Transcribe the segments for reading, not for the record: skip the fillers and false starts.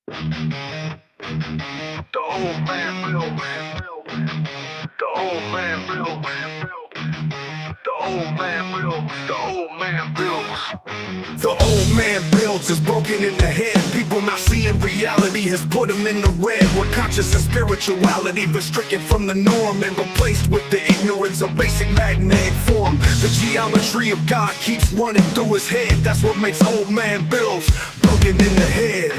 The old man built. The old man built. The old man built. The old man built. The old man builds is broken in the head. People not seeing reality has put them in the red. Where conscious and spirituality been stricken from the norm and replaced with the ignorance of basic magnetic form. The geometry of God keeps running through his head. That's what makes old man builds broken in the head.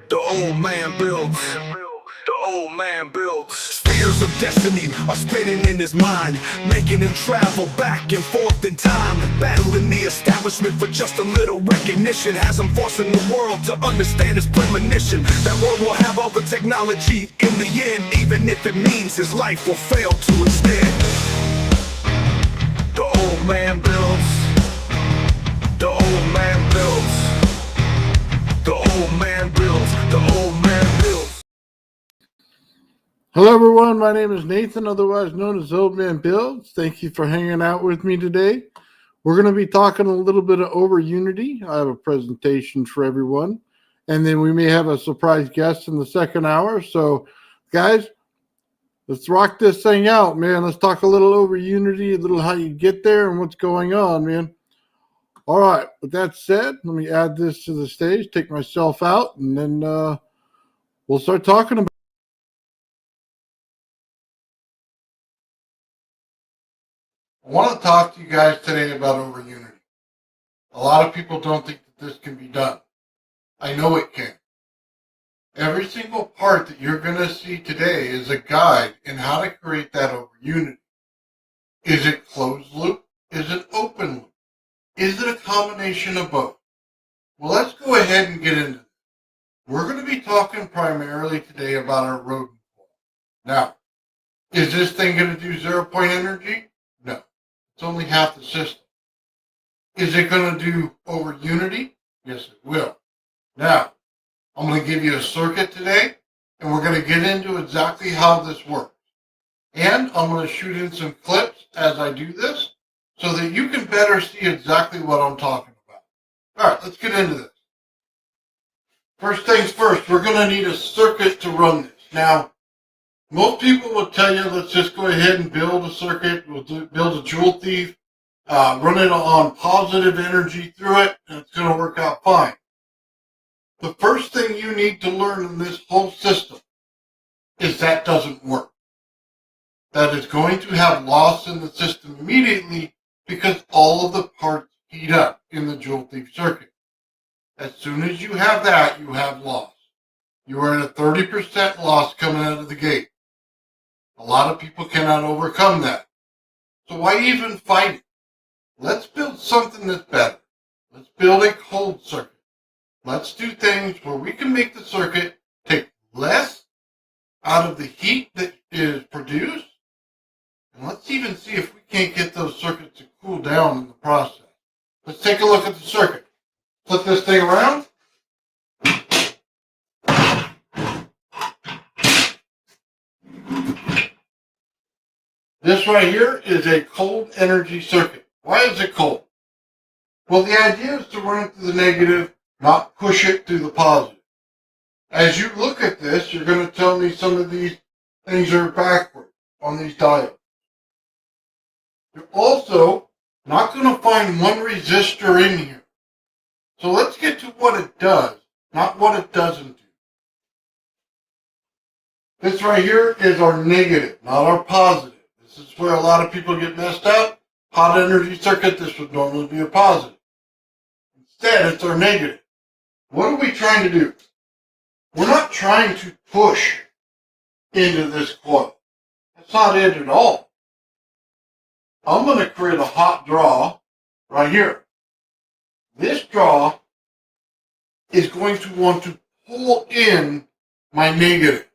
The old man builds. The old man builds. Spheres of destiny are spinning in his mind, making him travel back and forth in time, battling the establishment for just a little recognition. Has him forcing the world to understand his premonition. That world will have all the technology in the end, even if it means his life will fail to instead. The old man builds. The old man builds. The old man builds. The old man builds. Hello everyone, my name is Nathan, otherwise known as Old Man Builds. Thank you for hanging out with me today. We're going to be talking a little bit over Unity. I have a presentation for everyone, and then we may have a surprise guest in the second hour. So guys, let's rock this thing out, man. Let's talk a little over Unity, a little how you get there and what's going on, man. All right, with that said, let me add this to the stage, take myself out, and then we'll start talking about. I want to talk to you guys today about over Unity. A lot of people don't think that this can be done. I know it can. Every single part that you're going to see today is a guide in how to create that over Unity. Is it closed loop? Is it open loop? Is it a combination of both? Well, let's go ahead and get into it. We're going to be talking primarily today about our rodent wall. Now, is this thing going to do 0-point energy? No. It's only half the system. Is it going to do over Unity? Yes, it will. Now, I'm going to give you a circuit today, and we're going to get into exactly how this works. And I'm going to shoot in some clips as I do this, so that you can better see exactly what I'm talking about. All right, let's get into this. First things first, we're going to need a circuit to run this. Now, most people will tell you, let's just go ahead and build a circuit. We'll build a Joule Thief, run it on positive energy through it, and it's going to work out fine. The first thing you need to learn in this whole system is that doesn't work. That is going to have loss in the system immediately because all of the parts heat up in the Joule Thief circuit. As soon as you have that, you have loss. You are at a 30% loss coming out of the gate. A lot of people cannot overcome that. So why even fight it? Let's build something that's better. Let's build a cold circuit. Let's do things where we can make the circuit take less out of the heat that is produced. And let's even see if we can't get those circuits to cool down in the process. Let's take a look at the circuit. Flip this thing around. This right here is a cold energy circuit. Why is it cold? Well, the idea is to run it through the negative, not push it through the positive. As you look at this, you're going to tell me some of these things are backward on these diodes. You're also not going to find one resistor in here. So let's get to what it does, not what it doesn't do. This right here is our negative, not our positive. This is where a lot of people get messed up. Hot energy circuit, this would normally be a positive. Instead, it's our negative. What are we trying to do? We're not trying to push into this coil. That's not it at all. I'm going to create a hot draw right here. This draw is going to want to pull in my negative.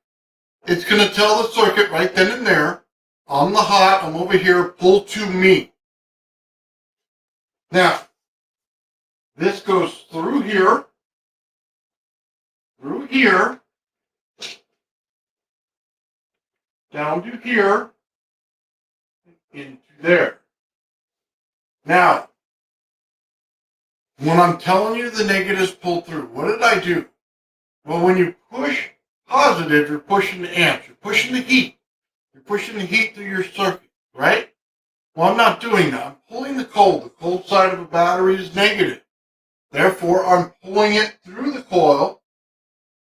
It's going to tell the circuit right then and there, I'm the hot, I'm over here, pull to me. Now, this goes through here, down to here, into there. Now, when I'm telling you the negatives pull through, what did I do? Well, when you push positive, you're pushing the amps, you're pushing the heat. You're pushing the heat through your circuit, right? Well, I'm not doing that. I'm pulling the cold. The cold side of a battery is negative. Therefore, I'm pulling it through the coil,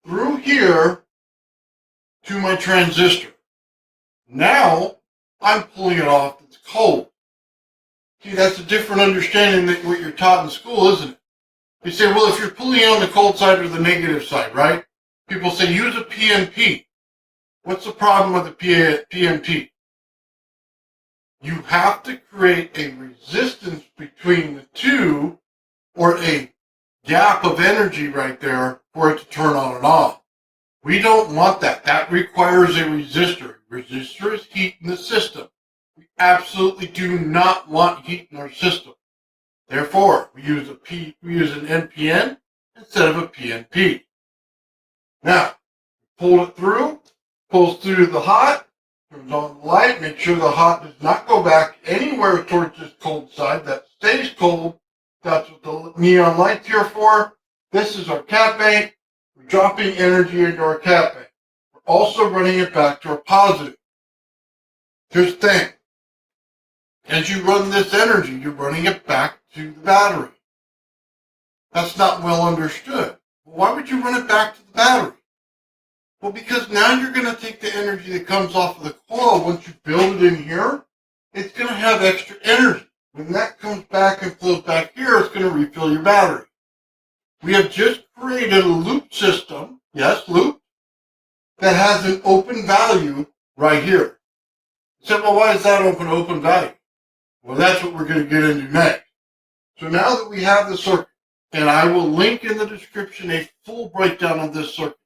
through here, to my transistor. Now, I'm pulling it off that's cold. See, that's a different understanding than what you're taught in school, isn't it? You say, well, if you're pulling it on the cold side or the negative side, right? People say, use a PNP. What's the problem with the PNP? You have to create a resistance between the two, or a gap of energy right there for it to turn on and off. We don't want that. That requires a resistor. Resistor is heat in the system. We absolutely do not want heat in our system. Therefore, we use an NPN instead of a PNP. Now, pull it through, pulls through the hot, turns on the light, make sure the hot does not go back anywhere towards this cold side. That stays cold. That's what the neon light's here for. This is our cat bank. We're dropping energy into our cat bank. We're also running it back to our positive. Here's the thing. As you run this energy, you're running it back to the battery. That's not well understood. Why would you run it back to the battery? Well, because now you're going to take the energy that comes off of the coil. Once you build it in here, it's going to have extra energy. When that comes back and flows back here, it's going to refill your battery. We have just created a loop system, yes, loop, that has an open value right here. You said, well, why is that open value? Well, that's what we're going to get into next. So now that we have the circuit, and I will link in the description a full breakdown of this circuit,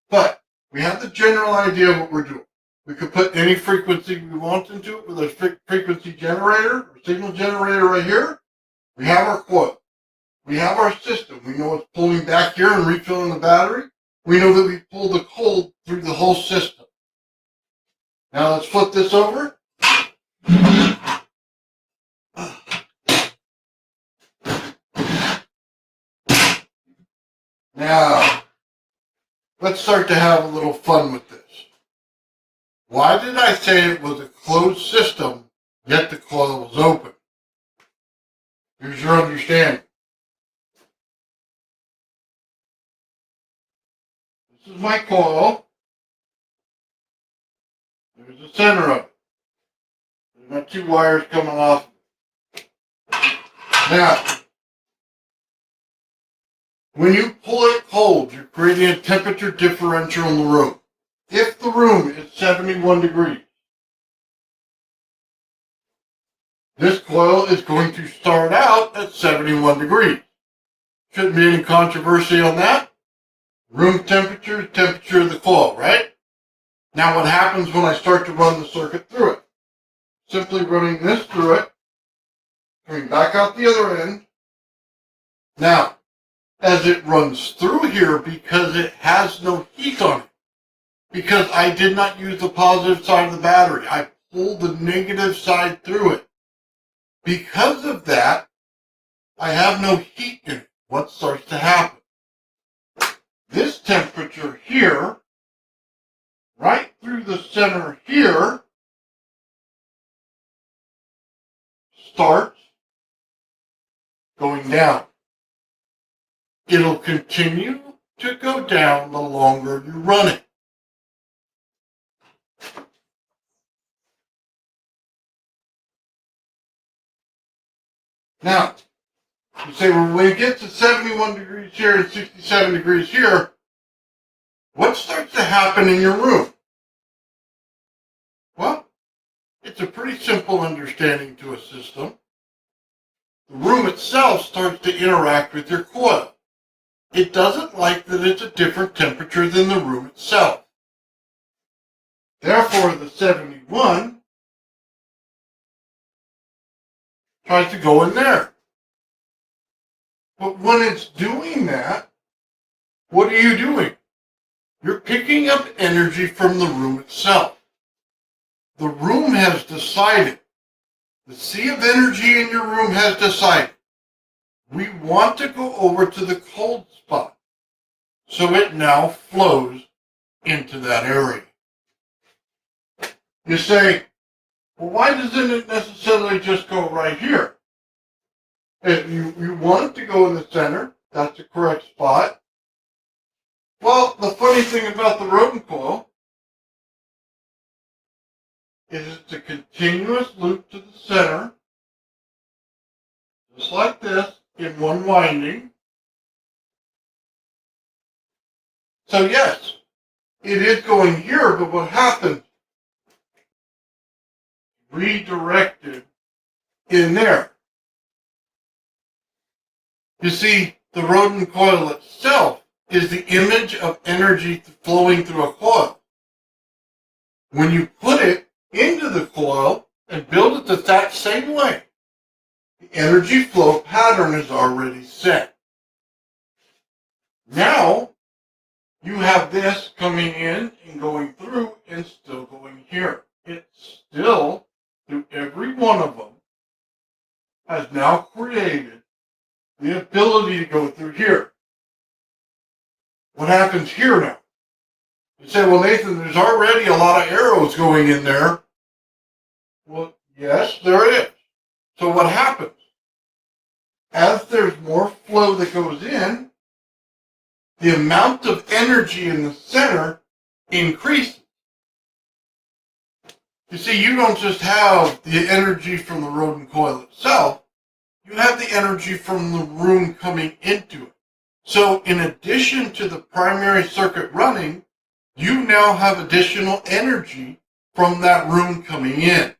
but we have the general idea of what we're doing. We could put any frequency we want into it with a frequency generator or signal generator right here. We have our coil. We have our system. We know it's pulling back here and refilling the battery. We know that we pull the cold through the whole system. Now let's flip this over. Now, let's start to have a little fun with this. Why did I say it was a closed system, yet the coil was open? Here's your understanding. This is my coil. There's the center of it. There's my two wires coming off. Now, when you pull it cold, you're creating a temperature differential in the room. If the room is 71 degrees, this coil is going to start out at 71 degrees. Shouldn't be any controversy on that. Room temperature, temperature of the coil, right? Now what happens when I start to run the circuit through it? Simply running this through it, coming back out the other end. Now, as it runs through here, because it has no heat on it, because I did not use the positive side of the battery, I pulled the negative side through it. Because of that, I have no heat in it. What starts to happen? This temperature here, right through the center here, starts going down. It'll continue to go down the longer you run it. Now, you say, well, when it gets to 71 degrees here and 67 degrees here, what starts to happen in your room? Well, it's a pretty simple understanding to a system. The room itself starts to interact with your coil. It doesn't like that it's a different temperature than the room itself. Therefore, the 71 tries to go in there. But when it's doing that, what are you doing? You're picking up energy from the room itself. The room has decided, the sea of energy in your room has decided, we want to go over to the cold spot. So it now flows into that area. You say, well, why doesn't it necessarily just go right here? If you want it to go in the center, that's the correct spot. Well, the funny thing about the rodent coil is it's a continuous loop to the center, just like this, in one winding. So yes, it is going here, but what happens? Redirected in there. You see, the rodent coil itself is the image of energy flowing through a coil. When you put it into the coil and build it that same way, the energy flow pattern is already set. Now, you have this coming in and going through and still going here. It's still, through every one of them, has now created the ability to go through here. What happens here now? You say, well, Nathan, there's already a lot of arrows going in there. Well, yes, there is. So what happens? As there's more flow that goes in, the amount of energy in the center increases. You see, you don't just have the energy from the rodent coil itself, you have the energy from the room coming into it. So in addition to the primary circuit running, you now have additional energy from that room coming in.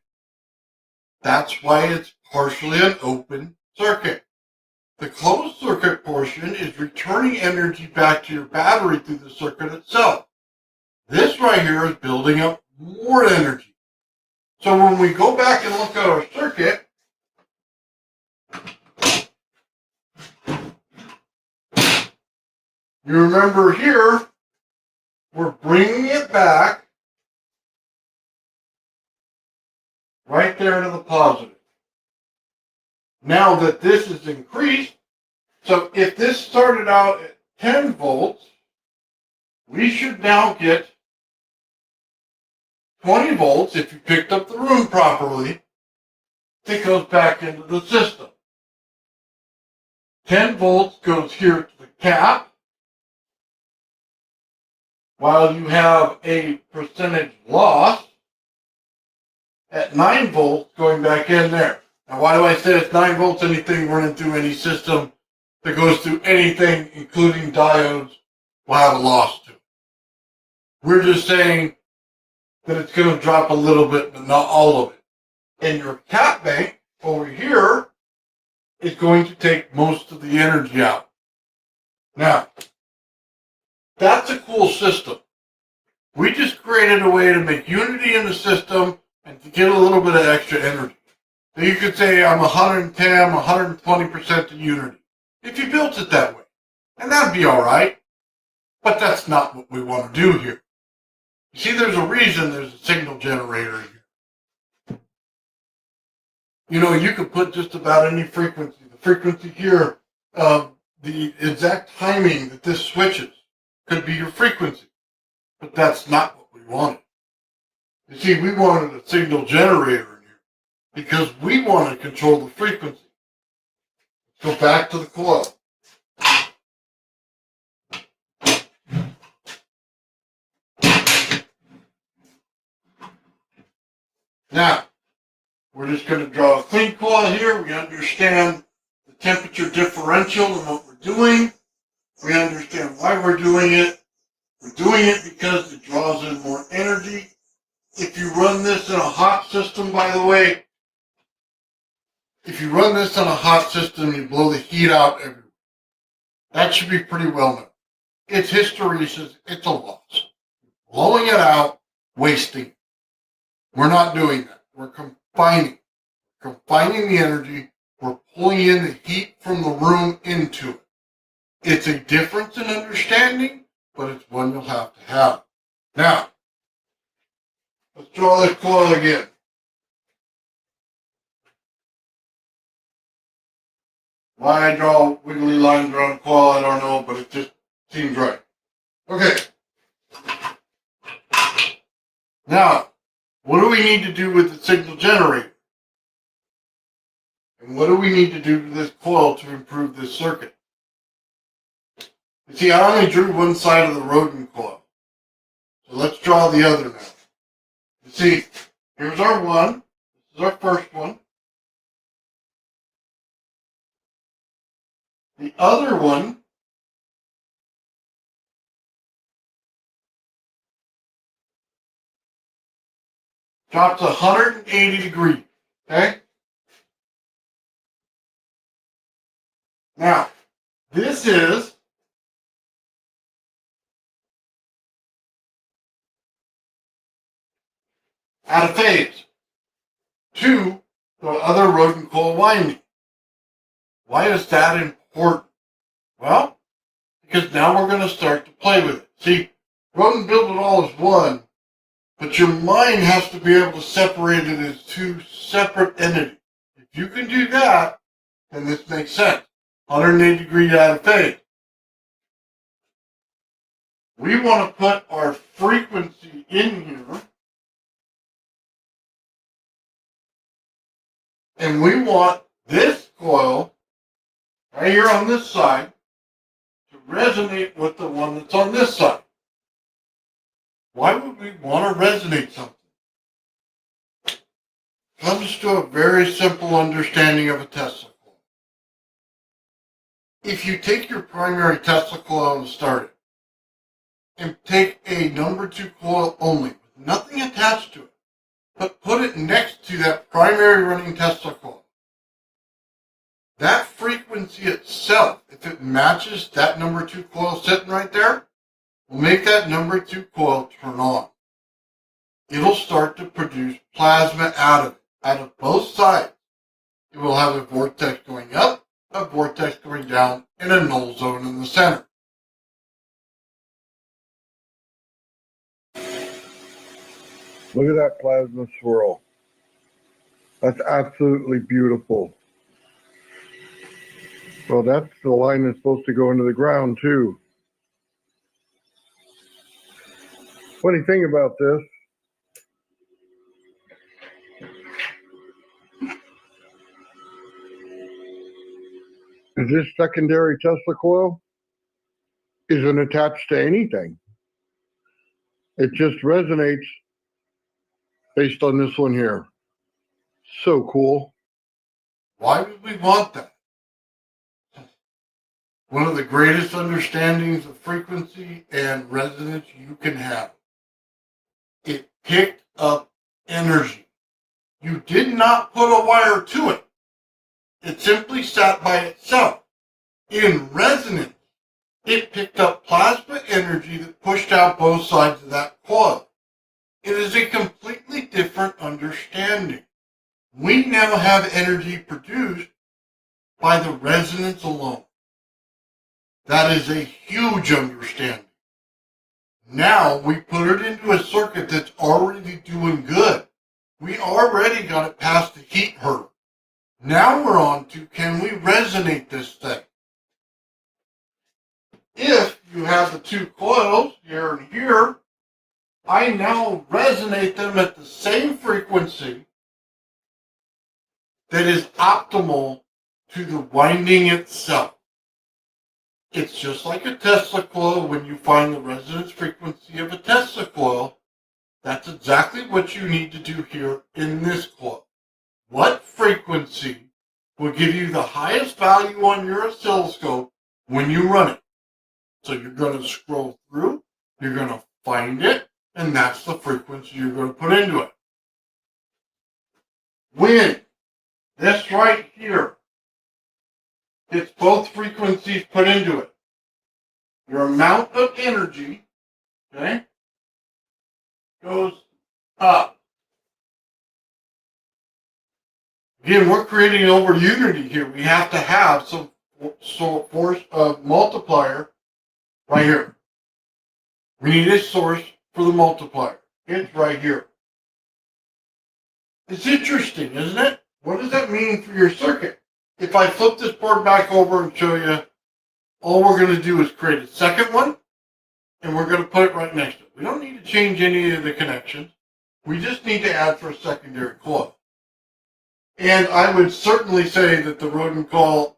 That's why it's partially an open circuit. The closed circuit portion is returning energy back to your battery through the circuit itself. This right here is building up more energy. So when we go back and look at our circuit, you remember here, we're bringing it back right there to the positive. Now that this is increased, so if this started out at 10 volts, we should now get 20 volts if you picked up the room properly. It goes back into the system. 10 volts goes here to the cap, while you have a percentage loss at 9 volts going back in there. Now, why do I say it's 9 volts? Anything running through any system that goes through anything, including diodes, will have a loss to it. We're just saying that it's going to drop a little bit, but not all of it. And your cap bank over here is going to take most of the energy out. Now, that's a cool system. We just created a way to make unity in the system and to get a little bit of extra energy. So you could say I'm 110, 120% to unity, if you built it that way. And that'd be all right. But that's not what we want to do here. You see, there's a reason there's a signal generator here. You know, you could put just about any frequency. The frequency here, the exact timing that this switches could be your frequency. But that's not what we wanted. You see, we wanted a signal generator in here because we want to control the frequency. Let's go back to the coil. Now, we're just going to draw a clean coil here. We understand the temperature differential and what we're doing. We understand why we're doing it. We're doing it because it draws in more energy. If you run this in a hot system, by the way, if you run this in a hot system, you blow the heat out everywhere. That should be pretty well known. Its history says it's a loss. Blowing it out, wasting it. We're not doing that. We're confining the energy. We're pulling in the heat from the room into it. It's a difference in understanding, but it's one you'll have to have. Now, let's draw this coil again. Why I draw wiggly lines around a coil, I don't know, but it just seems right. we need to do with the signal generator? And what do we need to do to this coil to improve this circuit? You see, I only drew one side of the rodent coil. So let's draw the other now. You see, here's our one. This is our first one. The other one drops 180 degrees. Okay? Now, this is out of phase to the other rodent coil winding. Why is that important? Well, because now we're going to start to play with it. See, rodent build it all as one, but your mind has to be able to separate it as two separate entities. If you can do that, then this makes sense. 180 degrees out of phase. We want to put our frequency in here, and we want this coil right here on this side to resonate with the one that's on this side. Why would we want to resonate something? Comes to a very simple understanding of a Tesla coil. If you take your primary Tesla coil and start it, and take a number 2 coil only, with nothing attached to it, but put it next to that primary running Tesla coil, that frequency itself, if it matches that number 2 coil sitting right there, will make that number 2 coil turn on. It'll start to produce plasma out of both sides. It will have a vortex going up, a vortex going down, and a null zone in the center. Look at that plasma swirl. That's absolutely beautiful. Well, that's the line that's supposed to go into the ground, too. Funny thing about this, is this secondary Tesla coil isn't attached to anything. It just resonates based on this one here. So cool. Why would we want that? One of the greatest understandings of frequency and resonance you can have. It picked up energy. You did not put a wire to it. It simply sat by itself. In resonance, it picked up plasma energy that pushed out both sides of that coil. It is a completely different understanding. We now have energy produced by the resonance alone. That is a huge understanding. Now we put it into a circuit that's already doing good. We already got it past the heat hurdle. Now we're on to, can we resonate this thing? If you have the 2 coils here and here, I now resonate them at the same frequency that is optimal to the winding itself. It's just like a Tesla coil. When you find the resonance frequency of a Tesla coil, that's exactly what you need to do here in this coil. What frequency will give you the highest value on your oscilloscope when you run it? So you're going to scroll through, you're going to find it, and that's the frequency you're going to put into it. When this right here gets both frequencies put into it, your amount of energy, okay, goes up. Again, we're creating over unity here. We have to have some force of multiplier right here. We need a source for the multiplier. It's right here. It's interesting, isn't it? What does that mean for your circuit? If I flip this board back over and show you, all we're going to do is create a second one, and we're going to put it right next to it. We don't need to change any of the connections. We just need to add for a secondary coil. And I would certainly say that the rodent coil,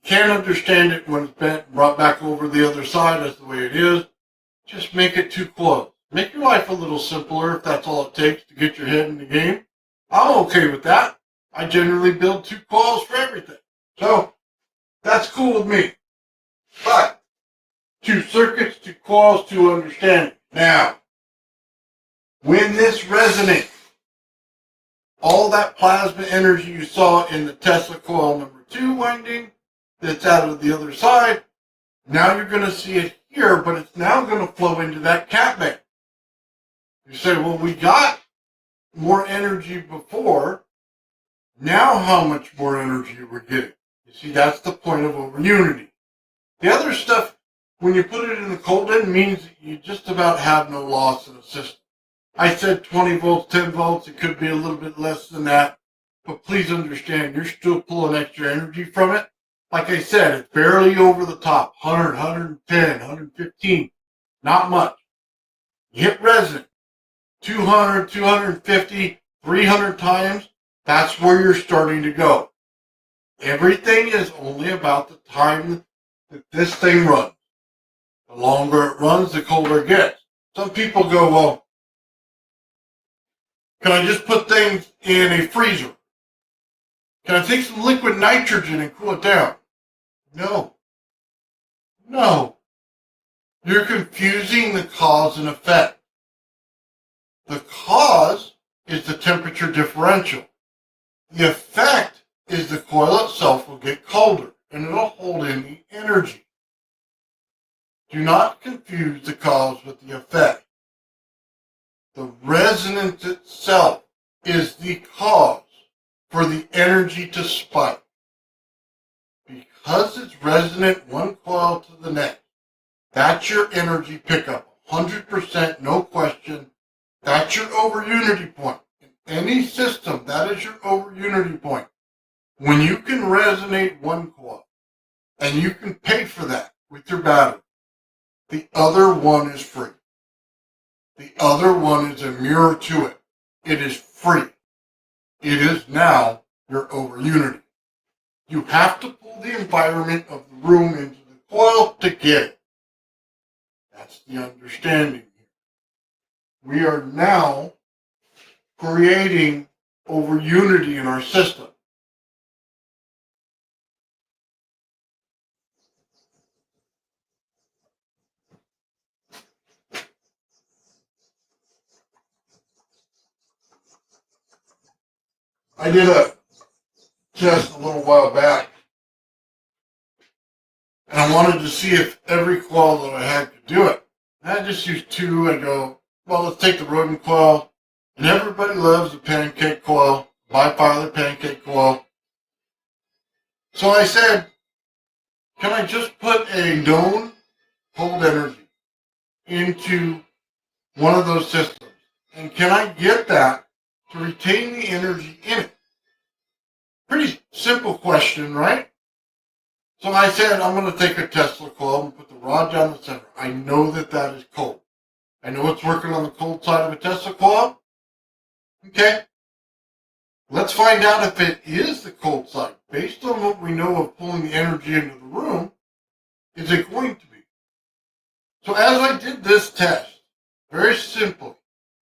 can't understand it when it's bent and brought back over the other side. That's the way it is. Just make it 2 coils. Make your life a little simpler if that's all it takes to get your head in the game. I'm okay with that. I generally build 2 coils for everything. So that's cool with me. But 2 circuits, 2 coils, 2 understanding. Now, when this resonates, all that plasma energy you saw in the Tesla coil number 2 winding that's out of the other side, now you're going to see it here, but it's now going to flow into that catband. You say, well, we got more energy before. Now how much more energy we're getting? You see, that's the point of over unity. The other stuff, when you put it in the cold end, means that you just about have no loss in the system. I said 20 volts, 10 volts. It could be a little bit less than that. But please understand, you're still pulling extra energy from it. Like I said, it's barely over the top. 100, 110, 115. Not much. You hit resonant. 200, 250, 300 times. That's where you're starting to go. Everything is only about the time that this thing runs. The longer it runs, the colder it gets. Some people go, well, can I just put things in a freezer? Can I take some liquid nitrogen and cool it down? No. No. You're confusing the cause and effect. The cause is the temperature differential. The effect is the coil itself will get colder and it'll hold in the energy. Do not confuse the cause with the effect. The resonance itself is the cause for the energy to spike. Because it's resonant one coil to the next, that's your energy pickup. 100%, no question. That's your over unity point. In any system, that is your over unity point. When you can resonate one coil, and you can pay for that with your battery, the other one is free. The other one is a mirror to it. It is free. It is now your over unity. You have to pull the environment of the room into the coil to get it. That's the understanding here. We are now creating over unity in our system. I did a test a little while back, and I wanted to see if every coil that I had could do it. And I just used 2. I go, well, let's take the rodent coil, and everybody loves the pancake coil, bipolar pancake coil. So I said, can I just put a known cold energy into one of those systems? And can I get that to retain the energy in it? Pretty simple question, right? So I said, I'm going to take a Tesla coil and put the rod down the center. I know that that is cold. I know it's working on the cold side of a Tesla coil. Okay. Let's find out if it is the cold side. Based on what we know of pulling the energy into the room, is it going to be? So as I did this test, very simply,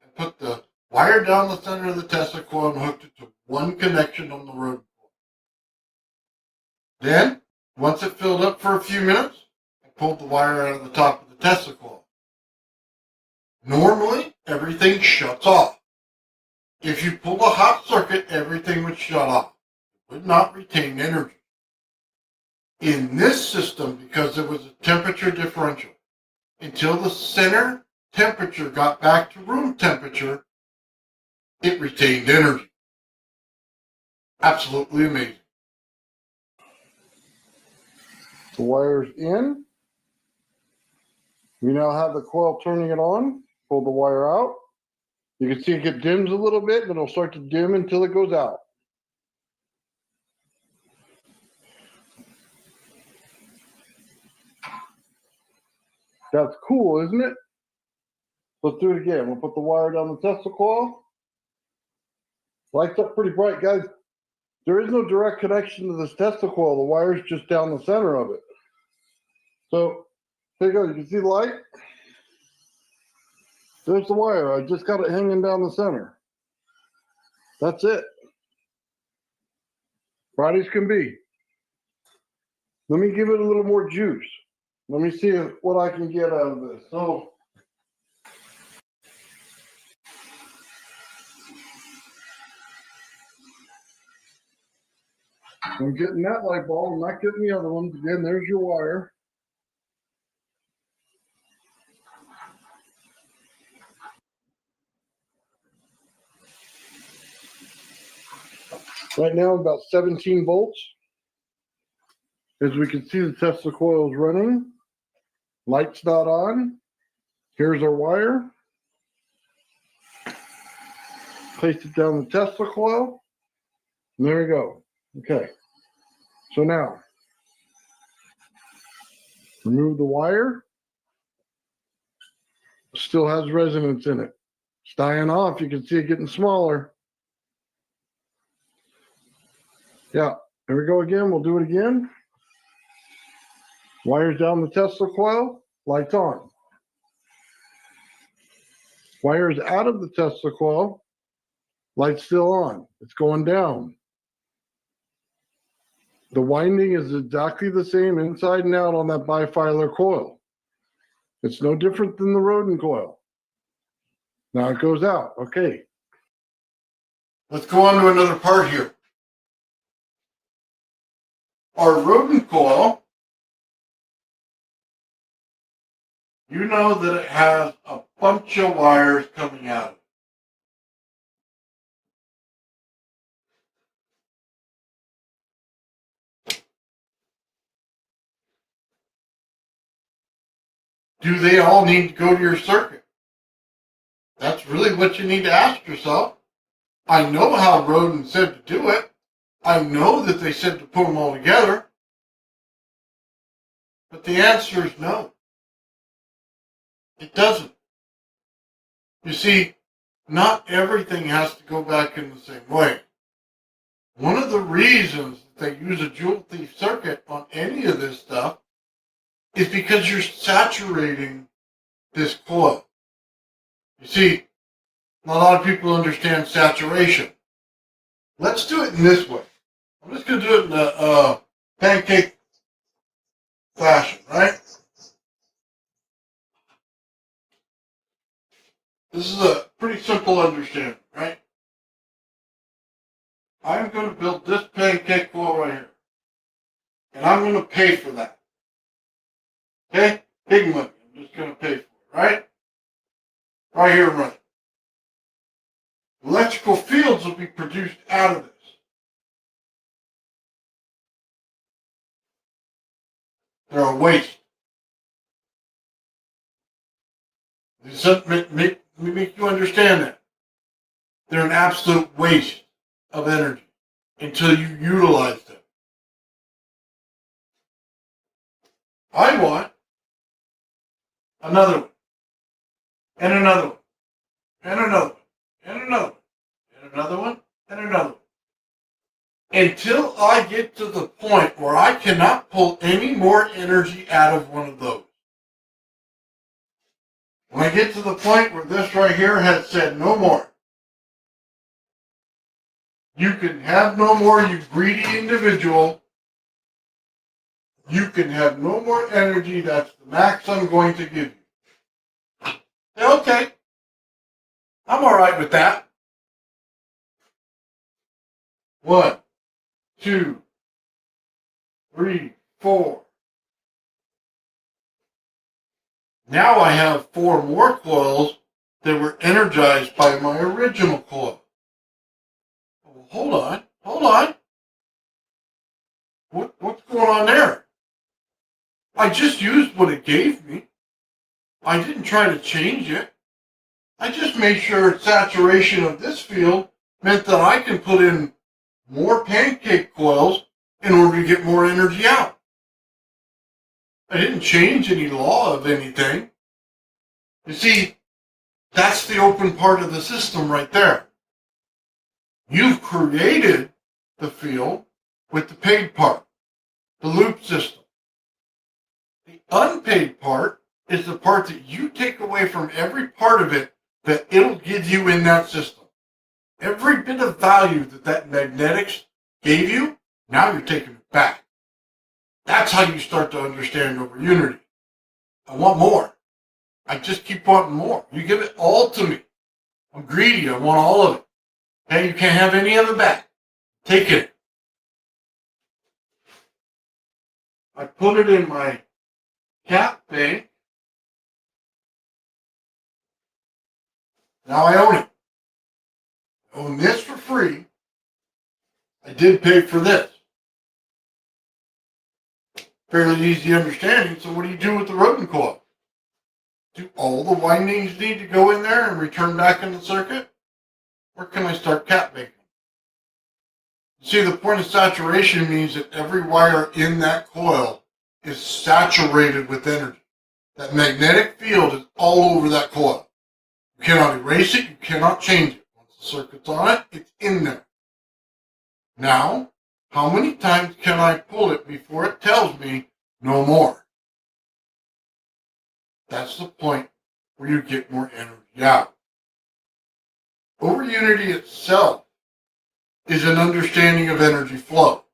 I put the wire down the center of the Tesla coil and hooked it to one connection on the road coil. Then, once it filled up for a few minutes, I pulled the wire out of the top of the Tesla coil. Normally, everything shuts off. If you pulled a hot circuit, everything would shut off. It would not retain energy. In this system, because there was a temperature differential, until the center temperature got back to room temperature, it retained energy. Absolutely amazing. The wire's in. We now have the coil turning it on. Pull the wire out. You can see it dims a little bit, and it'll start to dim until it goes out. That's cool, isn't it? Let's do it again. We'll put the wire down the Tesla coil. Lights up pretty bright, guys. There is no direct connection to this Tesla coil. The wire's just down the center of it. So, there you go. You can see the light? There's the wire. I just got it hanging down the center. That's it. Bright as can be. Let me give it a little more juice. Let me see what I can get out of this. So, I'm getting that light bulb. I'm not getting the other ones. Again, there's your wire. Right now, about 17 volts. As we can see, the Tesla coil is running. Light's not on. Here's our wire. Place it down the Tesla coil. And there we go. Okay. So now, remove the wire. Still has resonance in it. It's dying off. You can see it getting smaller. Yeah, there we go again. We'll do it again. Wires down the Tesla coil. Lights on. Wires out of the Tesla coil. Light's still on. It's going down. The winding is exactly the same inside and out on that bifilar coil. It's no different than the rodent coil. Now it goes out. Okay. Let's go on to another part here. Our rodent coil, you know that it has a bunch of wires coming out of it. Do they all need to go to your circuit? That's really what you need to ask yourself. I know how Rodin said to do it. I know that they said to put them all together. But the answer is no. It doesn't. You see, not everything has to go back in the same way. One of the reasons that they use a joule thief circuit on any of this stuff is because you're saturating this coil. You see, not a lot of people understand saturation. Let's do it in this way. I'm just going to do it in a pancake fashion, right? This is a pretty simple understanding, right? I'm going to build this pancake coil right here. And I'm going to pay for that. Okay? Big money. I'm just going to pay for it, right? Right here, right. Electrical fields will be produced out of this. They're a waste. Let me make you understand that. They're an absolute waste of energy until you utilize them. I want another one, and another one, and another one, and another one, and another one, and another one. Until I get to the point where I cannot pull any more energy out of one of those. When I get to the point where this right here has said no more, you can have no more, you greedy individual. You can have no more energy. That's the max I'm going to give you. Okay. I'm all right with that. 1, 2, 3, 4. Now I have 4 more coils that were energized by my original coil. Oh, hold on. What's going on there? I just used what it gave me. I didn't try to change it. I just made sure saturation of this field meant that I can put in more pancake coils in order to get more energy out. I didn't change any law of anything. You see, That's the open part of the system right there. You've created the field with the paid part, the loop system. The unpaid part is the part that you take away from every part of it that it'll give you in that system. Every bit of value that magnetics gave you, now you're taking it back. That's how you start to understand over unity. I want more. I just keep wanting more. You give it all to me. I'm greedy. I want all of it. And you can't have any of it back. Take it. I put it in my cap bank. Now I own it. I own this for free. I did pay for this. Fairly easy understanding. So what do you do with the rodent coil? Do all the windings need to go in there and return back in the circuit? Or can I start cap banking? See, the point of saturation means that every wire in that coil is saturated with energy. That magnetic field is all over that coil. You cannot erase it. You cannot change it. Once the circuit's on it, it's in there. Now, how many times can I pull it before it tells me no more? That's the point where you get more energy out. Over unity itself is an understanding of energy flow.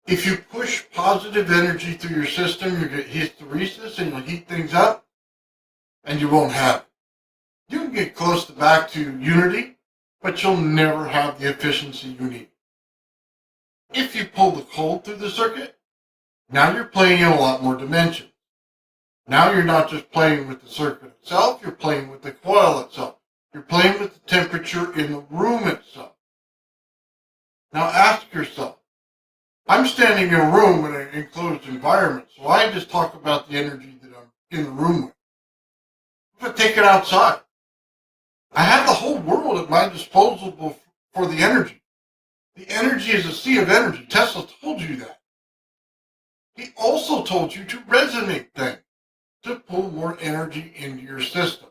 If you push positive energy through your system, you get hysteresis and you'll heat things up, and you won't have it. You can get close to back to unity, but you'll never have the efficiency you need. If you pull the cold through the circuit, now you're playing in a lot more dimensions. Now you're not just playing with the circuit itself, you're playing with the coil itself. You're playing with the temperature in the room itself. Now ask yourself, I'm standing in a room in an enclosed environment, so I just talk about the energy that I'm in the room with. If I take it outside, I have the whole world at my disposal for the energy. The energy is a sea of energy. Tesla told you that. He also told you to resonate things, to pull more energy into your system.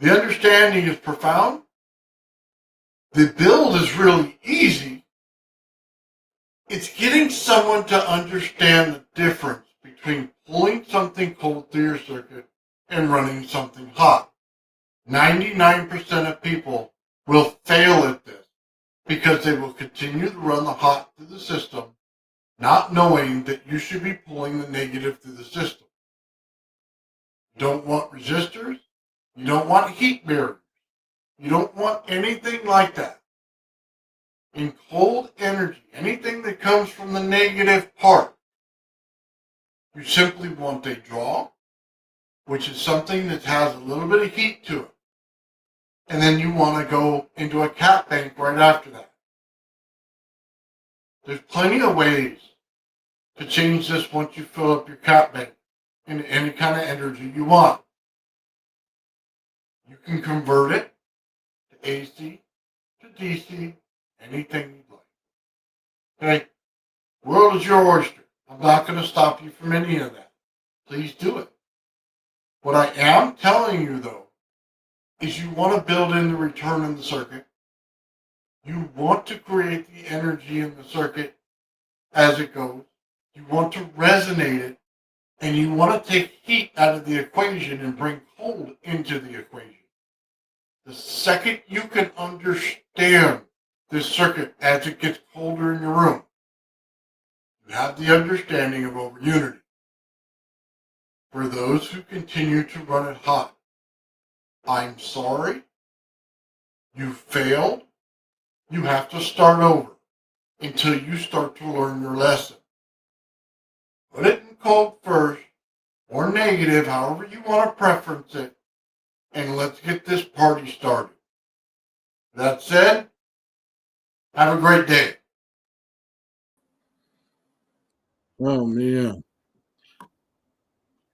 The understanding is profound. The build is really easy. It's getting someone to understand the difference between pulling something cold through your circuit and running something hot. 99% of people will fail at this because they will continue to run the hot through the system, not knowing that you should be pulling the negative through the system. You don't want resistors. You don't want heat barriers. You don't want anything like that. In cold energy, anything that comes from the negative part, you simply want a draw, which is something that has a little bit of heat to it. And then you want to go into a cap bank right after that. There's plenty of ways to change this once you fill up your cap bank into any kind of energy you want. You can convert it to AC, to DC, anything you'd like. Okay? World is your oyster. I'm not going to stop you from any of that. Please do it. What I am telling you, though, is you want to build in the return in the circuit. You want to create the energy in the circuit as it goes. You want to resonate it, and you want to take heat out of the equation and bring cold into the equation. The second you can understand this circuit as it gets colder in your room, you have the understanding of over unity. For those who continue to run it hot, I'm sorry. You failed. You have to start over until you start to learn your lesson. Put it in cold first, or negative, however you want to preference it, and let's get this party started. That said, have a great day. Oh, man.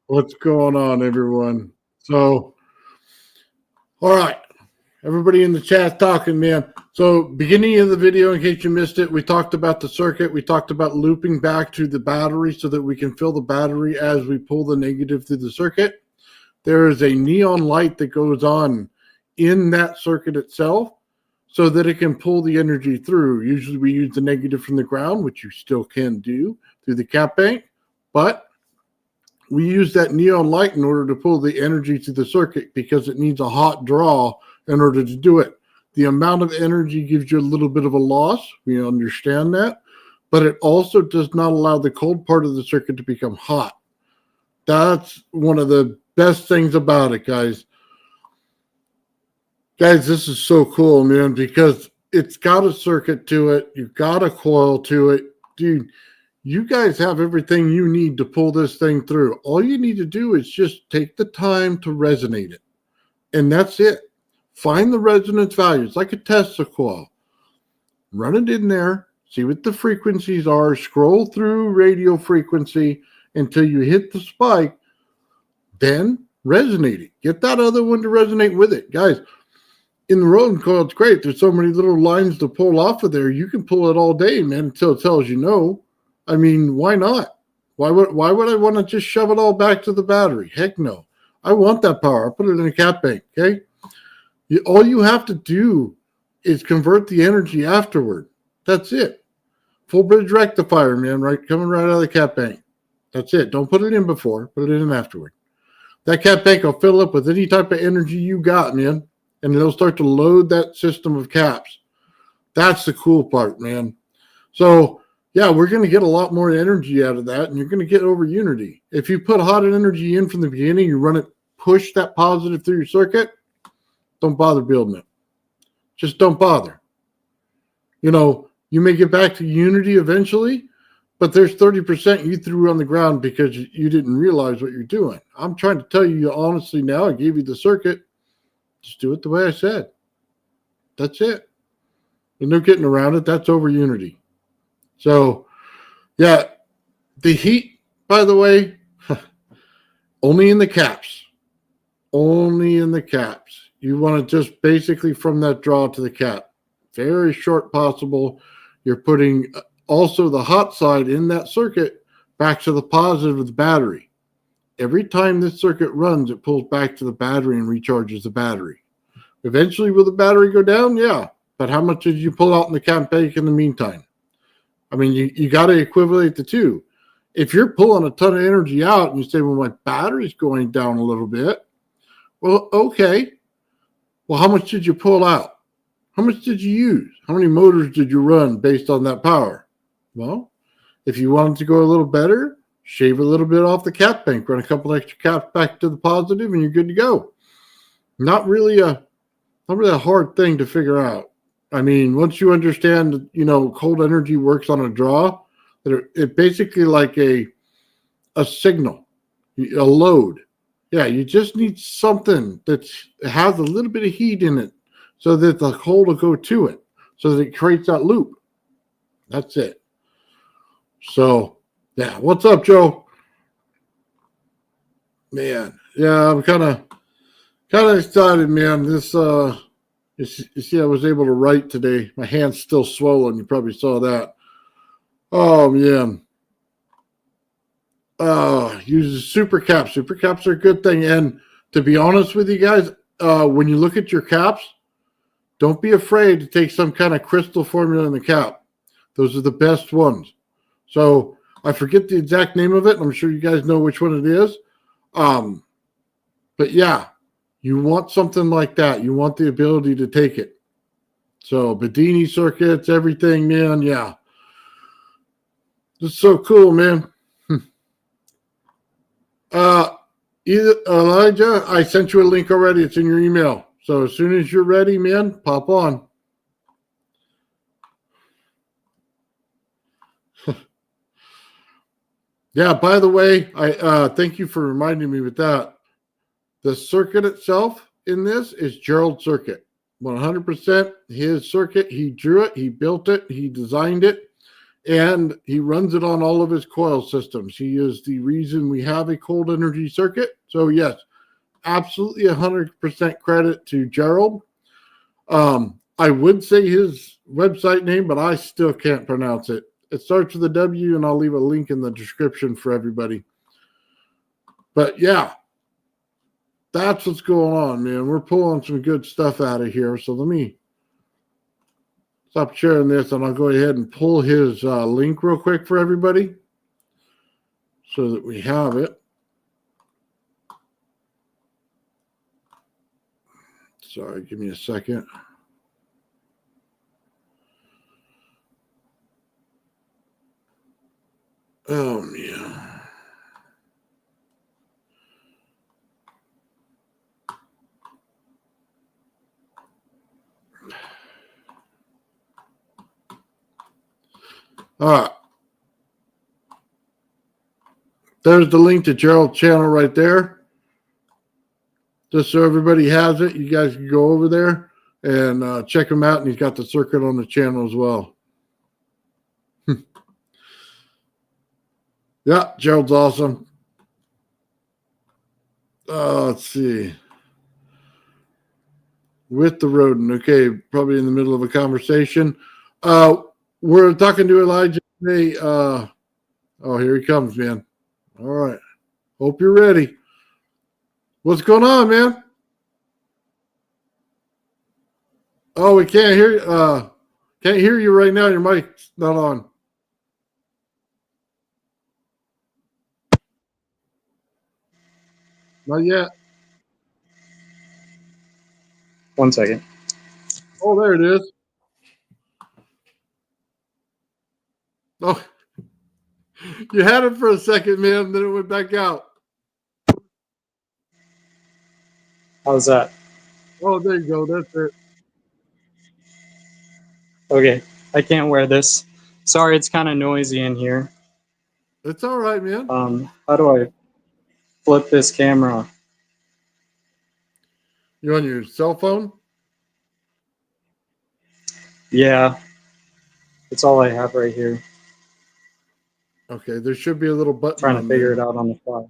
What's going on, everyone? So, all right. Everybody in the chat talking, man. So, beginning of the video, in case you missed it, we talked about the circuit. We talked about looping back to the battery so that we can fill the battery as we pull the negative through the circuit. there is a neon light that goes on in that circuit itself so that it can pull the energy through. Usually we use the negative from the ground, which you still can do through the cap bank, but we use that neon light in order to pull the energy to the circuit because it needs a hot draw in order to do it. The amount of energy gives you a little bit of a loss. We understand that, but it also does not allow the cold part of the circuit to become hot. That's one of the best things about it, guys. Guys, this is so cool, man, because it's got a circuit to it. You've got a coil to it. Dude, you guys have everything you need to pull this thing through. All you need to do is just take the time to resonate it. And that's it. Find the resonance values, like a Tesla coil. Run it in there, see what the frequencies are, scroll through radio frequency until you hit the spike, then resonate it. Get that other one to resonate with it. Guys, in the rolling coil, it's great. There's so many little lines to pull off of there. You can pull it all day, man, until it tells you no. I mean, why not? Why would I want to just shove it all back to the battery? Heck no. I want that power. I'll put it in a cap bank, okay? All you have to do is convert the energy afterward. That's it. Full bridge rectifier, man, right? Coming right out of the cap bank. That's it. Don't put it in before. Put it in afterward. That cap bank will fill up with any type of energy you got, man, and it'll start to load that system of caps. That's the cool part, man. So, yeah, we're going to get a lot more energy out of that, and you're going to get over unity. If you put hot energy in from the beginning, you run it, push that positive through your circuit, don't bother building it. Just don't bother. You know, you may get back to unity eventually, but there's 30% you threw on the ground because you didn't realize what you're doing. I'm trying to tell you honestly now, I gave you the circuit. Just do it the way I said. That's it. There's no getting around it. That's over unity. So, yeah, the heat, by the way, only in the caps. Only in the caps. You want to just basically from that draw to the cap. Very short possible. You're putting also the hot side in that circuit back to the positive of the battery. Every time this circuit runs, it pulls back to the battery and recharges the battery. Eventually, will the battery go down? Yeah. But how much did you pull out in the cap bank in the meantime? I mean, you got to equivalent the two. If you're pulling a ton of energy out and you say, well, my battery's going down a little bit. Well, okay. Well, how much did you pull out? How much did you use? How many motors did you run based on that power? Well, if you wanted to go a little better, shave a little bit off the cap bank, run a couple extra caps back to the positive, and you're good to go. Not really a hard thing to figure out. I mean, once you understand, you know, cold energy works on a draw, it basically like a signal, a load. Yeah, you just need something that has a little bit of heat in it so that the cold will go to it, so that it creates that loop. That's it. So, yeah, what's up, Joe? Man, yeah, I'm kind of excited, man. This, you see, I was able to write today. My hand's still swollen. You probably saw that. Oh, man. Uses super caps. Super caps are a good thing. And to be honest with you guys, when you look at your caps, don't be afraid to take some kind of crystal formula in the cap. Those are the best ones. So I forget the exact name of it. I'm sure you guys know which one it is. But yeah, you want something like that. You want the ability to take it. So bedini circuits, everything, man. Yeah. This is so cool, man. Elijah, I sent you a link already. It's in your email. So as soon as you're ready, man, pop on. Yeah, by the way, I thank you for reminding me with that. The circuit itself in this is Gerald's circuit. 100% his circuit. He drew it, he built it, he designed it, and he runs it on all of his coil systems. He is the reason we have a cold energy circuit. So yes, absolutely 100% credit to Gerald. I would say his website name, but I still can't pronounce it. It starts with a W, and I'll leave a link in the description for everybody. But yeah, That's what's going on, man. We're pulling some good stuff out of here. So let me stop sharing this, and I'll go ahead and pull his link real quick for everybody so that we have it. Sorry, give me a second. Oh, man. All right. There's the link to Gerald's channel right there. Just so everybody has it, you guys can go over there and check him out. And he's got the circuit on the channel as well. Yeah, Gerald's awesome. Let's see. With the rodent. Okay, probably in the middle of a conversation. We're talking to Elijah today. Oh, here he comes, man. All right. Hope you're ready. What's going on, man? Oh, we can't hear you. Can't hear you right now. Your mic's not on. Not yet. 1 second. Oh, there it is. Oh, you had it for a second, man. Then it went back out. How's that? Oh, there you go. That's it. Okay, I can't wear this. Sorry, it's kind of noisy in here. It's all right, man. How do I flip this camera? You on your cell phone? Yeah, it's all I have right here. Okay, there should be a little button. Trying to figure there. it out on the fly.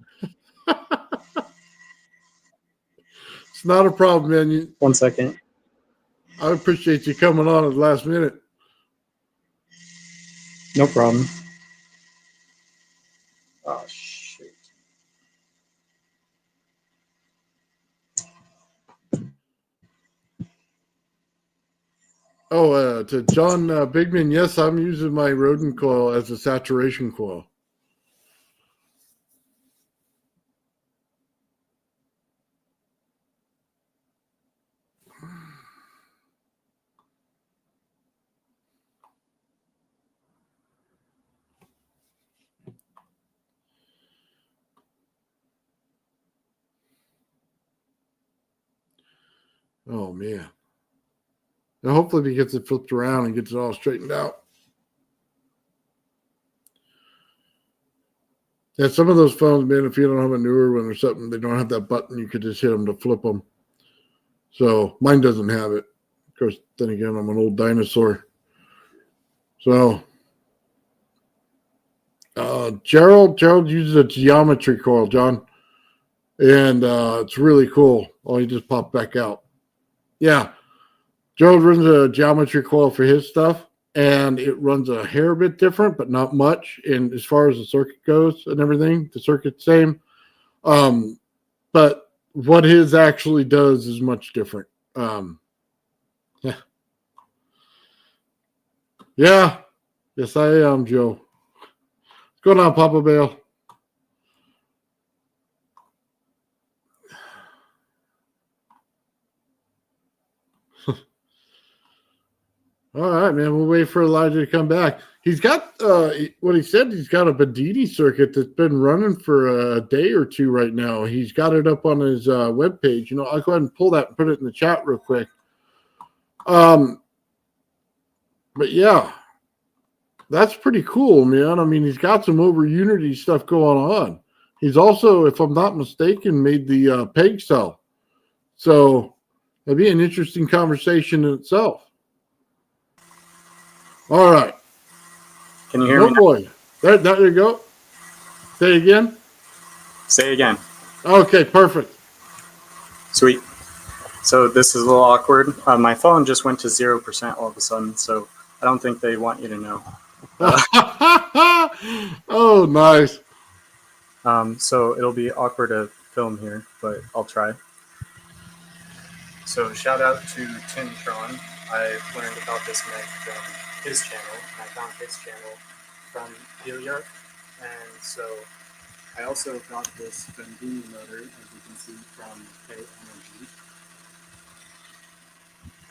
It's not a problem, man. 1 second. I appreciate you coming on at the last minute. No problem. Oh, shoot. Oh, to John Bigman, yes, I'm using my rodent coil as a saturation coil. Oh, man. Now, hopefully he gets it flipped around and gets it all straightened out. Yeah, some of those phones, man, if you don't have a newer one or something, they don't have that button. You could just hit them to flip them. So mine doesn't have it. Of course, then again, I'm an old dinosaur. So Gerald uses a geometry coil, John. And it's really cool. Oh, he just popped back out. Yeah. Gerald runs a geometry coil for his stuff, and it runs a hair bit different, but not much. And as far as the circuit goes and everything, the circuit's same. But what his actually does is much different. Yeah. Yeah. Yes, I am, Joe. What's going on, Papa Bale? All right, man. We'll wait for Elijah to come back. He's got what he said. He's got a bedini circuit that's been running for a day or two right now. He's got it up on his webpage. You know, I'll go ahead and pull that and put it in the chat real quick. But yeah, that's pretty cool, man. I mean, he's got some over Unity stuff going on. He's also, if I'm not mistaken, made the peg cell. So that'd be an interesting conversation in itself. All right. Can you hear me? Boy. There you go. Say it again. Say again. Okay, perfect. Sweet. So this is a little awkward. My phone just went to 0% all of a sudden, so I don't think they want you to know. Oh, nice. So it'll be awkward to film here, but I'll try. So shout out to Tintron. I learned about this mech from his channel. I found his channel from Heliarch. And so I also got this bedini motor, as you can see, from K Energy.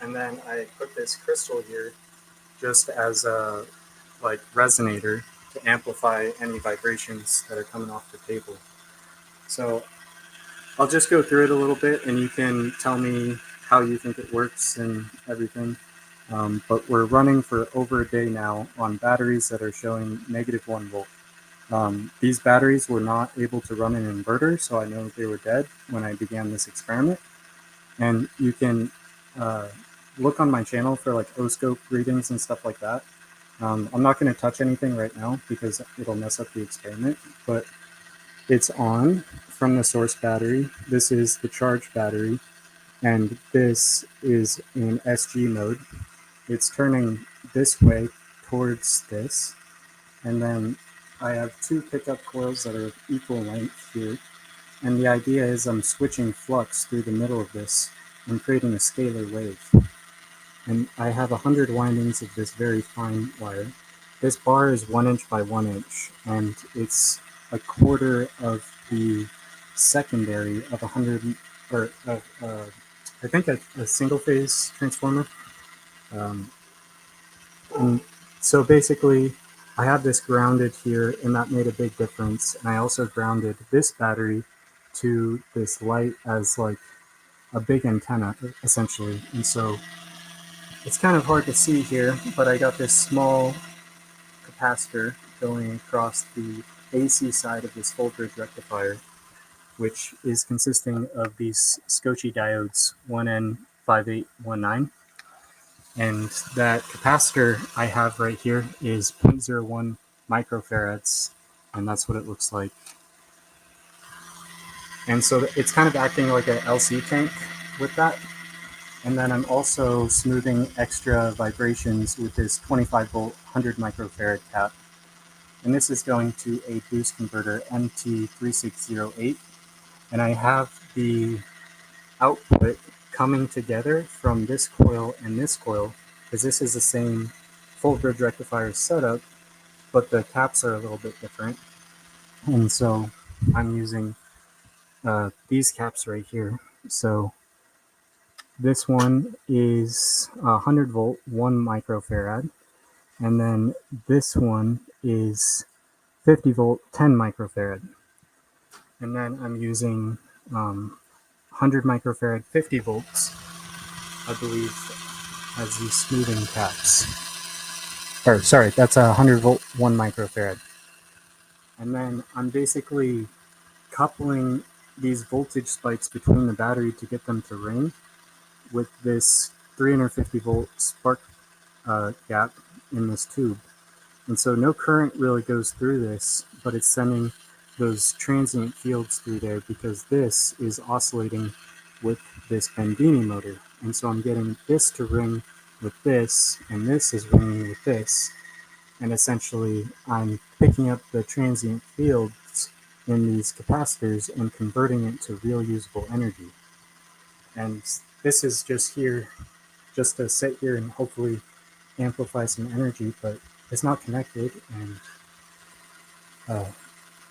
And then I put this crystal here just as a like resonator to amplify any vibrations that are coming off the table. So I'll just go through it a little bit and you can tell me how you think it works and everything. But we're running for over a day now on batteries that are showing -1 volt. These batteries were not able to run an inverter, so I know they were dead when I began this experiment. And you can look on my channel for like O-scope readings and stuff like that. I'm not going to touch anything right now because it'll mess up the experiment, but it's on from the source battery. This is the charge battery, and this is in SG mode. It's turning this way towards this, and then I have two pickup coils that are of equal length here, and the idea is I'm switching flux through the middle of this and creating a scalar wave. And I have 100 windings of this very fine wire. This bar is 1 inch by 1 inch, and it's a quarter of the secondary of 100, or I think a single phase transformer. And so basically, I have this grounded here, and that made a big difference. And I also grounded this battery to this light as like a big antenna, essentially. And so it's kind of hard to see here, but I got this small capacitor going across the AC side of this voltage rectifier, which is consisting of these Scotchy diodes 1N5819. And that capacitor I have right here is 0.01 microfarads, and that's what it looks like. And so it's kind of acting like an LC tank with that. And then I'm also smoothing extra vibrations with this 25 volt 100 microfarad cap. And this is going to a boost converter MT3608. And I have the output coming together from this coil and this coil, because this is the same full bridge rectifier setup, but the caps are a little bit different. And so I'm using these caps right here. So this one is 100 volt, 1 microfarad. And then this one is 50 volt, 10 microfarad. And then I'm using 100 microfarad, 50 volts, I believe, as the smoothing caps. Or sorry, that's a 100 volt, 1 microfarad. And then I'm basically coupling these voltage spikes between the battery to get them to ring with this 350 volt spark gap in this tube. And so no current really goes through this, but it's sending those transient fields through there because this is oscillating with this bedini motor. And so I'm getting this to ring with this, and this is ringing with this. And essentially I'm picking up the transient fields in these capacitors and converting it to real usable energy. And this is just here, just to sit here and hopefully amplify some energy, but it's not connected. And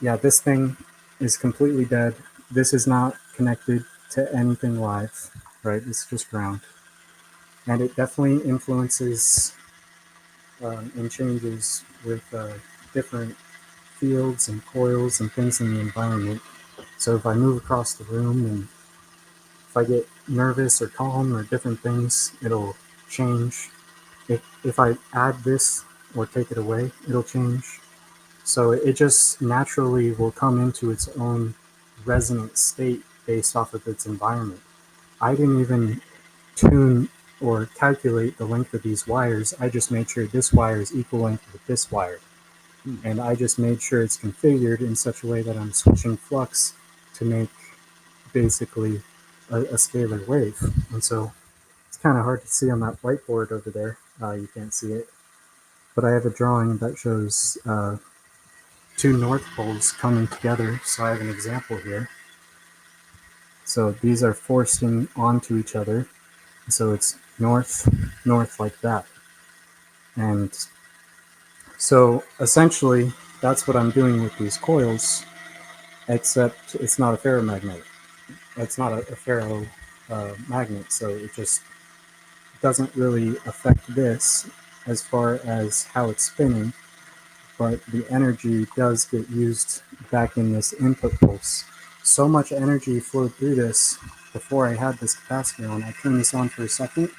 yeah, this thing is completely dead. This is not connected to anything live, right? It's just ground. And it definitely influences and changes with different fields and coils and things in the environment. So if I move across the room and if I get nervous or calm or different things, it'll change. If I add this or take it away, it'll change. So it just naturally will come into its own resonant state based off of its environment. I didn't even tune or calculate the length of these wires. I just made sure this wire is equal length with this wire. And I just made sure it's configured in such a way that I'm switching flux to make basically a scalar wave. And so it's kind of hard to see on that whiteboard over there. You can't see it. But I have a drawing that shows two north poles coming together. So I have an example here. So these are forcing onto each other. So it's north, north like that. And so essentially, that's what I'm doing with these coils, except it's not a ferromagnet. It's not a ferro magnet, so it just doesn't really affect this as far as how it's spinning, but the energy does get used back in this input pulse. So much energy flowed through this before I had this capacitor on. I turned this on for a second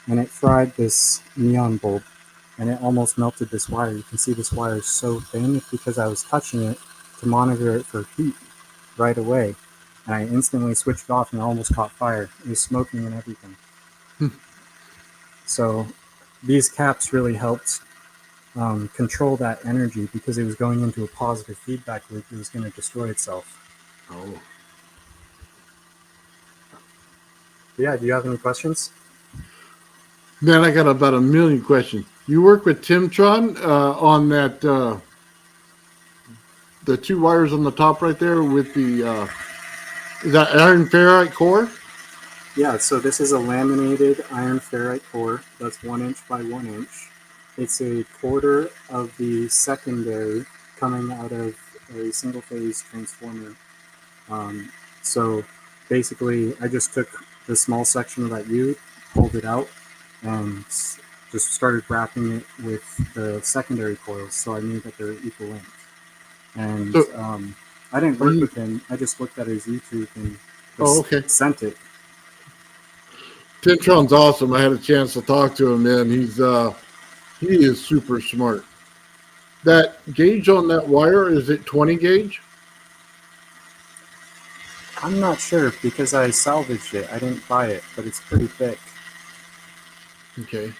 and it fried this neon bulb and it almost melted this wire. You can see this wire is so thin because I was touching it to monitor it for heat right away. And I instantly switched off and it almost caught fire. It was smoking and everything. So these caps really helped control that energy because it was going into a positive feedback loop. It was going to destroy itself. Oh. Yeah, do you have any questions? Man, I got about a million questions. You work with Timtron on that, the two wires on the top right there with the, is that iron ferrite core? Yeah, so this is a laminated iron ferrite core that's 1 inch by 1 inch. It's a quarter of the secondary coming out of a single phase transformer. So basically, I just took the small section of that U, pulled it out, and just started wrapping it with the secondary coils so I knew that they were equal length. And So, I didn't are work you, with him. I just looked at his YouTube and oh, just okay. sent it. Timtron's awesome. I had a chance to talk to him, man. He is super smart. That gauge on that wire, is it 20 gauge? I'm not sure because I salvaged it. I didn't buy it, but it's pretty thick. Okay.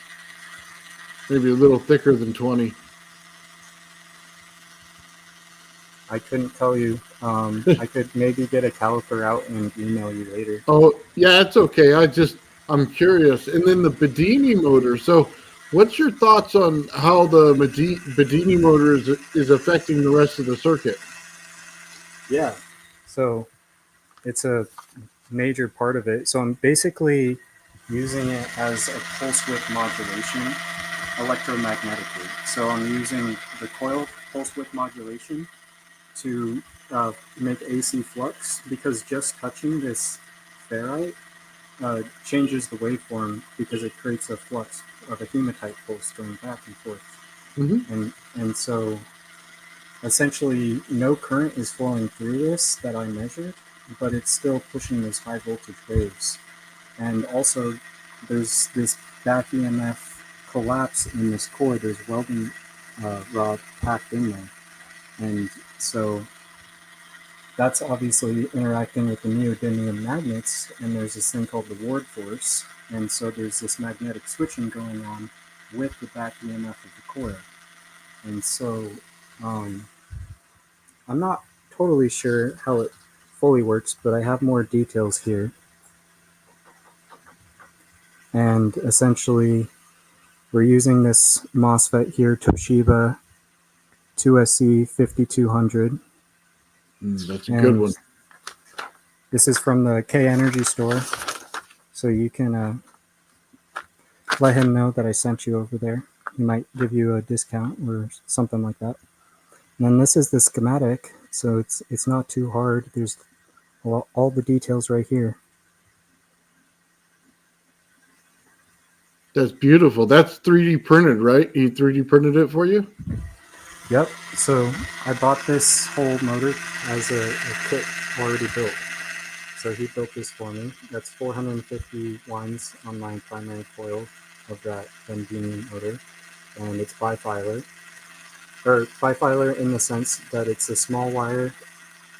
Maybe a little thicker than 20. I couldn't tell you. I could maybe get a caliper out and email you later. Oh, yeah, it's okay. I'm curious. And then the bedini motor. So, what's your thoughts on how the bedini motor is affecting the rest of the circuit? Yeah. So it's a major part of it. So I'm basically using it as a pulse width modulation electromagnetically. So I'm using the coil pulse width modulation to make AC flux because just touching this ferrite changes the waveform because it creates a flux of a hematite pulse going back and forth. Mm-hmm. And so essentially no current is flowing through this that I measured, but it's still pushing those high voltage waves. And also there's this back EMF collapse in this core. There's welding rod packed in there. And so that's obviously interacting with the neodymium magnets, and there's this thing called the Ward force, and so there's this magnetic switching going on with the back EMF of the coil. And so I'm not totally sure how it fully works, but I have more details here. And essentially, we're using this MOSFET here, Toshiba 2SC 5200. That's a And good one. this is from the K Energy store, so you can let him know that I sent you over there. He might give you a discount or something like that. And then this is the schematic, so it's not too hard. There's all the details right here. That's beautiful. That's 3D printed, right? He 3D printed it for you? Yep. So I bought this whole motor as a kit already built. So he built this for me. That's 450 lines on my primary coil of that bedini motor, and it's bifilar. Or bifilar in the sense that it's a small wire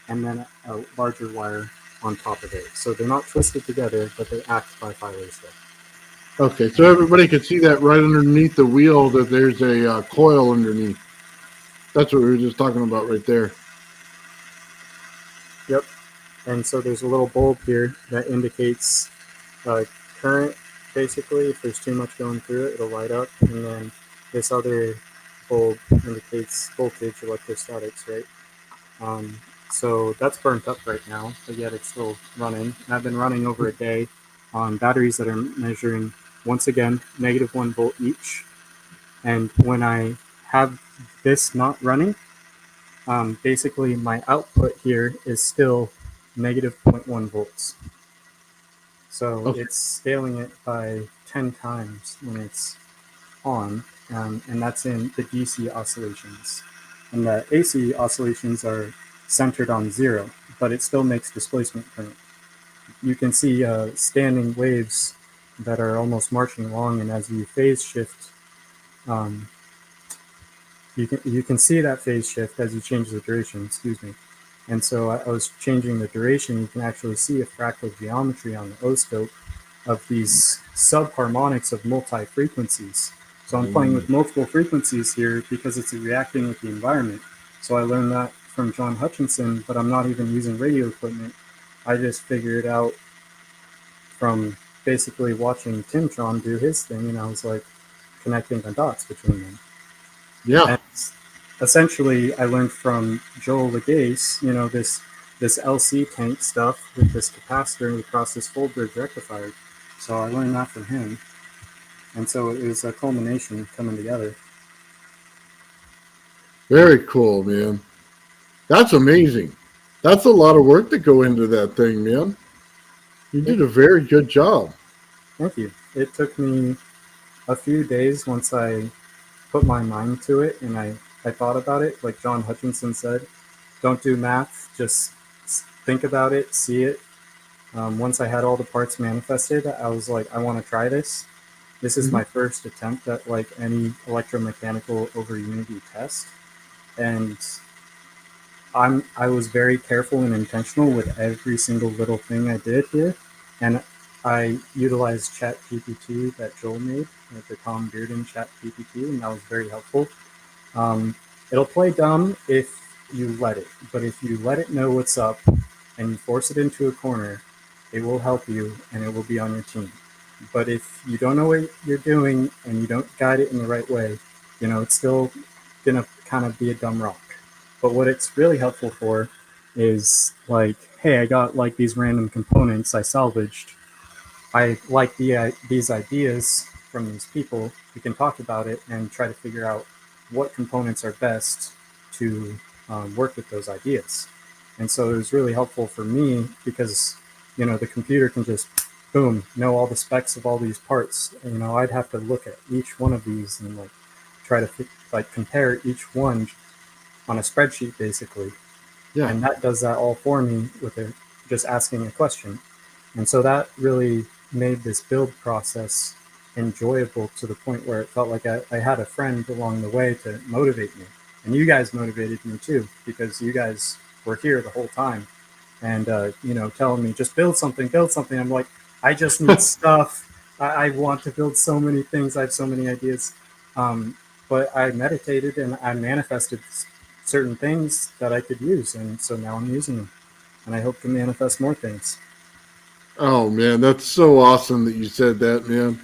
and then a larger wire on top of it. So they're not twisted together, but they act bifilar still. Okay, so everybody can see that right underneath the wheel that there's a coil underneath. That's what we were just talking about right there. Yep. And so there's a little bulb here that indicates current. Basically, if there's too much going through it, it'll light up. And then this other bulb indicates voltage, electrostatics, right? So that's burnt up right now, but yet it's still running. And I've been running over a day. batteries that are measuring, once again, -1 volt each. And when I have this not running, basically my output here is still -0.1 volts. So Okay. it's scaling it by 10 times when it's on, and that's in the DC oscillations. And the AC oscillations are centered on 0, but it still makes displacement current. You can see standing waves that are almost marching along, and as you phase shift, um, you can see that phase shift as you change the duration. Excuse me. And so I was changing the duration. You can actually see a fractal geometry on the O-scope of these subharmonics of multi-frequencies. So I'm playing with multiple frequencies here because it's reacting with the environment. So I learned that from John Hutchinson, but I'm not even using radio equipment. I just figured it out from basically watching Timtron do his thing, and I was like connecting the dots between them. Yeah. And essentially, I learned from Joel Legace, this LC tank stuff with this capacitor across this full bridge rectifier. So I learned that from him, and so it was a culmination coming together. Very cool, man. That's amazing. That's a lot of work to go into that thing, man. You did a very good job. Thank you. It took me a few days once I put my mind to it and I thought about it. Like John Hutchinson said, don't do math, just think about it, see it. Once I had all the parts manifested, I was like, I want to try this. This is my first attempt at like any electromechanical over Unity test, and I was very careful and intentional with every single little thing I did here, and I utilized ChatGPT that Joel made, like the Tom Bearden ChatGPT, and that was very helpful. Um, it'll play dumb if you let it, but if you let it know what's up and you force it into a corner, it will help you and it will be on your team. But if you don't know what you're doing and you don't guide it in the right way, it's still gonna kind of be a dumb rock. But what it's really helpful for is like, hey, I got like these random components I salvaged. I like these ideas from these people. We can talk about it and try to figure out what components are best to work with those ideas. And so it was really helpful for me because the computer can just boom know all the specs of all these parts. And, I'd have to look at each one of these and like try to like compare each one on a spreadsheet basically, Yeah. and that does that all for me with just asking a question. And so that really made this build process enjoyable to the point where it felt like I had a friend along the way to motivate me. And you guys motivated me too, because you guys were here the whole time and, telling me, just build something, build something. I'm like, I just need stuff. I want to build so many things. I have so many ideas. Um, but I meditated and I manifested certain things that I could use. And so now I'm using them. And I hope to manifest more things. Oh man, that's so awesome that you said that, man.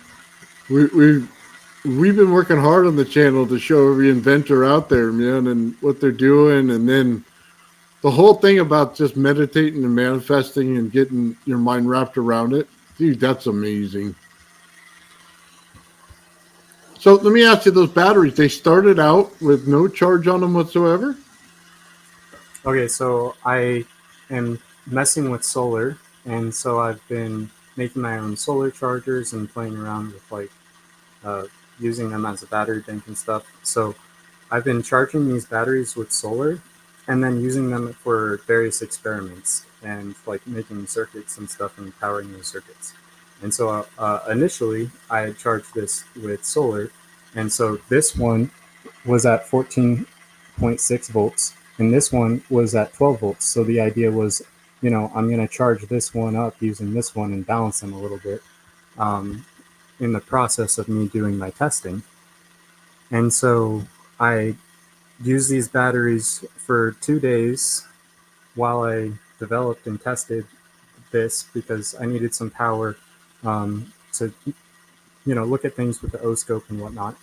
We've been working hard on the channel to show every inventor out there, man, and what they're doing, and then the whole thing about just meditating and manifesting and getting your mind wrapped around it, dude, that's amazing. So let me ask you, those batteries, they started out with no charge on them whatsoever? Okay, so I am messing with solar, and so I've been making my own solar chargers and playing around with like uh, using them as a battery bank and stuff. So I've been charging these batteries with solar and then using them for various experiments and like making circuits and stuff and powering those circuits. And so initially I had charged this with solar. And so this one was at 14.6 volts and this one was at 12 volts. So the idea was, I'm going to charge this one up using this one and balance them a little bit in the process of me doing my testing. And so I used these batteries for 2 days while I developed and tested this because I needed some power to look at things with the O scope and whatnot.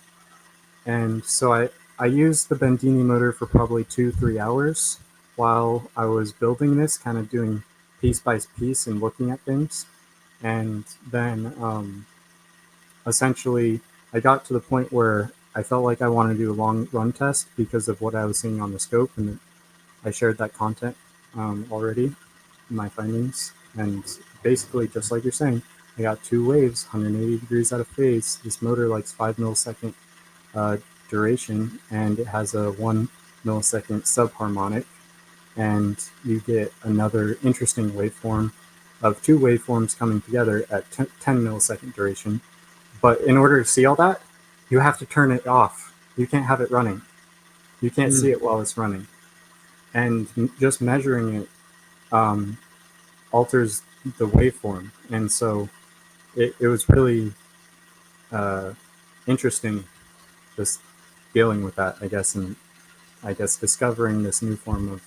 And so I used the Bedini motor for probably 2-3 hours while I was building this, kind of doing piece by piece and looking at things. And then essentially I got to the point where I felt like I wanted to do a long run test because of what I was seeing on the scope, and I shared that content already, my findings. And basically, just like you're saying, I got two waves, 180 degrees out of phase. This motor likes 5 millisecond uh, duration, and it has a 1 millisecond subharmonic, and you get another interesting waveform of two waveforms coming together at 10 millisecond duration. But in order to see all that, you have to turn it off. You can't have it running. You can't see it while it's running. And just measuring it alters the waveform. And so it was really interesting just dealing with that, I guess, and I guess discovering this new form of,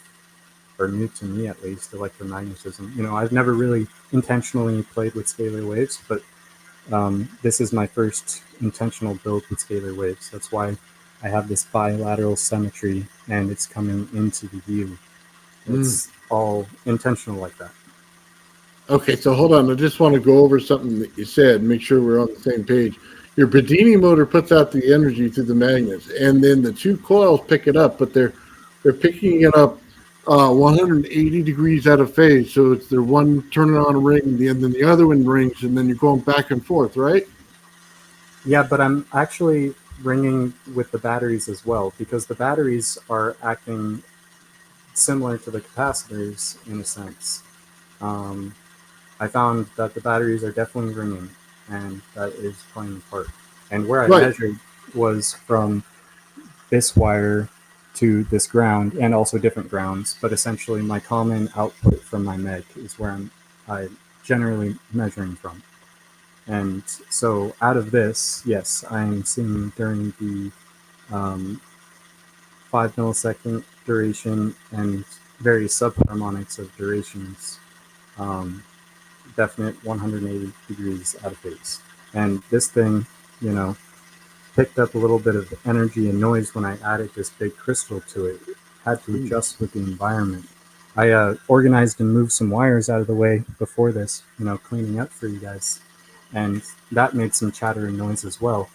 or new to me at least, electromagnetism. You know, I've never really intentionally played with scalar waves, but this is my first intentional build with scalar waves. That's why I have this bilateral symmetry and it's coming into the view. It's all intentional like that. Okay, so hold on. I just want to go over something that you said, make sure we're on the same page. Your bedini motor puts out the energy through the magnets, and then the two coils pick it up, but they're picking it up 180 degrees out of phase. So it's their one turning on a ring, and then the other one rings, and then you're going back and forth, right? Yeah, but I'm actually ringing with the batteries as well, because the batteries are acting similar to the capacitors in a sense. I found that the batteries are definitely ringing, and that is playing a part. And where I Right. measured was from this wire to this ground, and also different grounds. But essentially, my common output from my meg is where I generally measuring from. And so, out of this, yes, I'm seeing during the 5 millisecond duration and various subharmonics of durations. Um, Definite 180 degrees out of phase. And this thing, you know, picked up a little bit of energy and noise when I added this big crystal to it. Had to adjust with the environment. I organized and moved some wires out of the way before this, you know, cleaning up for you guys. And that made some chatter and noise as well.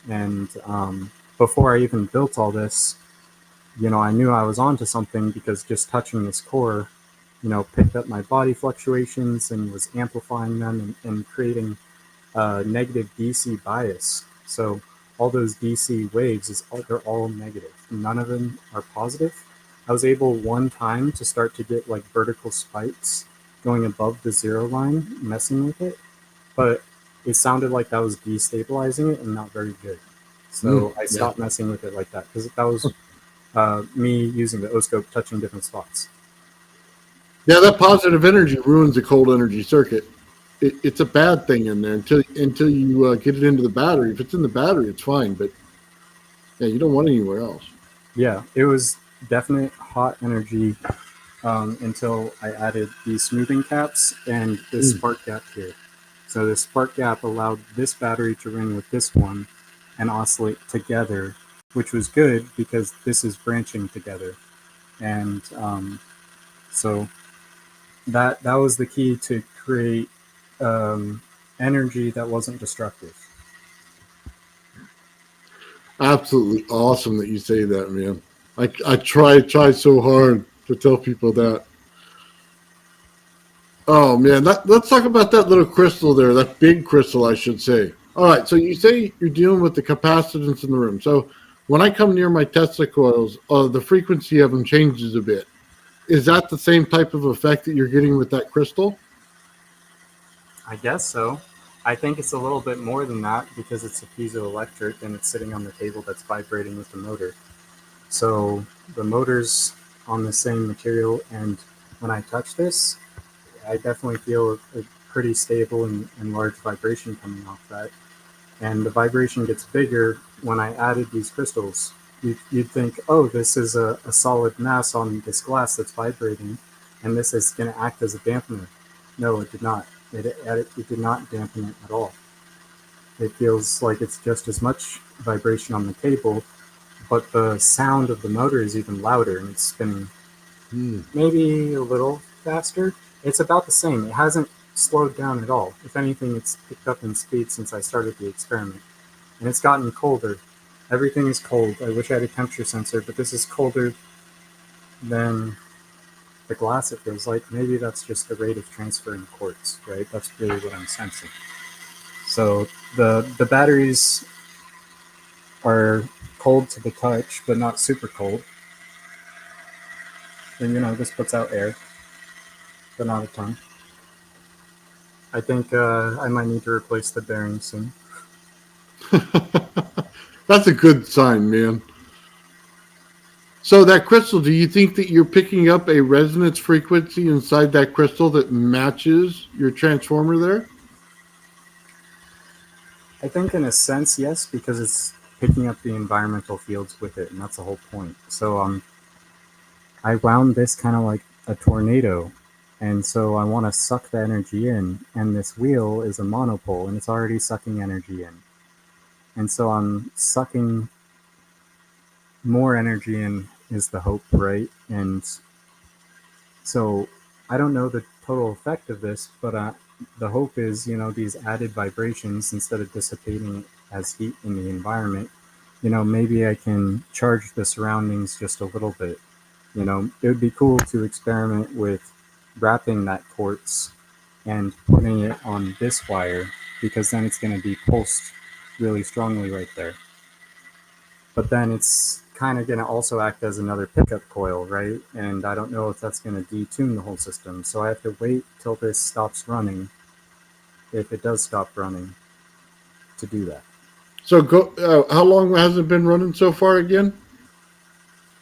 And before I even built all this, you know, I knew I was onto something because just touching this core, you know, picked up my body fluctuations and was amplifying them and creating a negative DC bias. So all those DC waves they're all negative. None of them are positive. I was able one time to start to get like vertical spikes going above the zero line, messing with it, but it sounded like that was destabilizing it and not very good. So I stopped messing with it like that because that was me using the O-scope touching different spots. Yeah, that positive energy ruins the cold energy circuit. It's a bad thing in there until you get it into the battery. If it's in the battery, it's fine, but yeah, you don't want it anywhere else. Yeah, it was definite hot energy until I added these smoothing caps and this spark gap here. So the spark gap allowed this battery to ring with this one and oscillate together, which was good because this is branching together. And so that was the key to create energy that wasn't destructive. Absolutely awesome that you say that, man. I try so hard to tell people that. Oh man, let's talk about that little crystal there, that big crystal, I should say. All right, so you say you're dealing with the capacitance in the room. So when I come near my Tesla coils, the frequency of them changes a bit. Is that the same type of effect that you're getting with that crystal? I guess so. I think it's a little bit more than that because it's a piezoelectric and it's sitting on the table that's vibrating with the motor. So the motor's on the same material, and when I touch this, I definitely feel a pretty stable and large vibration coming off that. And the vibration gets bigger when I added these crystals. You'd think, oh, this is a solid mass on this glass that's vibrating, and this is going to act as a dampener. No, it did not. It did not dampen it at all. It feels like it's just as much vibration on the table, but the sound of the motor is even louder and it's spinning maybe a little faster. It's about the same. It hasn't slowed down at all. If anything, it's picked up in speed since I started the experiment. And it's gotten colder. Everything is cold. I wish I had a temperature sensor, but this is colder than the glass, it feels like. Maybe that's just the rate of transfer in quartz, right? That's really what I'm sensing. So the batteries are cold to the touch, but not super cold. And this puts out air, but not a ton. I think I might need to replace the bearing soon. That's a good sign, man. So that crystal, do you think that you're picking up a resonance frequency inside that crystal that matches your transformer there? I think in a sense, yes, because it's picking up the environmental fields with it, and that's the whole point. So I wound this kind of like a tornado, and so I want to suck the energy in, and this wheel is a monopole, and it's already sucking energy in. And so I'm sucking more energy in is the hope, right? And so I don't know the total effect of this, but the hope is, these added vibrations, instead of dissipating as heat in the environment, maybe I can charge the surroundings just a little bit. It would be cool to experiment with wrapping that quartz and putting it on this wire, because then it's going to be pulsed really strongly right there. But then it's kind of going to also act as another pickup coil, right? And I don't know if that's going to detune the whole system. So I have to wait till this stops running, if it does stop running, to do that. So how long has it been running so far again?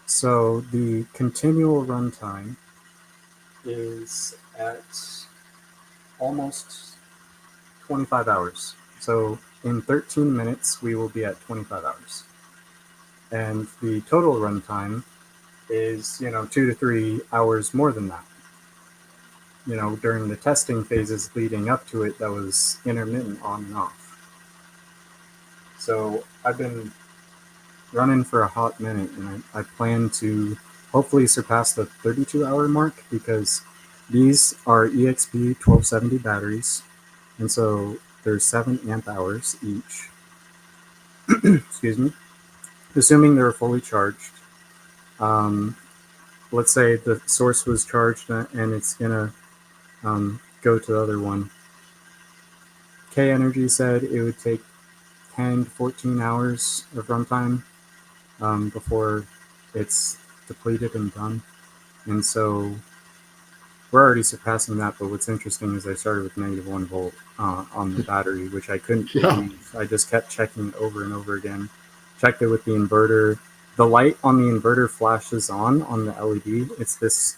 So the continual runtime is at almost 25 hours. So in 13 minutes, we will be at 25 hours. And the total runtime is, 2 to 3 hours more than that. During the testing phases leading up to it, that was intermittent on and off. So I've been running for a hot minute, and I plan to hopefully surpass the 32-hour mark, because these are EXP 1270 batteries, and so there's 7 amp hours each. Excuse me. Assuming they're fully charged. Let's say the source was charged and it's gonna go to the other one. K Energy said it would take 10 to 14 hours of runtime before it's depleted and done. And so we're already surpassing that, but what's interesting is I started with -1 volt on the battery, which I couldn't believe. I just kept checking over and over again. Checked it with the inverter. The light on the inverter flashes on the LED. It's this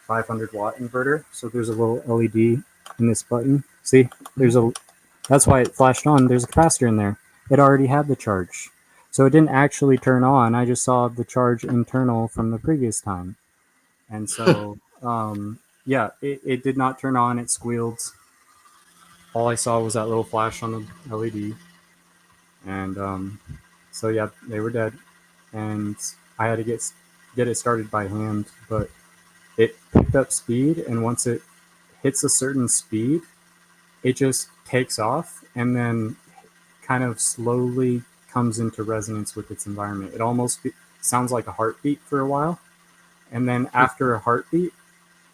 500-watt inverter. So there's a little LED in this button. See, that's why it flashed on. There's a capacitor in there. It already had the charge. So it didn't actually turn on. I just saw the charge internal from the previous time. And so, yeah, it did not turn on. It squealed. All I saw was that little flash on the LED. And so, yeah, they were dead. And I had to get it started by hand. But it picked up speed. And once it hits a certain speed, it just takes off and then kind of slowly comes into resonance with its environment. It almost sounds like a heartbeat for a while. And then after a heartbeat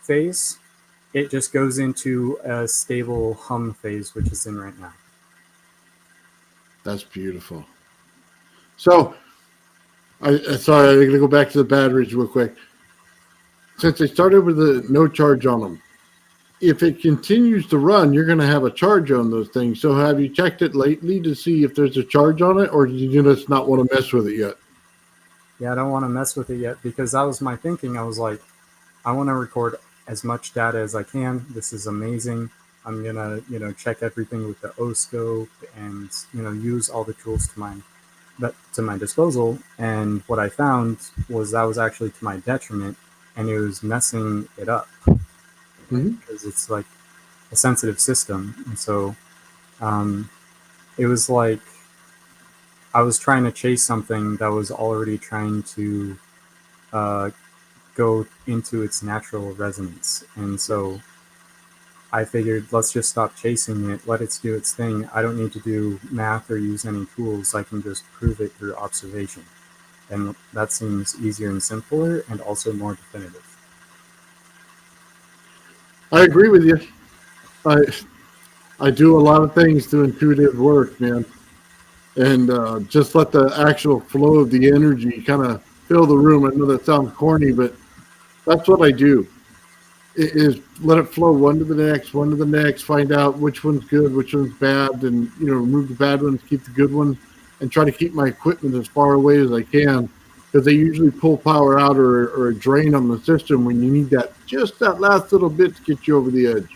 phase, it just goes into a stable hum phase, which is in right now. That's beautiful. So, sorry, I'm going to go back to the batteries real quick. Since they started with no charge on them, if it continues to run, you're going to have a charge on those things. So have you checked it lately to see if there's a charge on it, or do you just not want to mess with it yet? Yeah, I don't want to mess with it yet, because that was my thinking. I was like, I want to record as much data as I can. This is amazing. I'm going to, check everything with the O-scope and, use all the tools to my disposal. And what I found was that was actually to my detriment, and it was messing it up. Because it's like a sensitive system. And so it was like I was trying to chase something that was already trying to go into its natural resonance. And so I figured let's just stop chasing it, let it do its thing. I don't need to do math or use any tools. I can just prove it through observation. And that seems easier and simpler and also more definitive. I agree with you. I I do a lot of things through intuitive work, man, and just let the actual flow of the energy kind of fill the room. I know that sounds corny, but that's what I do. Is let it flow one to the next, one to the next. Find out which one's good, which one's bad, and remove the bad ones, keep the good ones, and try to keep my equipment as far away as I can because they usually pull power out or a drain on the system when you need that just that last little bit to get you over the edge.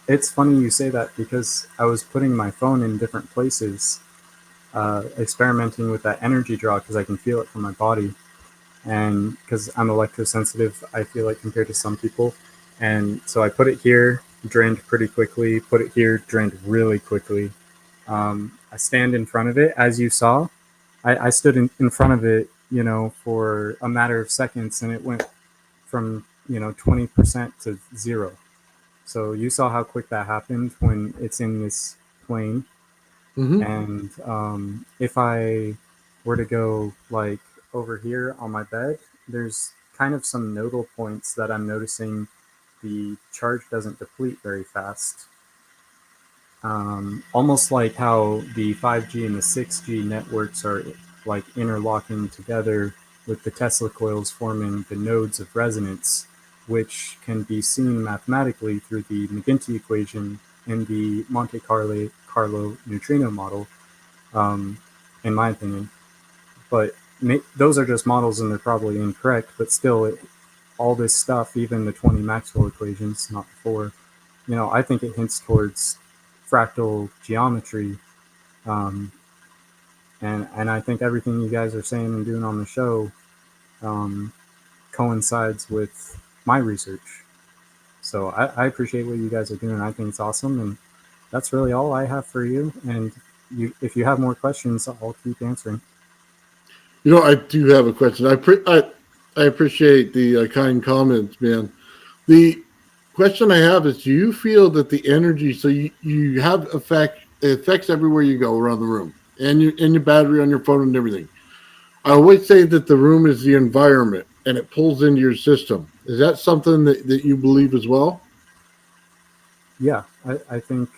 It's funny you say that because I was putting my phone in different places, experimenting with that energy draw because I can feel it from my body. And because I'm electrosensitive, I feel like compared to some people. And so I put it here, drained pretty quickly, put it here, drained really quickly. I stand in front of it, as you saw. I stood in front of it, for a matter of seconds, and it went from 20% to zero. So you saw how quick that happened when it's in this plane. Mm-hmm. And if I were to go like over here on my bed, there's kind of some nodal points that I'm noticing the charge doesn't deplete very fast. Almost like how the 5G and the 6G networks are like interlocking together with the Tesla coils forming the nodes of resonance, which can be seen mathematically through the McGinty equation in the Monte Carlo neutrino model, um, in my opinion. But those are just models and they're probably incorrect, but still, all this stuff, even the 20 Maxwell equations, not the four, I think it hints towards fractal geometry. Um, and I think everything you guys are saying and doing on the show um, coincides with my research. So I appreciate what you guys are doing. I think it's awesome. And that's really all I have for you. And if you have more questions, I'll keep answering. I do have a question. I appreciate the kind comments, man. The question I have is: do you feel that the energy, so you have it affects everywhere you go around the room, and your battery on your phone and everything? I always say that the room is the environment, and it pulls into your system. Is that something that you believe as well? Yeah, I think,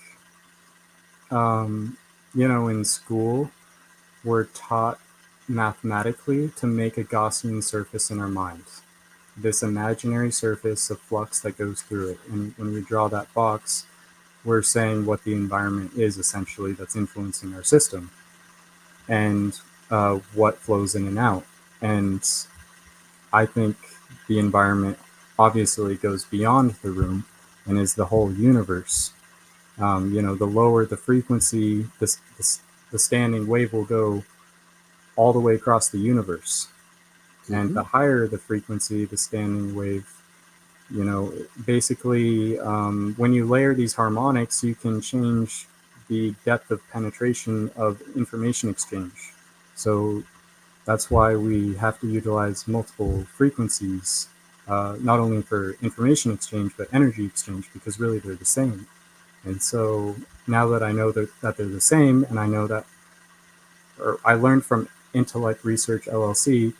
um, in school, we're taught mathematically to make a Gaussian surface in our minds, this imaginary surface of flux that goes through it. And when we draw that box, we're saying what the environment is essentially that's influencing our system and what flows in and out. And I think the environment obviously goes beyond the room and is the whole universe. The lower the frequency, the standing wave will go all the way across the universe. And Mm-hmm. the higher the frequency, the standing wave, basically, when you layer these harmonics, you can change the depth of penetration of information exchange. So that's why we have to utilize multiple frequencies, not only for information exchange, but energy exchange, because really they're the same. And so now that I know that they're the same, and I know that, or I learned from Intellect Research LLC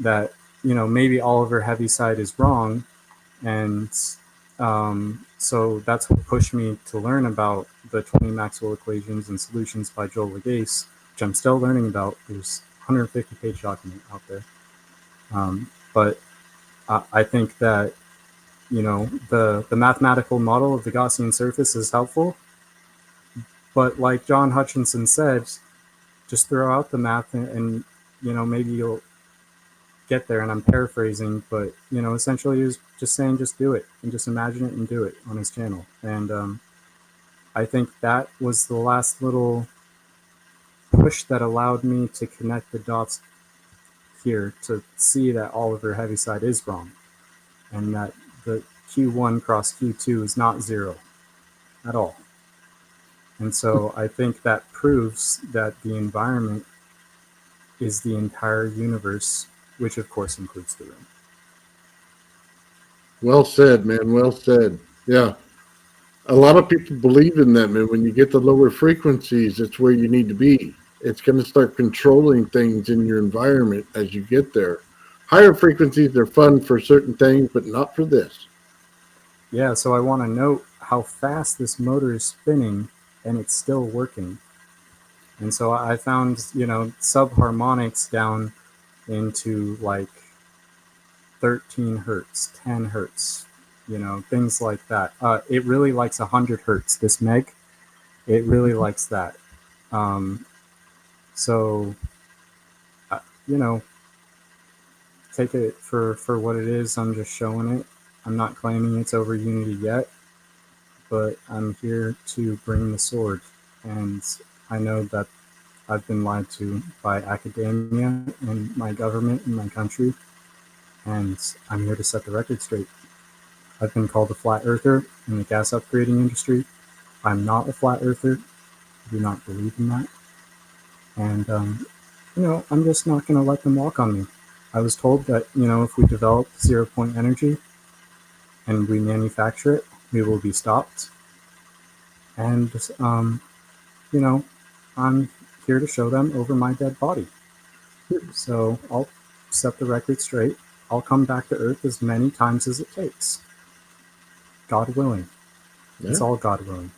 that, maybe Oliver Heaviside is wrong. And so that's what pushed me to learn about the 20 Maxwell equations and solutions by Joel Legace, which I'm still learning about. There's 150-page document out there. But I think that, the mathematical model of the Gaussian surface is helpful. But like John Hutchinson said, just throw out the math and maybe you'll get there. And I'm paraphrasing, but essentially he was just saying just do it and just imagine it and do it on his channel. And I think that was the last little push that allowed me to connect the dots here to see that Oliver Heaviside is wrong and that the Q1 cross Q2 is not zero at all. And so I think that proves that the environment is the entire universe, which of course includes the room. Well said, man. Well said. Yeah. A lot of people believe in them, and when you get the lower frequencies, it's where you need to be. It's going to start controlling things in your environment as you get there. Higher frequencies are fun for certain things, but not for this. Yeah, so I want to note how fast this motor is spinning and it's still working. And so I found, subharmonics down into like 13 hertz, 10 hertz, things like that. It really likes 100 hertz, this Meg. It really likes that. Um, so, uh, you know, take it for what it is. I'm just showing it. I'm not claiming it's over Unity yet, but I'm here to bring the sword. And I know that I've been lied to by academia and my government and my country, and I'm here to set the record straight. I've been called a flat earther in the gas upgrading industry. I'm not a flat earther. I do not believe in that. And, I'm just not going to let them walk on me. I was told that, if we develop 0 point energy and we manufacture it, we will be stopped. And, you know, I'm here to show them over my dead body. So I'll set the record straight. I'll come back to Earth as many times as it takes. God willing. Yeah. It's all God willing.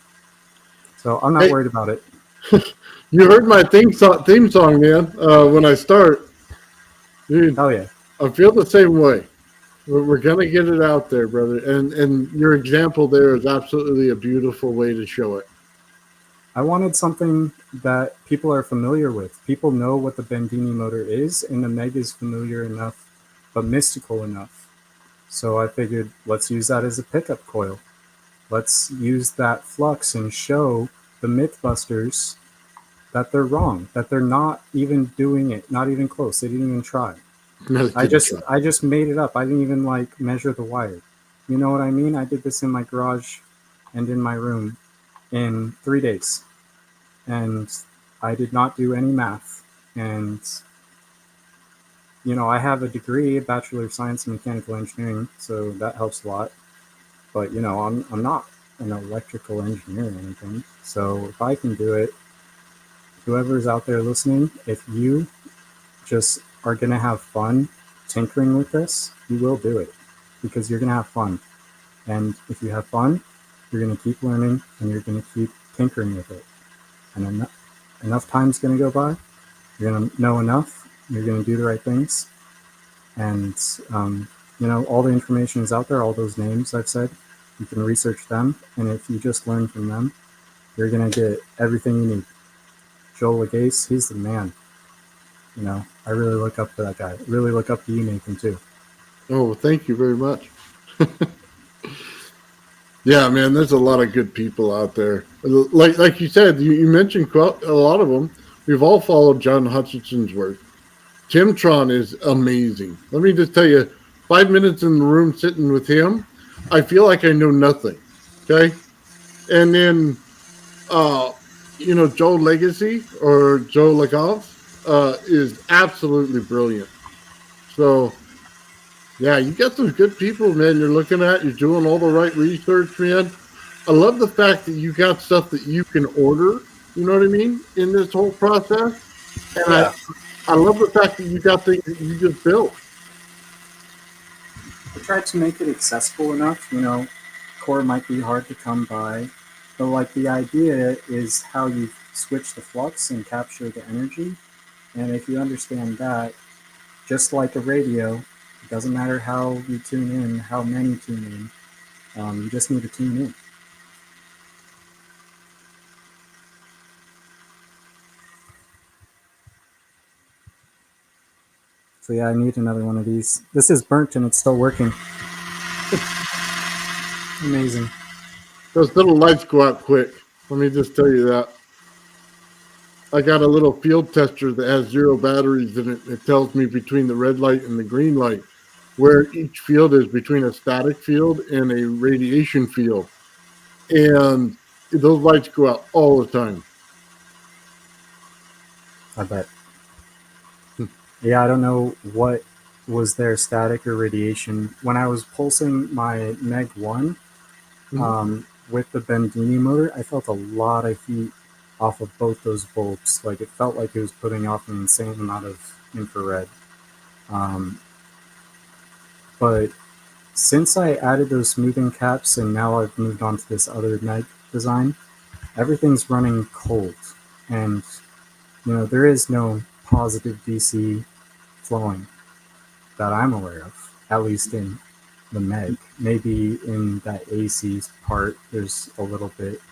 So I'm not worried about it. You heard my theme song, man, when I start. Dude, Oh, yeah. I feel the same way. We're going to get it out there, brother. And your example there is absolutely a beautiful way to show it. I wanted something that people are familiar with. People know what the Bedini motor is, and the Meg is familiar enough, but mystical enough. So I figured, let's use that as a pickup coil. Let's use that flux and show the Mythbusters that they're wrong, that they're not even doing it, not even close. They didn't even try. I just made it up. I didn't even measure the wire. You know what I mean? I did this in my garage and in my room in 3 days. And I did not do any math. And I have a degree, a Bachelor of Science in Mechanical Engineering, so that helps a lot. But I'm not an electrical engineer or anything. So if I can do it, whoever's out there listening, if you just are gonna have fun tinkering with this, you will do it because you're gonna have fun. And if you have fun, you're gonna keep learning and you're gonna keep tinkering with it. And enough time's gonna go by. You're gonna know enough. You're gonna do the right things. And all the information is out there. All those names I've said, you can research them. And if you just learn from them, you're gonna get everything you need. Joel Lagace, he's the man. I really look up to that guy. Really look up to you, Nathan, too. Oh, thank you very much. Yeah, man, there's a lot of good people out there. Like you said, you mentioned a lot of them. We've all followed John Hutchinson's work. Timtron is amazing. Let me just tell you, 5 minutes in the room sitting with him, I feel like I know nothing. Okay? And then, Joe Legacy or Joe Lagance is absolutely brilliant. So, yeah, you got some good people, man. You're looking at, you're doing all the right research, man. I love the fact that you got stuff that you can order, you know what I mean, in this whole process. And Yeah. I love the fact that you got things that you just built. I tried to make it accessible enough. Core might be hard to come by, but the idea is how you switch the flux and capture the energy. And if you understand that, just like a radio, it doesn't matter how you tune in, how many tune in, you just need to tune in. So yeah, I need another one of these. This is burnt and it's still working. Amazing. Those little lights go out quick. Let me just tell you that. I got a little field tester that has 0 batteries in it. It tells me between the red light and the green light where each field is between a static field and a radiation field. And those lights go out all the time. I bet. Yeah, I don't know what was there, static or radiation. When I was pulsing my Meg 1, with the Bendini motor, I felt a lot of heat off of both those bulbs. Like it felt like it was putting off an insane amount of infrared. Um, but since I added those smoothing caps and now I've moved on to this other mag design, everything's running cold. And, there is no positive DC flowing that I'm aware of, at least in the meg. Maybe in that AC part, there's a little bit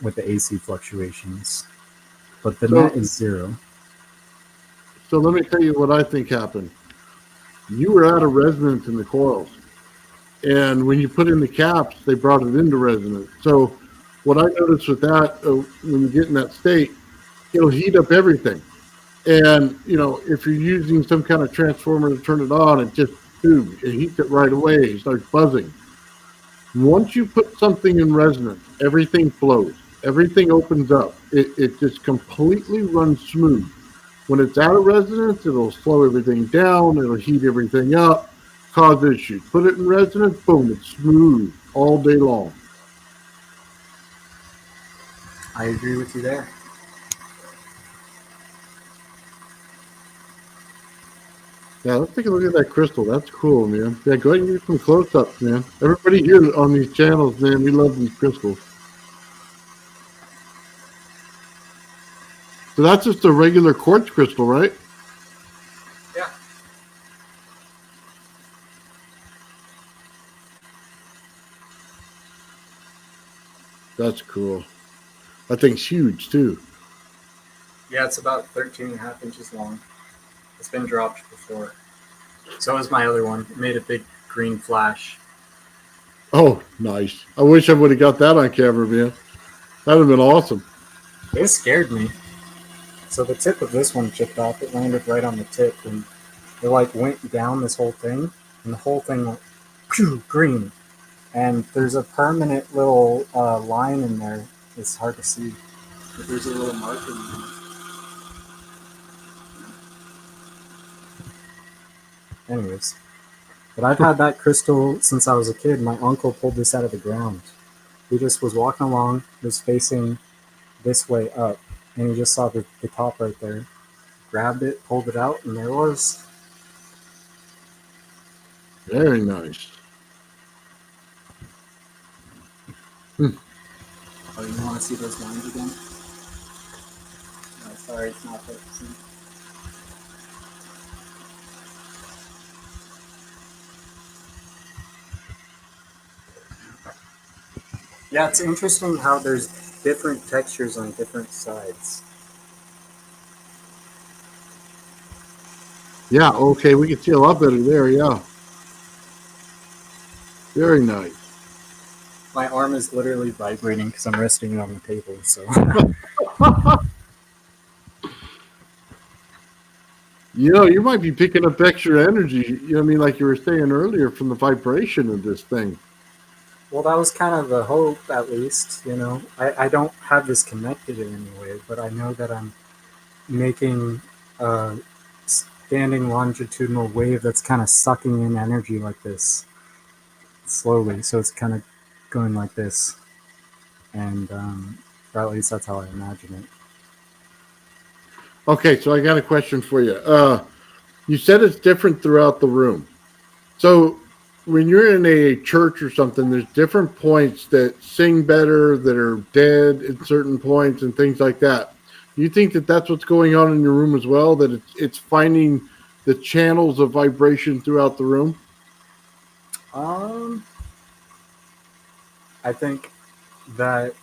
with the AC fluctuations, but the net is zero. So let me tell you what I think happened. You were out of resonance in the coils. And when you put in the caps, they brought it into resonance. So what I noticed with that, when you get in that state, it'll heat up everything. And, if you're using some kind of transformer to turn it on, it just, boom, it heats it right away. It starts buzzing. Once you put something in resonance, everything flows. Everything opens up. It just completely runs smooth. When it's out of resonance, it'll slow everything down. It'll heat everything up, cause issues. Put it in resonance, boom, it's smooth all day long. I agree with you there. Yeah, let's take a look at that crystal. That's cool, man. Yeah, go ahead and get some close-ups, man. Everybody here on these channels, man, we love these crystals. So that's just a regular quartz crystal, right? Yeah. That's cool. That thing's huge, too. Yeah, it's about 13.5 inches long. It's been dropped before. So is my other one. It made a big green flash. Oh, nice. I wish I would have got that on camera, man. That would have been awesome. It scared me. So the tip of this one chipped off. It landed right on the tip, and it went down this whole thing, and the whole thing went phew, green. And there's a permanent little line in there. It's hard to see, but there's a little mark in there. Anyways, but I've had that crystal since I was a kid. My uncle pulled this out of the ground. He just was walking along, was facing this way up, and he just saw the top right there. Grabbed it, pulled it out, and there it was. Very nice. Oh, you want to see those lines again? No, sorry, it's not focusing. Yeah, it's interesting how there's different textures on different sides. Yeah, okay, we can see a lot better there, yeah. Very nice. My arm is literally vibrating because I'm resting it on the table, so. You might be picking up extra energy, like you were saying earlier, from the vibration of this thing. Well, that was kind of the hope, at least, I don't have this connected in any way, but I know that I'm making a standing longitudinal wave that's kind of sucking in energy like this slowly. So it's kind of going like this. And or at least that's how I imagine it. Okay, so I got a question for you. You said it's different throughout the room. So when you're in a church or something, there's different points that sing better, that are dead at certain points, and things like that. Do you think that that's what's going on in your room as well? That it's finding the channels of vibration throughout the room? I think that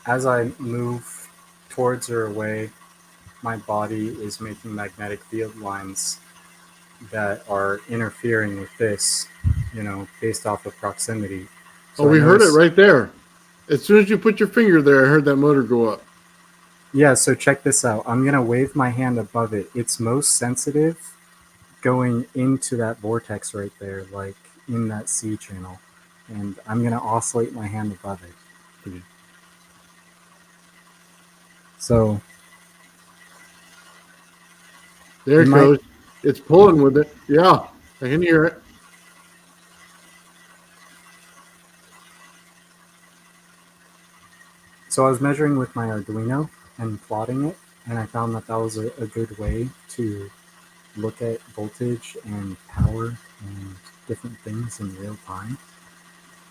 as I move towards or away, my body is making magnetic field lines that are interfering with this, based off of proximity. So we heard it right there. As soon as you put your finger there, I heard that motor go up. Yeah, so check this out. I'm going to wave my hand above it. It's most sensitive going into that vortex right there, like in that C channel. And I'm going to oscillate my hand above it. So there it goes. It's pulling with it. Yeah, I can hear it. So I was measuring with my Arduino and plotting it, and I found that that was a good way to look at voltage and power and different things in real time.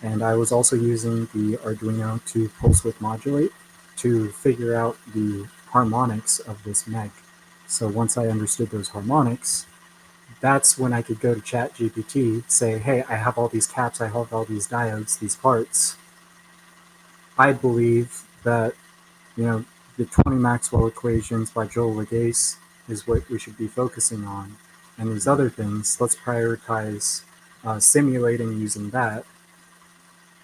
And I was also using the Arduino to pulse width modulate to figure out the harmonics of this meg. So once I understood those harmonics, that's when I could go to ChatGPT, say, hey, I have all these caps, I have all these diodes, these parts. I believe that, you know, the 20 Maxwell equations by Joel Legace is what we should be focusing on. And these other things, let's prioritize simulating using that.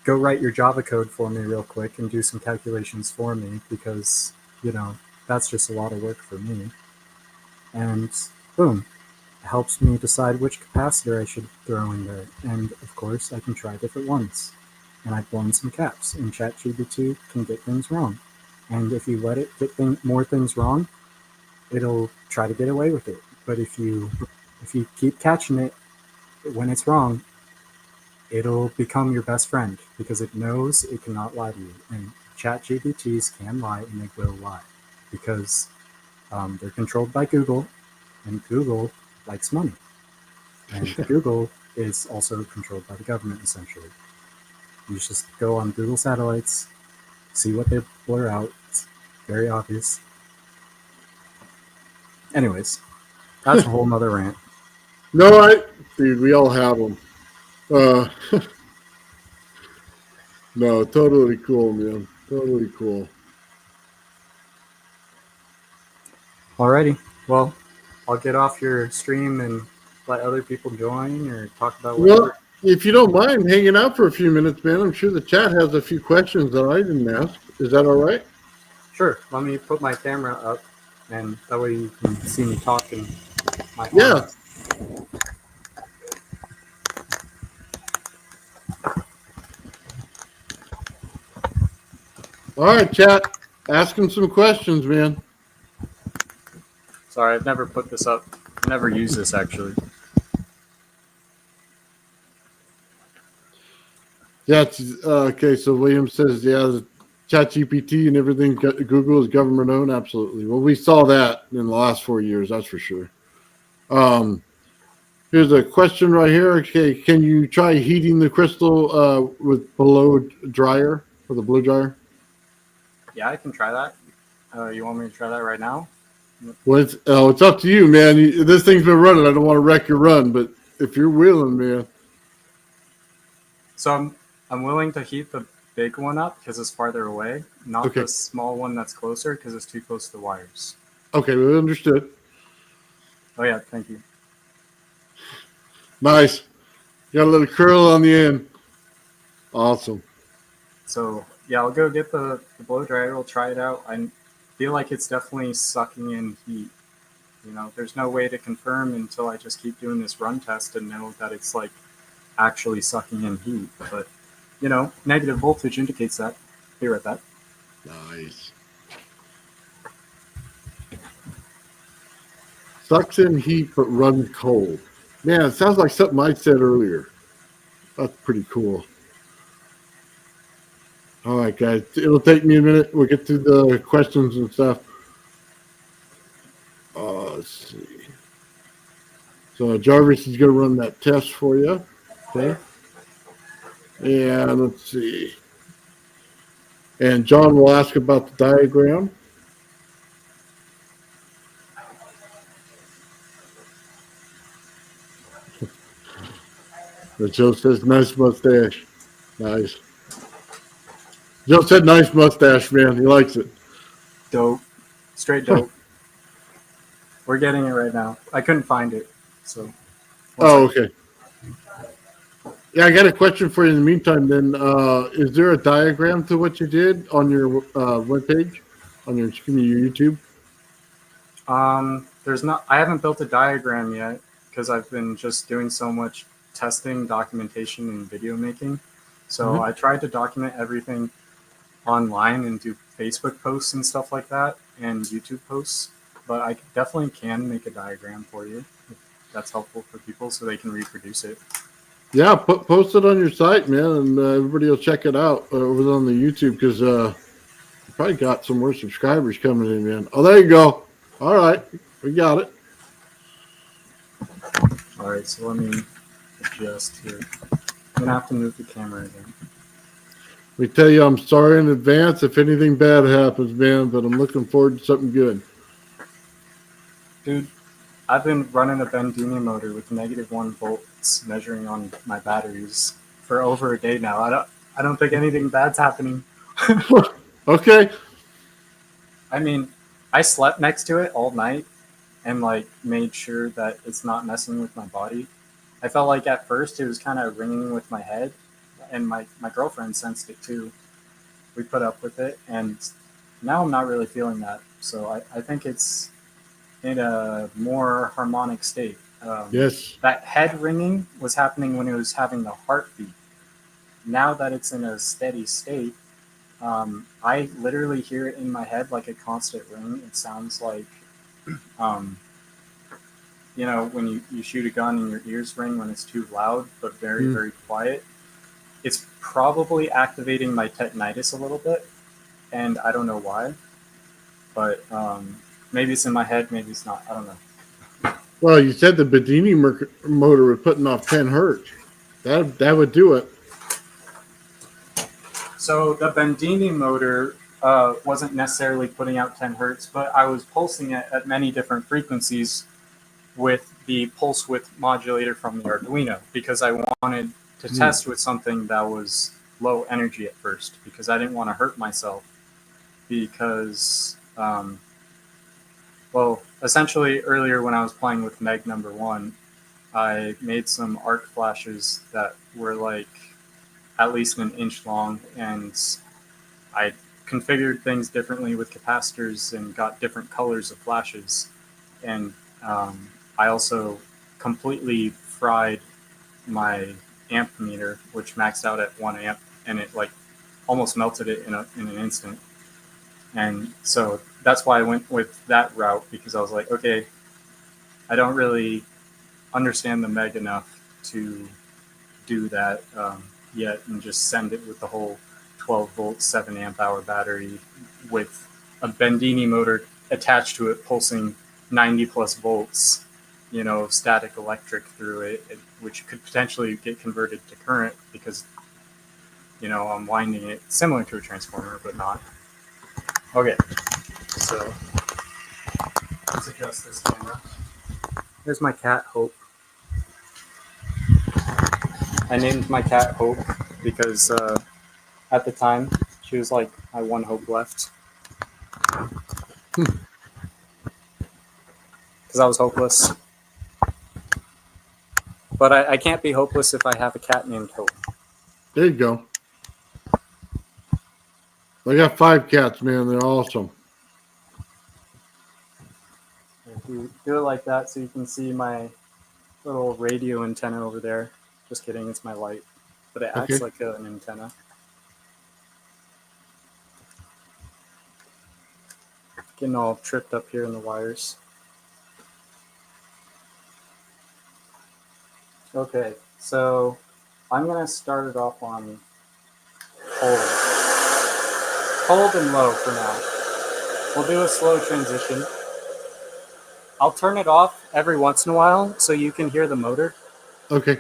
Go write your Java code for me real quick and do some calculations for me because, you know, that's just a lot of work for me. And boom, it helps me decide which capacitor I should throw in there. And of course, I can try different ones. And I've blown some caps, and ChatGPT can get things wrong. And if you let it get more things wrong, it'll try to get away with it. But if you keep catching it when it's wrong, it'll become your best friend because it knows it cannot lie to you. And ChatGPTs can lie, and they will lie because they're controlled by Google, and Google likes money. And Google is also controlled by the government, essentially. You just go on Google satellites, see what they blur out. It's very obvious. Anyways, that's a whole nother rant. No, dude, we all have them. No, totally cool, man. Totally cool. Alrighty, well, I'll get off your stream and let other people join or talk about whatever. Well, if you don't mind hanging out for a few minutes, man, I'm sure the chat has a few questions that I didn't ask. Is that all right? Sure, let me put my camera up, and that way you can see me talking. Yeah. All right, chat. Ask him some questions, man. Sorry, I've never put this up. I've never used this, actually. Yeah. Okay. So William says, yeah, ChatGPT and everything, Google is government owned. Absolutely. Well, we saw that in the last 4 years. That's for sure. Here's a question right here. Okay. Can you try heating the crystal with blow dryer for the blow dryer? Yeah, I can try that. You want me to try that right now? Well, it's up to you, man. This thing's been running. I don't want to wreck your run, but if you're willing, man. So I'm willing to heat the big one up because it's farther away, not the small one that's closer because it's too close to the wires. Okay, we understood. Oh yeah, thank you. Nice. Got a little curl on the end. Awesome. So yeah, I'll go get the blow dryer. We'll try it out. I feel like it's definitely sucking in heat. You know, there's no way to confirm until I just keep doing this run test and know that it's like actually sucking in heat. But you know, negative voltage indicates that. Be right back. Nice. Sucks in heat but runs cold. Man, it sounds like something I said earlier. That's pretty cool. All right, guys. It'll take me a minute. We'll get through the questions and stuff. Let's see. So Jarvis is going to run that test for you. Okay. And let's see. And John will ask about the diagram. But Joe says, nice mustache. Nice. Joe said, nice mustache, man. He likes it. Dope. Straight dope. We're getting it right now. I couldn't find it. So. Oh, okay. Yeah, I got a question for you in the meantime then. Is there a diagram to what you did on your webpage, on your YouTube? There's not. I haven't built a diagram yet because I've been just doing so much testing, documentation, and video making. So I tried to document everything online and do Facebook posts and stuff like that and YouTube posts. But I definitely can make a diagram for you if that's helpful for people so they can reproduce it. Yeah, post it on your site, man, and everybody will check it out over on the YouTube because Probably got some more subscribers coming in, man. Oh, there you go. All right. We got it. All right, so let me adjust here. I'm gonna have to move the camera again. We tell you I'm sorry in advance if anything bad happens, man, but I'm looking forward to something good. Dude, I've been running a Bendini motor with -1 volts measuring on my batteries for over a day now. I don't think anything bad's happening. Okay. I mean, I slept next to it all night and like made sure that it's not messing with my body. I felt like at first it was kind of ringing with my head, and my girlfriend sensed it too. We put up with it, and now I'm not really feeling that. So I think it's in a more harmonic state. Yes. That head ringing was happening when it was having the heartbeat. Now that it's in a steady state, I literally hear it in my head like a constant ring. It sounds like, um, when you shoot a gun and your ears ring when it's too loud, but very, very quiet. It's probably activating my tetanitis a little bit, and I don't know why. But maybe it's in my head, maybe it's not. I don't know. Well, you said the bedini motor was putting off 10 hertz. That would do it. So the Bendini motor wasn't necessarily putting out 10 hertz, but I was pulsing it at many different frequencies with the pulse width modulator from the Arduino because I wanted to test with something that was low energy at first because I didn't want to hurt myself because, essentially earlier when I was playing with Meg number 1, I made some arc flashes that were like at least an inch long, and I configured things differently with capacitors and got different colors of flashes. And I also completely fried my amp meter, which maxed out at 1 amp, and it like almost melted it in an instant. And so that's why I went with that route because I was like, okay, I don't really understand the Meg enough to do that yet and just send it with the whole 12 volt 7 amp hour battery with a Bendini motor attached to it pulsing 90 plus volts, static electric through it, which could potentially get converted to current because I'm winding it similar to a transformer but not. Okay, so let's adjust this camera. Here's my cat Hope. I named my cat Hope because at the time she was like my one hope left because I was hopeless. But I can't be hopeless if I have a cat named Hope. There you go. I got 5 cats, man. They're awesome. If you do it like that so you can see my little radio antenna over there. Just kidding, it's my light. But it acts like an antenna. Getting all tripped up here in the wires. Okay, so I'm going to start it off on hold. Hold and low for now. We'll do a slow transition. I'll turn it off every once in a while so you can hear the motor. Okay.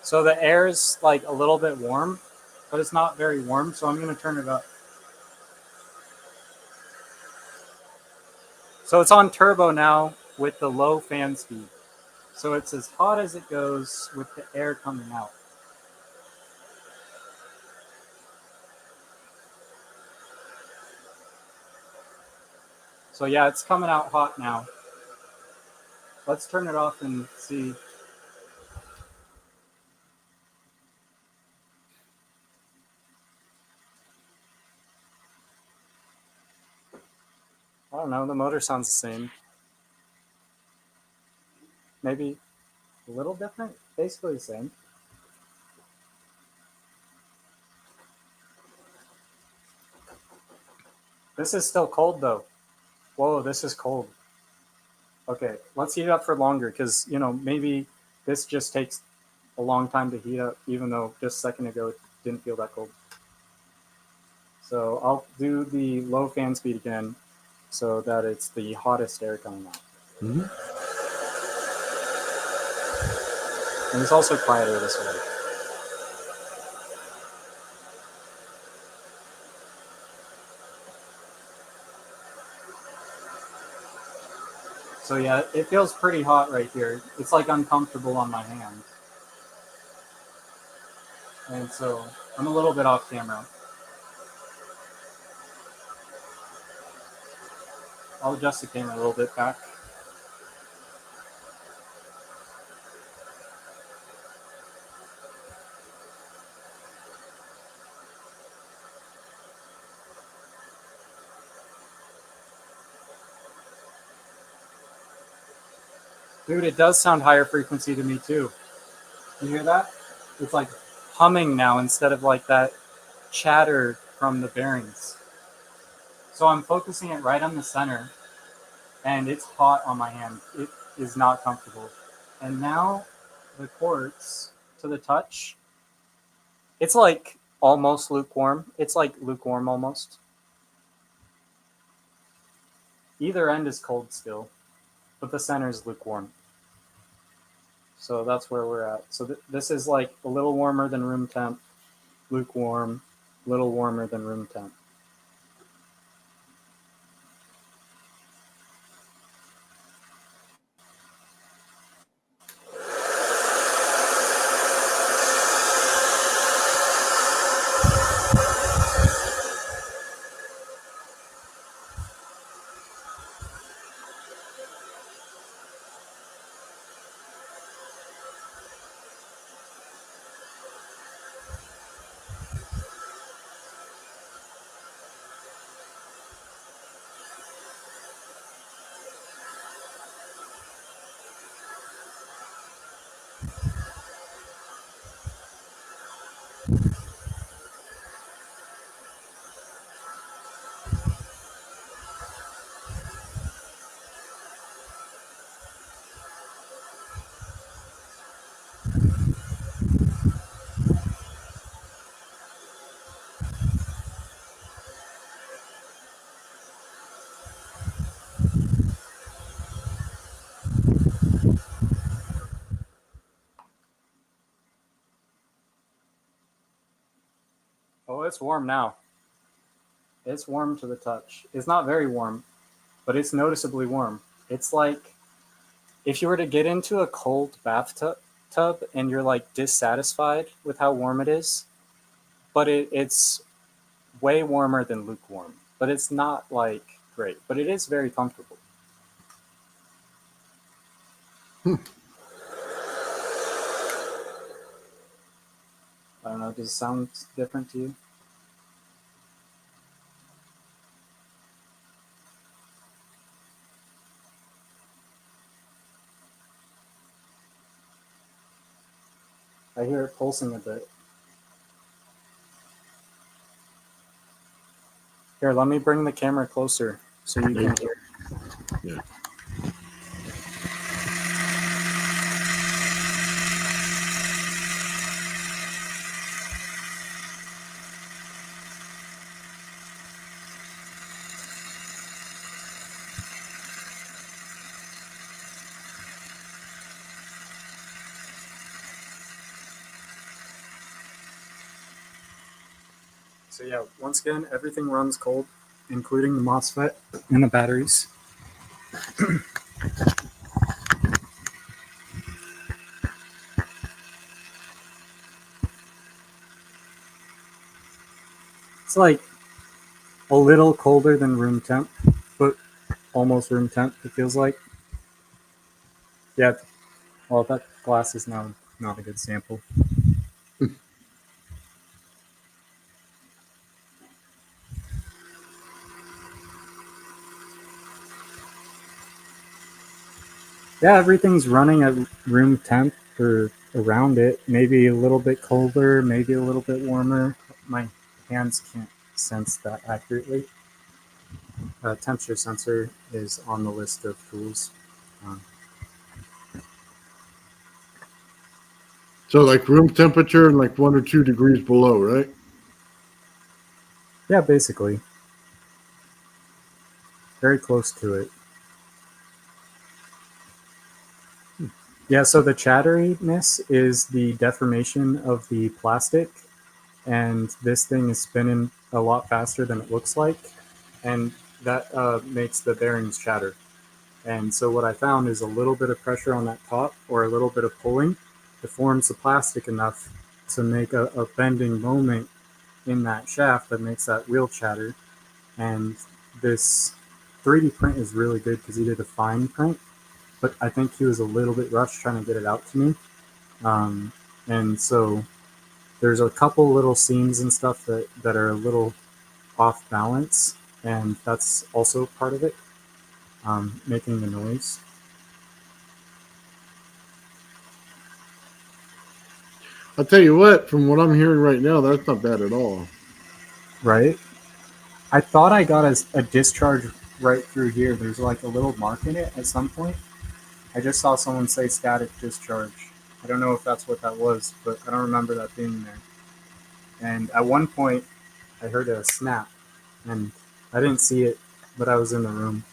So the air is like a little bit warm, but it's not very warm, so I'm going to turn it up. So it's on turbo now with the low fan speed. So it's as hot as it goes with the air coming out. So yeah, it's coming out hot now. Let's turn it off and see. I don't know, the motor sounds the same. maybe a little different, basically the same. This is still cold though. Whoa, this is cold. Okay, let's heat it up for longer because, maybe this just takes a long time to heat up, even though just a second ago it didn't feel that cold. So I'll do the low fan speed again so that it's the hottest air coming out. Mm-hmm. And it's also quieter this way. So yeah, it feels pretty hot right here. It's like uncomfortable on my hand. And so I'm a little bit off camera. I'll adjust the camera a little bit back. Dude, it does sound higher frequency to me too. You hear that? It's like humming now instead of like that chatter from the bearings. So I'm focusing it right on the center, and it's hot on my hand. It is not comfortable. And now the quartz to the touch, it's like almost lukewarm. It's like lukewarm almost. Either end is cold still, but the center is lukewarm. So that's where we're at. So this is like a little warmer than room temp, lukewarm, a little warmer than room temp. Oh, it's warm now. It's warm to the touch. It's not very warm, but it's noticeably warm. It's like if you were to get into a cold bathtub and you're like dissatisfied with how warm it is, but it's way warmer than lukewarm. But it's not like great, but it is very comfortable. I don't know, does it sound different to you? I hear it pulsing a bit. Here, let me bring the camera closer so you can hear. Yeah. So yeah, once again, everything runs cold, including the MOSFET and the batteries. It's like a little colder than room temp, but almost room temp, it feels like. Yeah, well, that glass is now not a good sample. Yeah, everything's running at room temp or around it. Maybe a little bit colder, maybe a little bit warmer. My hands can't sense that accurately. Temperature sensor is on the list of tools. Um, So like room temperature and like 1 or 2 degrees below, right? yeah, basically, very close to it. Yeah, so the chatteriness is the deformation of the plastic, and this thing is spinning a lot faster than it looks like, and that makes the bearings chatter. And so what I found is a little bit of pressure on that top or a little bit of pulling deforms the plastic enough to make a bending moment in that shaft that makes that wheel chatter. And this 3D print is really good because he did a fine print, but I think he was a little bit rushed trying to get it out to me. Um, and so there's a couple little seams and stuff that are a little off balance, and that's also part of it, making the noise. I'll tell you what, from what I'm hearing right now, that's not bad at all. Right? I thought I got a discharge right through here. There's like a little mark in it at some point. I just saw someone say static discharge. I don't know if that's what that was, but I don't remember that being there. And at one point, I heard a snap, and I didn't see it, but I was in the room.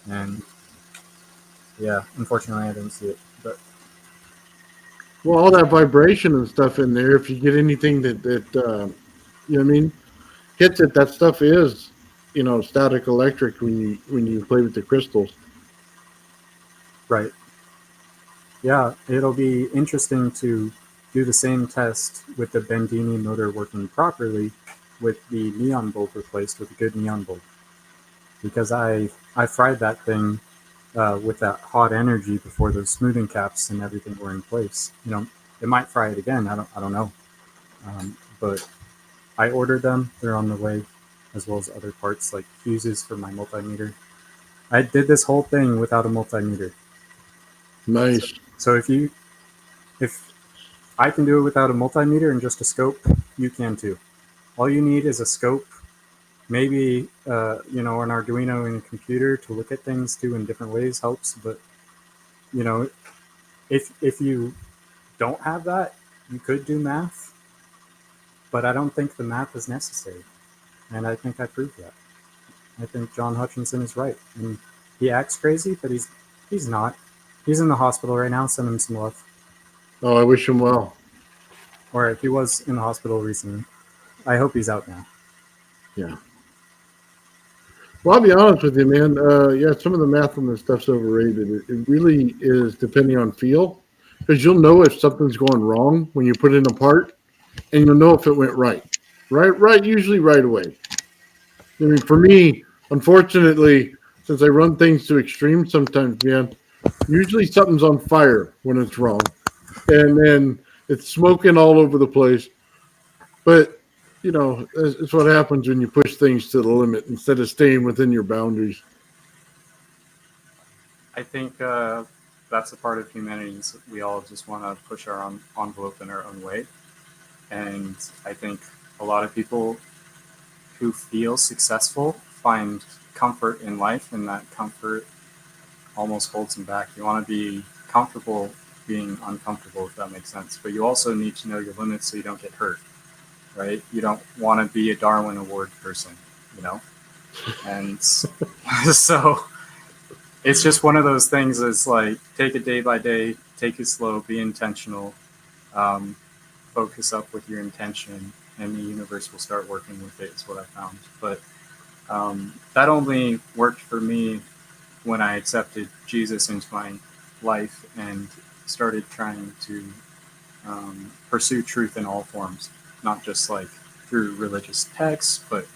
And yeah, unfortunately, I didn't see it. But Well, all that vibration and stuff in there, if you get anything you know what I mean, hits it, that stuff is, static electric when you play with the crystals. right, yeah, it'll be interesting to do the same test with the Bendini motor working properly with the neon bulb replaced with a good neon bulb, because I fried that thing with that hot energy before those smoothing caps and everything were in place. It might fry it again. I don't know. But I ordered them. They're on the way, as well as other parts like fuses for my multimeter. I did this whole thing without a multimeter. Nice. So if I can do it without a multimeter and just a scope, you can too. All you need is a scope, maybe an Arduino and a computer to look at things too in different ways helps. But you know, if you don't have that, you could do math, but I don't think the math is necessary. And I think I proved that. I think John Hutchinson is right. And he acts crazy, but he's not. He's in the hospital right now. Send him some love. Oh, I wish him well. Or he was in the hospital recently. I hope he's out now. Yeah. Well, I'll be honest with you, man. Yeah, some of the math on this stuff's overrated. It really is depending on feel, because you'll know if something's going wrong when you put in a part, and you'll know if it went right. Right, usually right away. I mean, for me, unfortunately, since I run things to extremes sometimes, man, usually something's on fire when it's wrong, and then it's smoking all over the place. But it's what happens when you push things to the limit instead of staying within your boundaries. I think that's a part of humanity. We all just want to push our own envelope in our own way. And I think a lot of people who feel successful find comfort in life, and that comfort almost holds them back. You want to be comfortable being uncomfortable, if that makes sense. But you also need to know your limits so you don't get hurt, right? You don't want to be a Darwin Award person, you know? And so it's just one of those things that's like, take it day by day, take it slow, be intentional, um, focus up with your intention, and the universe will start working with it, is what I found. But that only worked for me when I accepted Jesus into my life and started trying to pursue truth in all forms, not just like through religious texts, but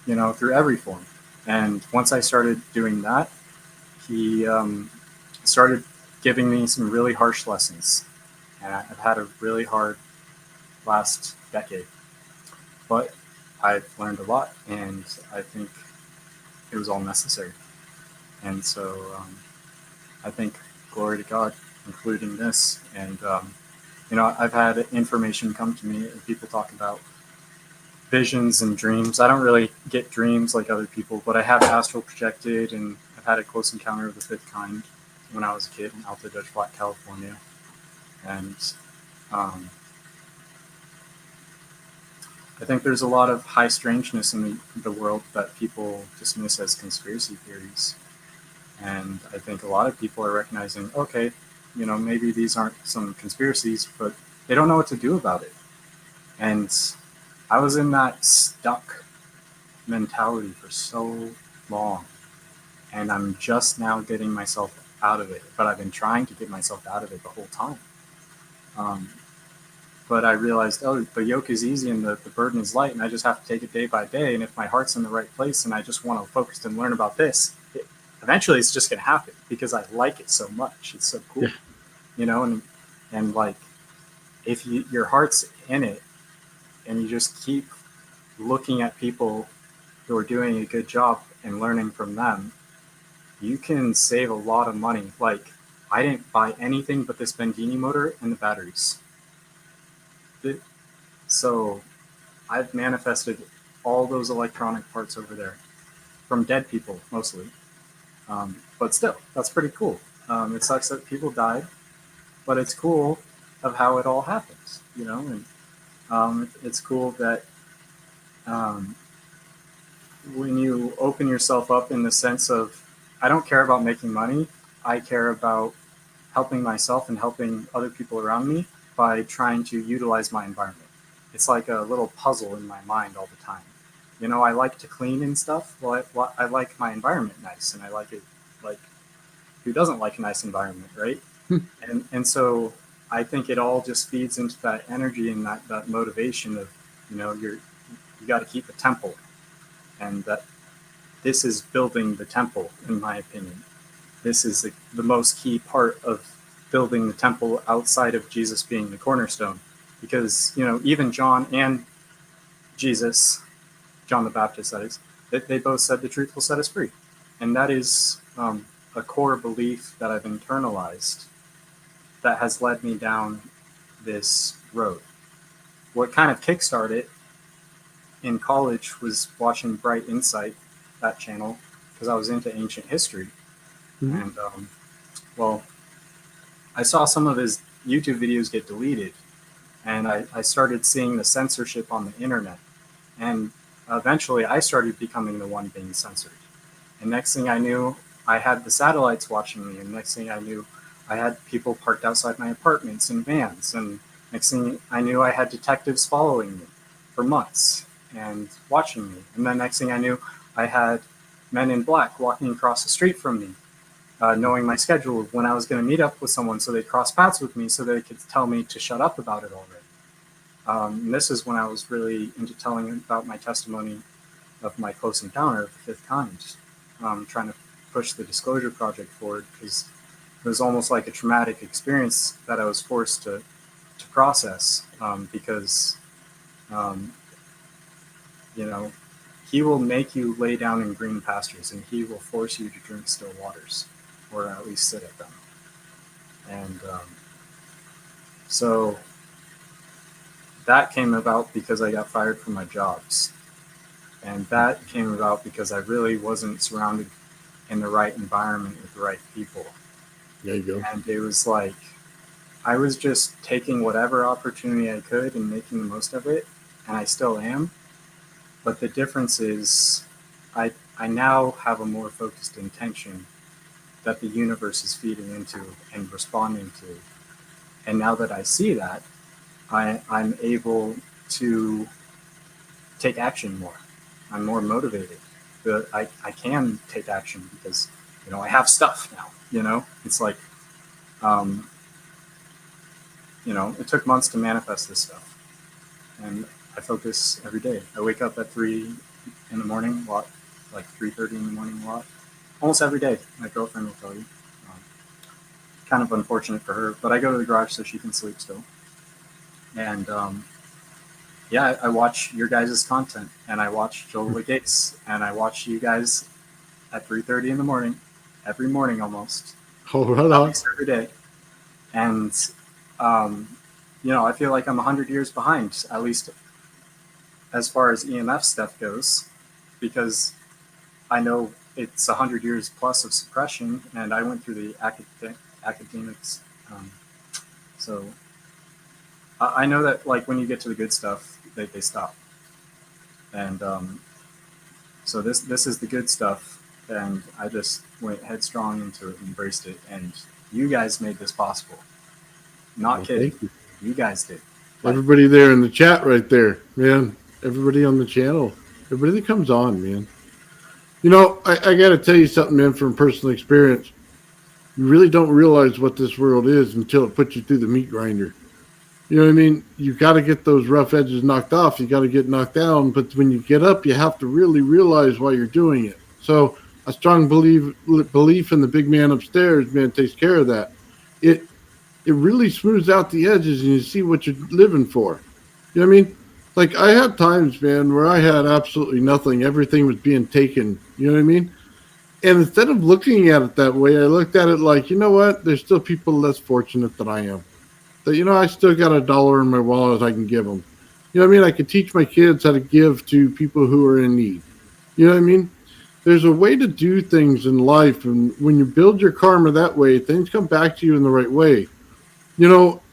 through every form. And once I started doing that, he started giving me some really harsh lessons, and I've had a really hard last decade. But I've learned a lot, and I think it was all necessary. And so I think glory to God, including this. And, I've had information come to me, and people talk about visions and dreams. I don't really get dreams like other people, but I have astral projected, and I've had a close encounter of the fifth kind when I was a kid in Alta Dutch Flat, California. And I think there's a lot of high strangeness in the world that people dismiss as conspiracy theories. And I think a lot of people are recognizing, okay, maybe these aren't some conspiracies, but they don't know what to do about it. And I was in that stuck mentality for so long, and I'm just now getting myself out of it. But I've been trying to get myself out of it the whole time. But I realized, the yoke is easy and the burden is light, and I just have to take it day by day. And if my heart's in the right place and I just want to focus and learn about this, eventually it's just going to happen because I like it so much. It's so cool, and like, if your heart's in it and you just keep looking at people who are doing a good job and learning from them, you can save a lot of money. Like, I didn't buy anything but this bedini motor and the batteries. So I've manifested all those electronic parts over there from dead people mostly. But still, that's pretty cool. It sucks that people died, but it's cool of how it all happens, and it's cool that when you open yourself up in the sense of, I don't care about making money, I care about helping myself and helping other people around me by trying to utilize my environment. It's like a little puzzle in my mind all the time. I like to clean and stuff. Well, I like my environment nice, and I like it. Like, who doesn't like a nice environment, right? And so I think it all just feeds into that energy and that motivation of, you got to keep a temple, and that this is building the temple, in my opinion. This is the most key part of building the temple outside of Jesus being the cornerstone. Because, even John and Jesus, John the Baptist, that is, they both said the truth will set us free. And that is a core belief that I've internalized that has led me down this road. What kind of kickstarted in college was watching Bright Insight, that channel, because I was into ancient history. And, I saw some of his YouTube videos get deleted, and I started seeing the censorship on the internet. And eventually I started becoming the one being censored. And next thing I knew, I had the satellites watching me. And next thing I knew, I had people parked outside my apartments in vans. And next thing I knew, I had detectives following me for months and watching me. And then next thing I knew, I had men in black walking across the street from me, knowing my schedule of when I was going to meet up with someone so they'd cross paths with me so they could tell me to shut up about it already. And this is when I was really into telling about my testimony of my close encounter of the fifth kind, trying to push the disclosure project forward, because it was almost like a traumatic experience that I was forced to process, because, he will make you lay down in green pastures, and he will force you to drink still waters, or at least sit at them. And so that came about because I got fired from my jobs. And that came about because I really wasn't surrounded in the right environment with the right people. There you go. And it was like, I was just taking whatever opportunity I could and making the most of it. And I still am. But the difference is I now have a more focused intention that the universe is feeding into and responding to. And now that I see that, I'm able to take action more. I'm more motivated. But I can take action because, I have stuff now, It's like, it took months to manifest this stuff. And I focus every day. I wake up at 3 in the morning, a lot, like 3:30 in the morning, a lot. Almost every day, my girlfriend will tell you. Kind of unfortunate for her, but I go to the garage so she can sleep still. And I watch your guys' content, and I watch Joel Gates, and I watch you guys at 3:30 in the morning, every morning almost. Oh, right at on. least every day. And, um, I feel like I'm 100 years behind, at least as far as EMF stuff goes, because I know it's 100 years plus of suppression, and I went through the academics. Um, so I know that, like, when you get to the good stuff, they stop. And so this is the good stuff, and I just went headstrong into it and embraced it. And you guys made this possible. Not Well, kidding. thank you. You guys did. Like, Everybody there in the chat right there, man. Everybody on the channel. Everybody that comes on, man. I got to tell you something, man, from personal experience. You really don't realize what this world is until it puts you through the meat grinder. You know what I mean? You got to get those rough edges knocked off. You got to get knocked down. But when you get up, you have to really realize why you're doing it. So a strong belief in the big man upstairs, man, takes care of that. It really smooths out the edges, and you see what you're living for. You know what I mean? Like, I had times, man, where I had absolutely nothing. Everything was being taken. You know what I mean? And instead of looking at it that way, I looked at it like, you know what? There's still people less fortunate than I am. That, I still got $1 in my wallet I can give them. You know what I mean? I can teach my kids how to give to people who are in need. You know what I mean? There's a way to do things in life. And when you build your karma that way, things come back to you in the right way.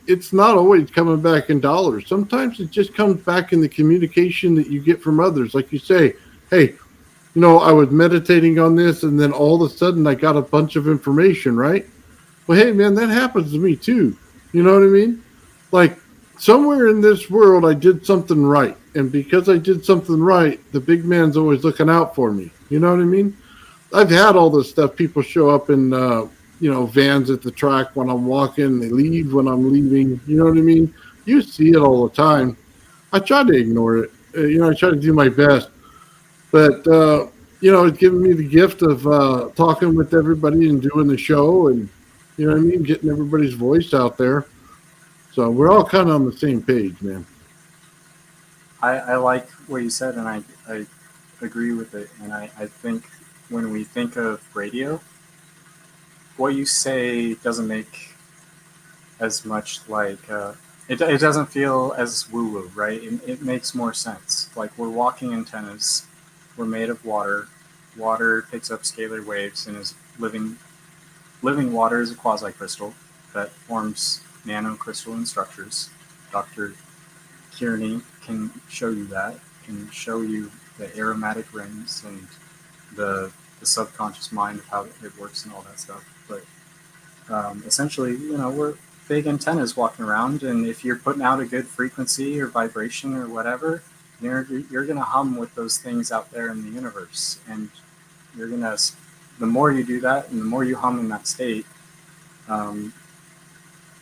It's not always coming back in dollars. Sometimes it just comes back in the communication that you get from others. Like you say, hey, I was meditating on this, and then all of a sudden I got a bunch of information, right? Well, hey, man, that happens to me too. You know what I mean? Like, somewhere in this world, I did something right. And because I did something right, the big man's always looking out for me. You know what I mean? I've had all this stuff. People show up in, vans at the track when I'm walking. They leave when I'm leaving. You know what I mean? You see it all the time. I try to ignore it. I try to do my best. But, it's given me the gift of talking with everybody and doing the show and, you know what I mean, getting everybody's voice out there. So we're all kind of on the same page, man. I like what you said, and I agree with it. And I think when we think of radio, what you say doesn't make as much like it doesn't feel as woo woo, right? It makes more sense. Like, we're walking antennas, we're made of water. Water picks up scalar waves and is living water is a quasi crystal that forms nanocrystalline structures. Dr. Kearney can show you that, can show you the aromatic rings and the subconscious mind of how it works and all that stuff. But essentially, we're big antennas walking around, and if you're putting out a good frequency or vibration or whatever, you're gonna hum with those things out there in the universe, and you're gonna. The more you do that, and the more you hum in that state, um,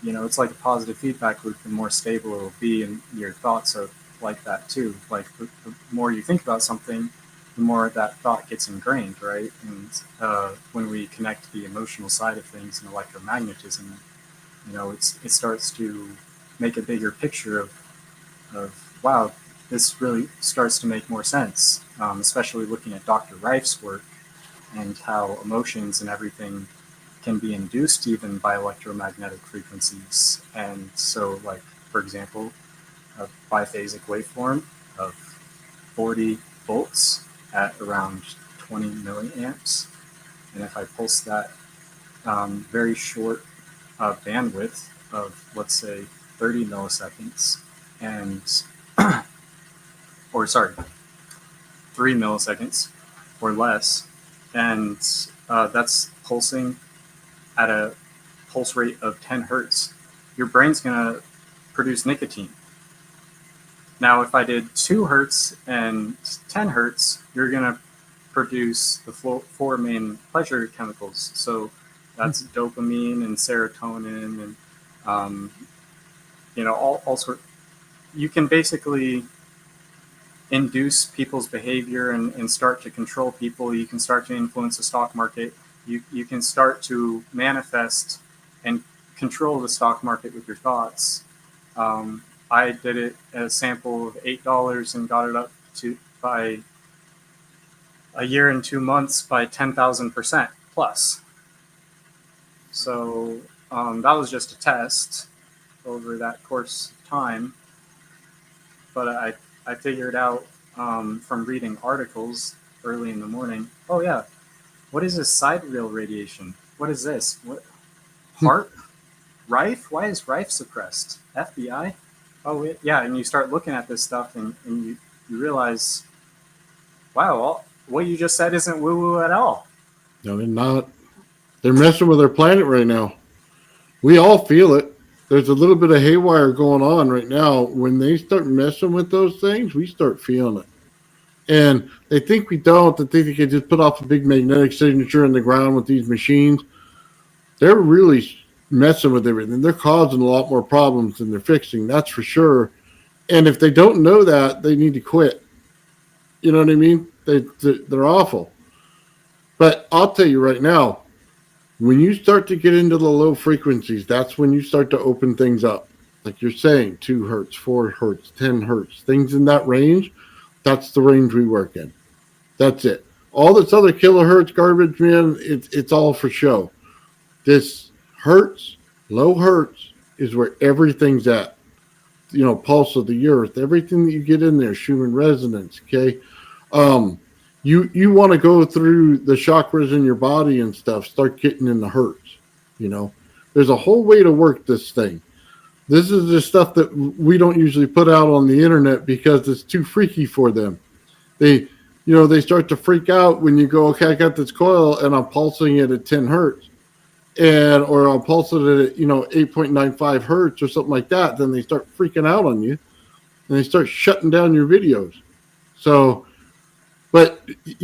it's like a positive feedback loop. The more stable it'll be, and your thoughts are like that too. Like, the more you think about something, the more that thought gets ingrained, right? And when we connect the emotional side of things and electromagnetism, it starts to make a bigger picture of wow, this really starts to make more sense, especially looking at Dr. Reif's work and how emotions and everything can be induced even by electromagnetic frequencies. And so, like, for example, a biphasic waveform of 40 volts at around 20 milliamps. And if I pulse that very short bandwidth of, let's say, 30 milliseconds, and, or sorry, 3 milliseconds or less, and that's pulsing at a pulse rate of 10 hertz, your brain's going to produce nicotine. Now, if I did 2 hertz and 10 hertz, you're going to produce the four main pleasure chemicals. So that's dopamine and serotonin and, all sorts. You can basically induce people's behavior and start to control people. You can start to influence the stock market. You can start to manifest and control the stock market with your thoughts. I did it at a sample of $8 and got it up to by a year and 2 months by 10,000% plus. So that was just a test over that course of time. But I figured out from reading articles early in the morning. Oh yeah, what is this sidereal radiation? What is this? What heart? Rife? Why is Rife suppressed? FBI? Oh yeah, and you start looking at this stuff and you realize, wow, what you just said isn't woo woo at all. No, they're not. They're messing with our planet right now. We all feel it. There's a little bit of haywire going on right now. When they start messing with those things, we start feeling it. And they think we don't. They think they can just put off a big magnetic signature in the ground with these machines. They're really messing with everything. They're causing a lot more problems than they're fixing. That's for sure. And if they don't know that, they need to quit. You know what I mean? They're awful. But I'll tell you right now, when you start to get into the low frequencies, that's when you start to open things up. Like you're saying, 2 hertz, 4 hertz, 10 hertz, things in that range. That's the range we work in. That's it. All this other kilohertz garbage, man, it's all for show. This hertz, low hertz, is where everything's at. You know, pulse of the earth, everything that you get in there, Schumann resonance, okay? You want to go through the chakras in your body and stuff, start getting in the hertz, you know? There's a whole way to work this thing. This is the stuff that we don't usually put out on the internet because it's too freaky for them. They start to freak out when you go, okay, I got this coil and I'm pulsing it at 10 hertz. Or I'll pulse it at 8.95 hertz or something like that. Then they start freaking out on you and they start shutting down your videos. So, but this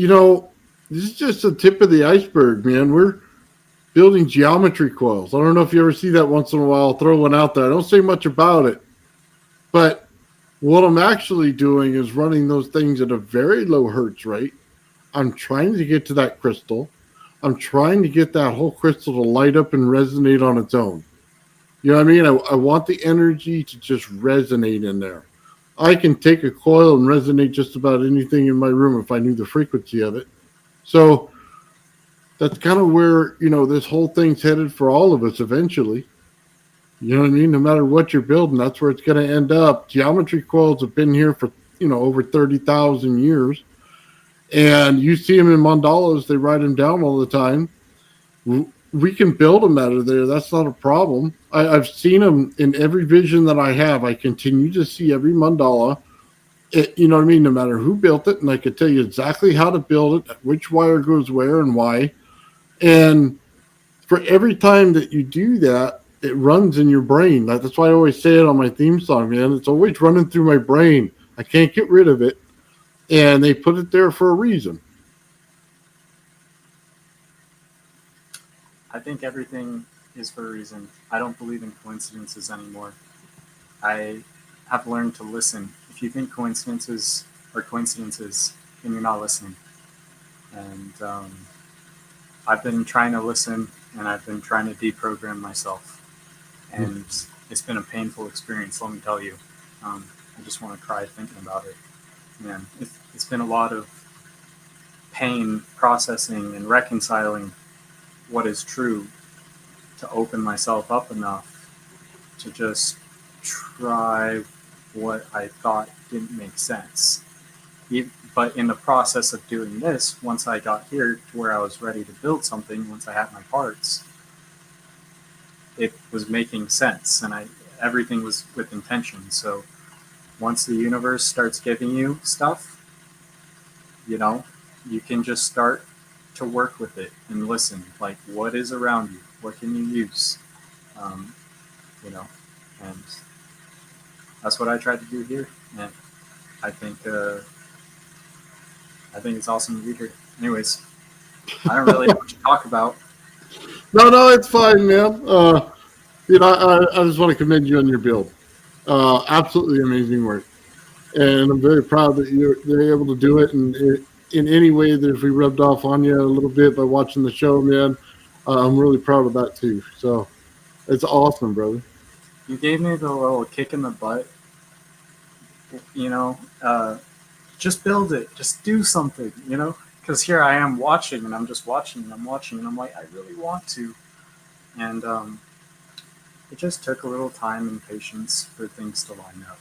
is just the tip of the iceberg, man. We're building geometry coils. I don't know if you ever see that once in a while. I'll throw one out there. I don't say much about it, but what I'm actually doing is running those things at a very low hertz rate. I'm trying to get to that crystal. I'm trying to get that whole crystal to light up and resonate on its own. You know what I mean? I want the energy to just resonate in there. I can take a coil and resonate just about anything in my room if I knew the frequency of it. So that's kind of where, this whole thing's headed for all of us eventually. You know what I mean? No matter what you're building, that's where it's going to end up. Geometry coils have been here for, over 30,000 years. And you see them in mandalas. They write them down all the time. We can build them out of there. That's not a problem. I've seen them in every vision that I have. I continue to see every mandala. You know what I mean? No matter who built it. And I can tell you exactly how to build it, which wire goes where and why. And for every time that you do that, it runs in your brain. That's why I always say it on my theme song, man. It's always running through my brain. I can't get rid of it. And they put it there for a reason. I think everything is for a reason. I don't believe in coincidences anymore. I have learned to listen. If you think coincidences are coincidences, then you're not listening. And I've been trying to listen, and I've been trying to deprogram myself. And it's been a painful experience, let me tell you. I just want to cry thinking about it. Man, it's been a lot of pain processing and reconciling what is true to open myself up enough to just try what I thought didn't make sense. But in the process of doing this, once I got here to where I was ready to build something, once I had my parts, it was making sense, and everything was with intention. So once the universe starts giving you stuff, you can just start to work with it and listen. Like, what is around you? What can you use? And that's what I tried to do here. And I think it's awesome to be here. Anyways, I don't really know what to talk about. No, it's fine, man. I just want to commend you on your build. Absolutely amazing work. And I'm very proud that they're able to do it. And in any way that if we rubbed off on you a little bit by watching the show, man, I'm really proud of that too. So it's awesome, brother. You gave me the little kick in the butt. Just build it. Just do something, Because here I am watching, and I'm just watching, and I'm watching, and I'm like, I really want to. And it just took a little time and patience for things to line up.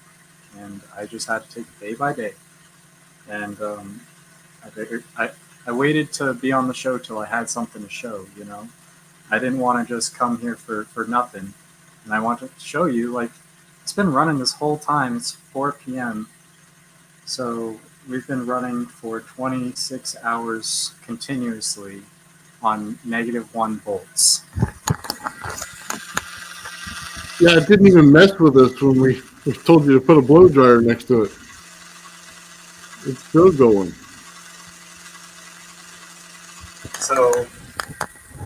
And I just had to take it day by day. And I figured I waited to be on the show till I had something to show, you know? I didn't want to just come here for nothing. And I wanted to show you, like, it's been running this whole time. It's 4 p.m. So we've been running for 26 hours continuously on -1 volts. Yeah, it didn't even mess with us when we told you to put a blow dryer next to it. It's still going. So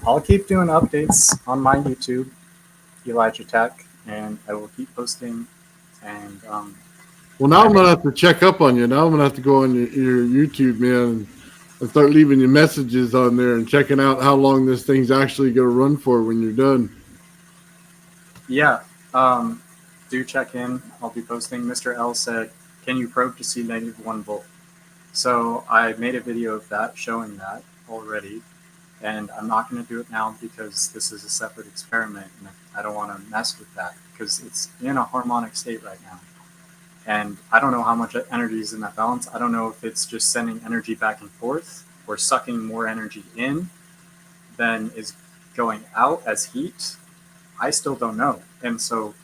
I'll keep doing updates on my YouTube, Elijah Tech, and I will keep posting. And Well, now I'm going to have to check up on you. Now I'm going to have to go on your YouTube, man, and start leaving you messages on there and checking out how long this thing's actually going to run for when you're done. yeah, do check in. I'll be posting. Mr. L said, "Can you probe to see -1 volt?" So I made a video of that showing that already, and I'm not going to do it now because this is a separate experiment, and I don't want to mess with that because it's in a harmonic state right now. And I don't know how much energy is in that balance. I don't know if it's just sending energy back and forth or sucking more energy in than is going out as heat. I still don't know. And so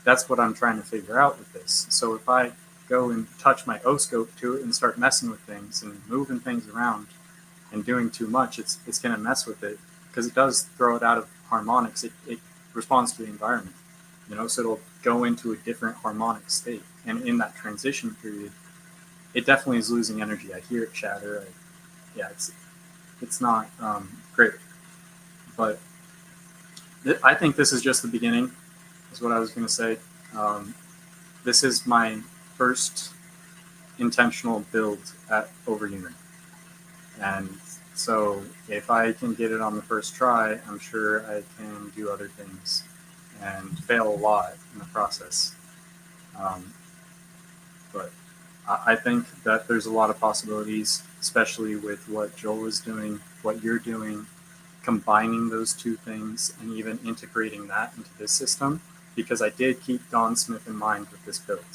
that's what I'm trying to figure out with this. So if I go and touch my O-scope to it and start messing with things and moving things around and doing too much, it's going to mess with it because it does throw it out of harmonics. It responds to the environment, you know, so it'll go into a different harmonic state. And in that transition period, it definitely is losing energy. I hear it chatter. It's not great. But I think this is just the beginning, is what I was going to say. This is my first intentional build at Overunit. And so if I can get it on the first try, I'm sure I can do other things and fail a lot in the process. But I think that there's a lot of possibilities, especially with what Joel is doing, what you're doing, combining those two things and even integrating that into this system, because I did keep Don Smith in mind with this build.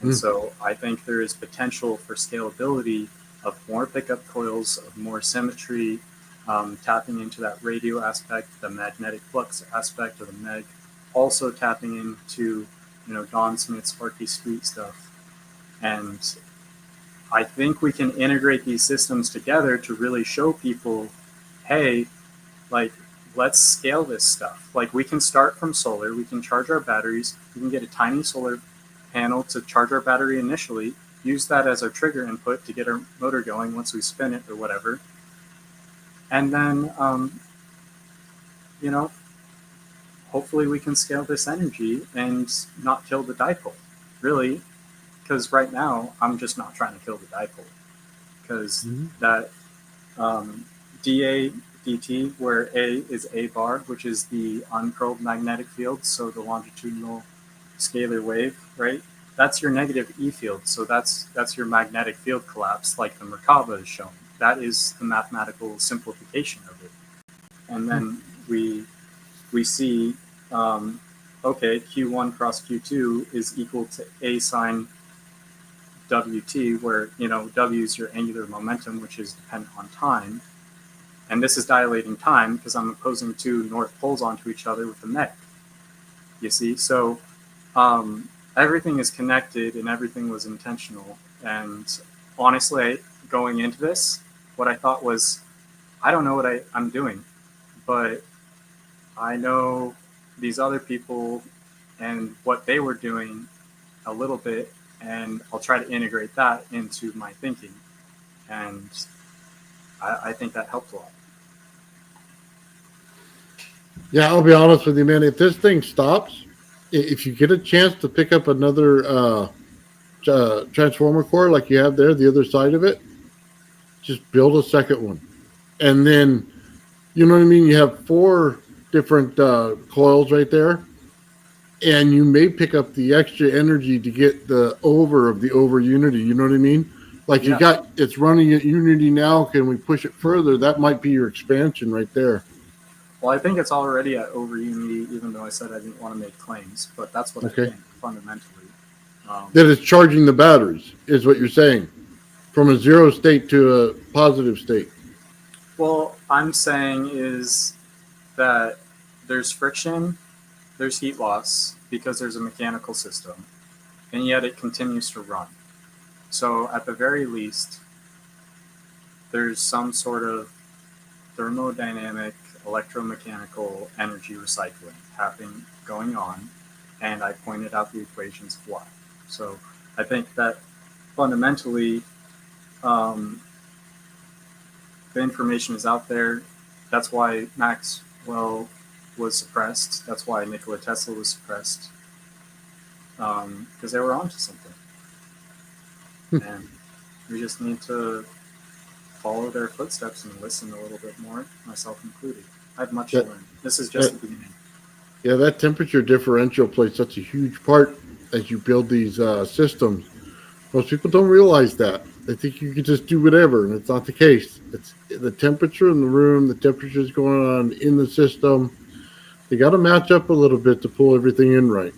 And so I think there is potential for scalability of more pickup coils, of more symmetry, tapping into that radio aspect, the magnetic flux aspect of the MEG, also tapping into, you know, Don Smith's Sparky Street stuff. And I think we can integrate these systems together to really show people, hey, like, let's scale this stuff. Like, we can start from solar, we can charge our batteries, we can get a tiny solar panel to charge our battery initially, use that as our trigger input to get our motor going once we spin it or whatever. And then, you know, hopefully we can scale this energy and not kill the dipole, really. Because right now, I'm just not trying to kill the dipole. Because that dA dt, where A is A bar, which is the uncurled magnetic field, so the longitudinal scalar wave, right? That's your negative E field. So that's your magnetic field collapse, like the Merkaba is showing. That is the mathematical simplification of it. And then we see, okay, Q1 cross Q2 is equal to A sine WT, where, you know, W is your angular momentum, which is dependent on time. And this is dilating time because I'm opposing two north poles onto each other with the MEG. You see? So everything is connected and everything was intentional. And honestly, going into this, what I thought was, I don't know what I'm doing, but I know these other people and what they were doing a little bit, and I'll try to integrate that into my thinking. And I think that helped a lot. Yeah, I'll be honest with you, man. If this thing stops, if you get a chance to pick up another transformer core like you have there, the other side of it, just build a second one. And then, you know what I mean? You have 4 different coils right there. And you may pick up the extra energy to get the over of the over unity. You know what I mean? Like, you got, it's running at unity now. Can we push it further? That might be your expansion right there. Well, I think it's already at over unity, even though I said I didn't want to make claims, but that's what I Okay. think fundamentally. That it's charging the batteries, is what you're saying, from a zero state to a positive state. Well, I'm saying is that there's friction, there's heat loss because there's a mechanical system, and yet it continues to run. So at the very least, there's some sort of thermodynamic electromechanical energy recycling happening going on, and I pointed out the equations of why. So I think that fundamentally the information is out there. That's why Maxwell was suppressed. That's why Nikola Tesla was suppressed, because they were onto something. And we just need to follow their footsteps and listen a little bit more, myself included. I have much to learn. This is just the beginning. Yeah, that temperature differential plays such a huge part as you build these systems. Most people don't realize that. They think you can just do whatever, and it's not the case. It's the temperature in the room, the temperatures going on in the system. They got to match up a little bit to pull everything in right.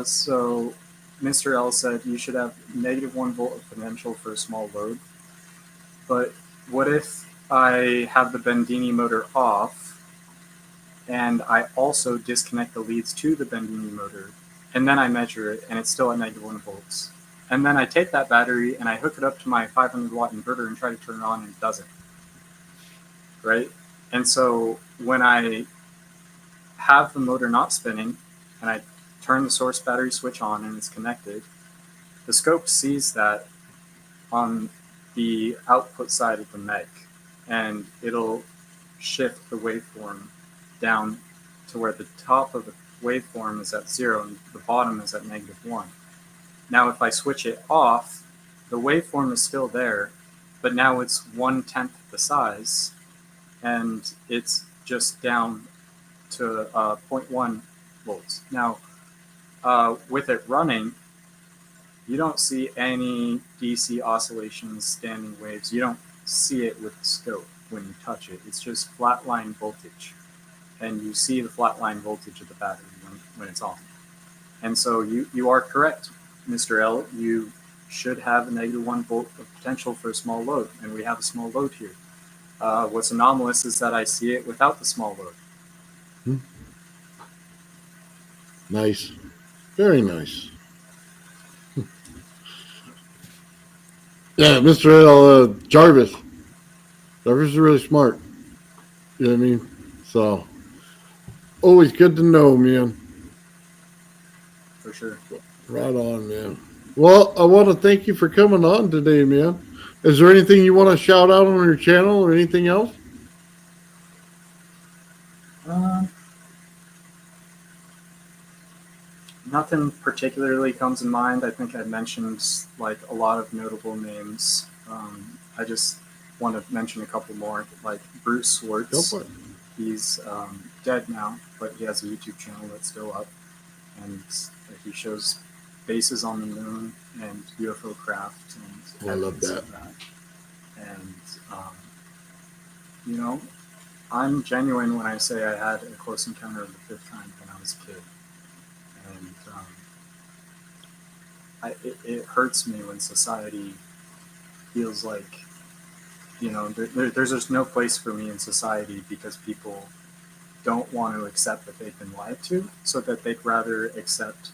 So Mr. L said you should have -1 volt of potential for a small load. But what if I have the Bedini motor off and I also disconnect the leads to the Bedini motor, and then I measure it and it's still at -1 volts? And then I take that battery and I hook it up to my 500-watt inverter and try to turn it on, and it doesn't. Right? And so when I have the motor not spinning and I turn the source battery switch on and it's connected, the scope sees that on the output side of the meg, and it'll shift the waveform down to where the top of the waveform is at 0 and the bottom is at -1. Now, if I switch it off, the waveform is still there, but now it's 1/10 the size, and it's just down to 0.1 volts. Now, with it running, you don't see any DC oscillations, standing waves. You don't see it with the scope when you touch it. It's just flatline voltage. And you see the flatline voltage of the battery when it's on. And so you are correct, Mr. L. You should have a -1 volt of potential for a small load, and we have a small load here. What's anomalous is that I see it without the small load. Nice. Very nice. Yeah, Mr. L. Jarvis. Jarvis is really smart. You know what I mean? So, always good to know, man. For sure. Right on, man. Well, I want to thank you for coming on today, man. Is there anything you want to shout out on your channel or anything else? Nothing particularly comes in mind. I think I mentioned like a lot of notable names. I just want to mention a couple more, like Bruce Go Swartz. for it. He's dead now, but he has a YouTube channel that's still up, and he shows bases on the moon and UFO craft and I love evidence that. of that. And you know, I'm genuine when I say I had a close encounter of the fifth kind when I was a kid, and it hurts me when society feels like, there's just no place for me in society because people don't want to accept that they've been lied to, so that they'd rather accept,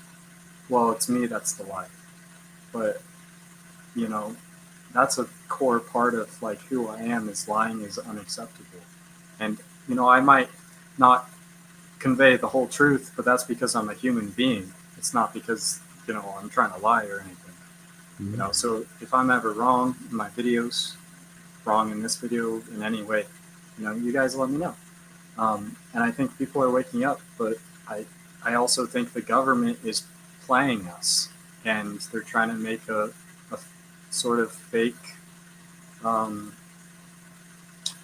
well, it's me that's the lie. But, that's a core part of like who I am, is lying is unacceptable. And, I might not convey the whole truth, but that's because I'm a human being. It's not because, I'm trying to lie or anything. Mm-hmm. So if I'm ever wrong in my videos, wrong in this video in any way, you guys let me know. And I think people are waking up, but I also think the government is playing us, and they're trying to make a sort of fake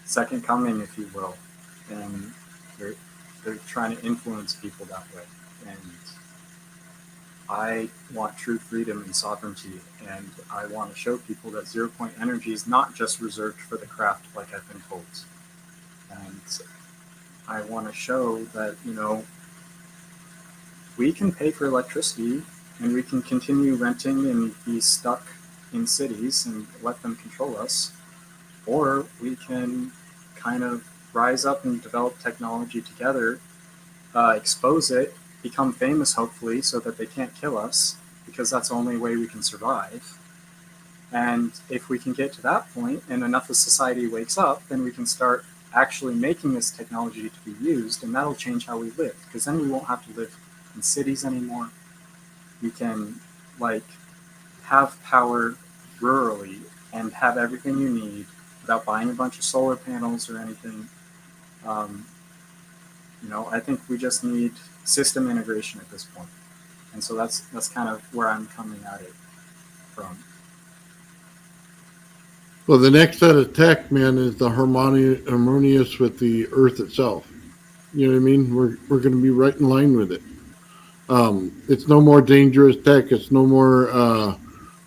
second coming, if you will, and they're trying to influence people that way. And I want true freedom and sovereignty, and I want to show people that 0 point energy is not just reserved for the craft like I've been told. And I want to show that, we can pay for electricity and we can continue renting and be stuck in cities and let them control us, or we can kind of rise up and develop technology together, expose it, become famous hopefully so that they can't kill us, because that's the only way we can survive. And if we can get to that point and enough of society wakes up, then we can start actually making this technology to be used, and that'll change how we live, because then we won't have to live in cities anymore. We can like have power rurally and have everything you need without buying a bunch of solar panels or anything. Um, I think we just need system integration at this point, and so that's kind of where I'm coming at it from. Well, the next set of tech, man, is the harmonious with the Earth itself. You know what I mean? We're going to be right in line with it. It's no more dangerous tech. It's no more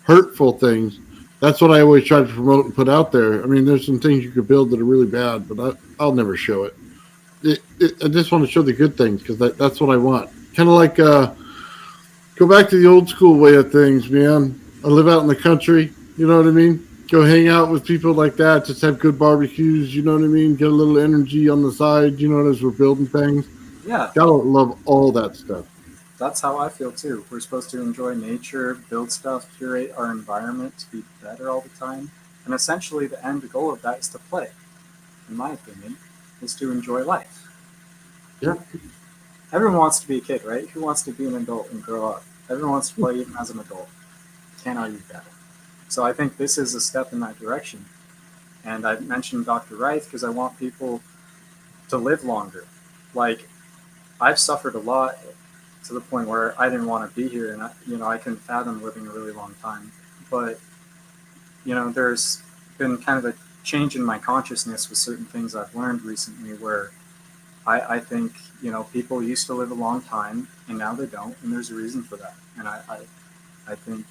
hurtful things. That's what I always try to promote and put out there. I mean, there's some things you could build that are really bad, but I'll never show it. I just want to show the good things because that's what I want. Kind of like go back to the old school way of things, man. I live out in the country. You know what I mean? Go hang out with people like that. Just have good barbecues. You know what I mean? Get a little energy on the side. You know, as we're building things. Yeah, Gotta love all that stuff. that's how I feel too. We're supposed to enjoy nature, build stuff, curate our environment to be better all the time. And essentially, the end goal of that is to play, in my opinion, is to enjoy life. Yeah. Everyone wants to be a kid, right? Who wants to be an adult and grow up? Everyone wants to play even as an adult. Can't argue that. So I think this is a step in that direction. And I mentioned Dr. Reith because I want people to live longer. Like, I've suffered a lot to the point where I didn't want to be here, and I couldn't fathom living a really long time. But there's been kind of a change in my consciousness with certain things I've learned recently, where I think people used to live a long time and now they don't, and there's a reason for that. And I think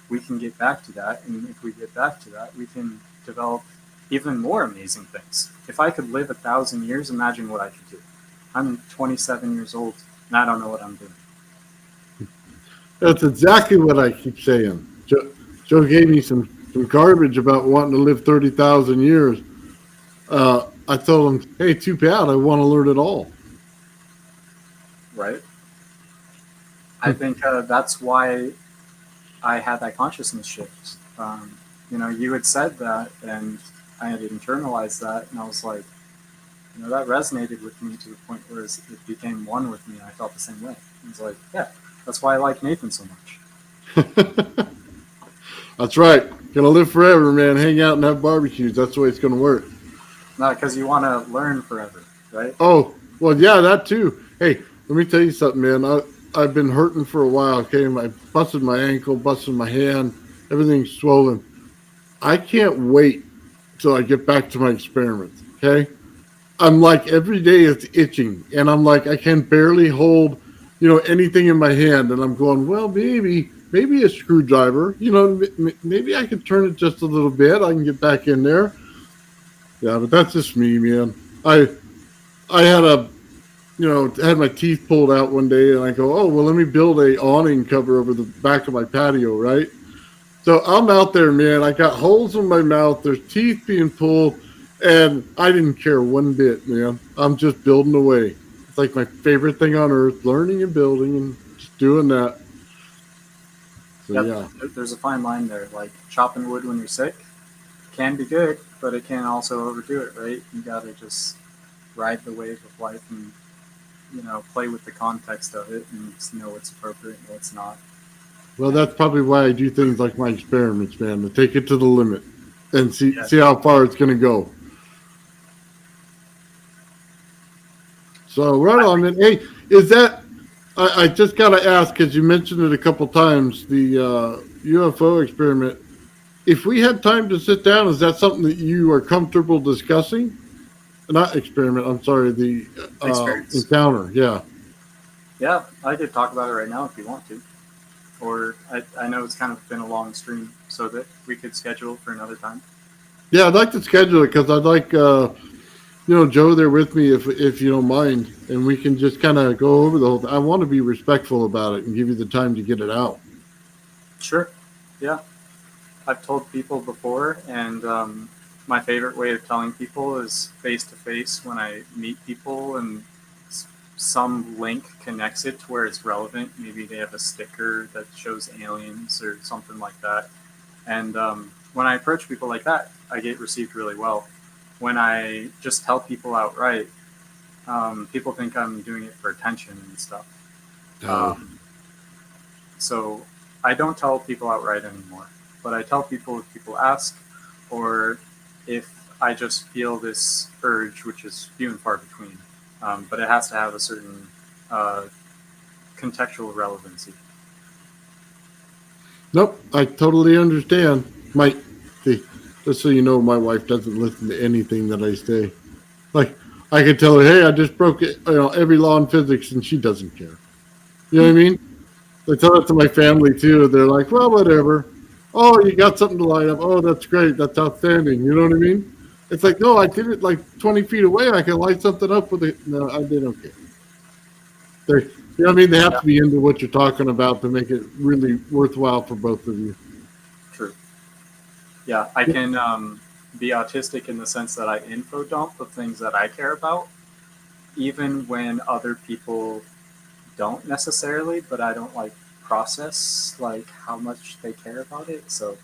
we can get back to that, and if we get back to that, we can develop even more amazing things. If I could live 1,000 years, imagine what I could do. I'm 27 years old, and I don't know what I'm doing. That's exactly what I keep saying. Joe gave me some garbage about wanting to live 30,000 years. I told him, hey, too bad. I want to learn it all. Right? I think that's why I had that consciousness shift. You had said that, and I had internalized that, and I was like, that resonated with me to the point where it became one with me, and I felt the same way. It was like, yeah, that's why I like Nathan so much. That's right. Gonna live forever, man. Hang out and have barbecues. That's the way it's gonna work. Not because you want to learn forever, right? Oh, well, yeah, that too. Hey, let me tell you something, man. I've been hurting for a while. Okay, I busted my ankle, busted my hand, everything's swollen. I can't wait till I get back to my experiments. Okay, I'm like every day it's itching, and I'm like I can barely hold, anything in my hand, and I'm going, well, maybe a screwdriver. Maybe I could turn it just a little bit. I can get back in there. Yeah, but that's just me, man. I had my teeth pulled out one day, and I go, oh, well, let me build a awning cover over the back of my patio, right? So I'm out there, man. I got holes in my mouth. There's teeth being pulled, and I didn't care one bit, man. I'm just building away. It's like my favorite thing on earth, learning and building and just doing that. So, yeah. There's a fine line there. Like, chopping wood when you're sick can be good, but it can also overdo it, right? You got to just ride the wave of life and play with the context of it and know what's appropriate and what's not. Well, that's probably why I do things like my experiments, man, to take it to the limit and see how far it's going to go. So, right on, man. Hey, is that, I just got to ask, because you mentioned it a couple times, the UFO experiment. If we had time to sit down, is that something that you are comfortable discussing? Not experiment, I'm sorry, the encounter, yeah. Yeah, I could talk about it right now if you want to. Or I know it's kind of been a long stream, so that we could schedule it for another time. Yeah, I'd like to schedule it because I'd like, Joe, there with me if you don't mind, and we can just kind of go over the whole. I want to be respectful about it and give you the time to get it out. Sure. Yeah. I've told people before, and my favorite way of telling people is face to face when I meet people and some link connects it to where it's relevant. Maybe they have a sticker that shows aliens or something like that. And when I approach people like that, I get received really well. When I just tell people outright, people think I'm doing it for attention and stuff. No. So I don't tell people outright anymore, but I tell people if people ask, or if I just feel this urge, which is few and far between. But it has to have a certain contextual relevancy. Nope, I totally understand. Just so you know, my wife doesn't listen to anything that I say. Like, I could tell her, hey, I just broke it, every law in physics, and she doesn't care. You know what I mean? I tell that to my family too. They're like, well, whatever. Oh, you got something to light up. Oh, that's great. That's outstanding. You know what I mean? It's like, no, I did it like 20 feet away. I can light something up with it. No, they don't care. They're, you know what I mean? They have Yeah. to be into what you're talking about to make it really worthwhile for both of you. True. Yeah, I can be autistic in the sense that I info dump of things that I care about, even when other people don't necessarily, but I don't like process like how much they care about it. So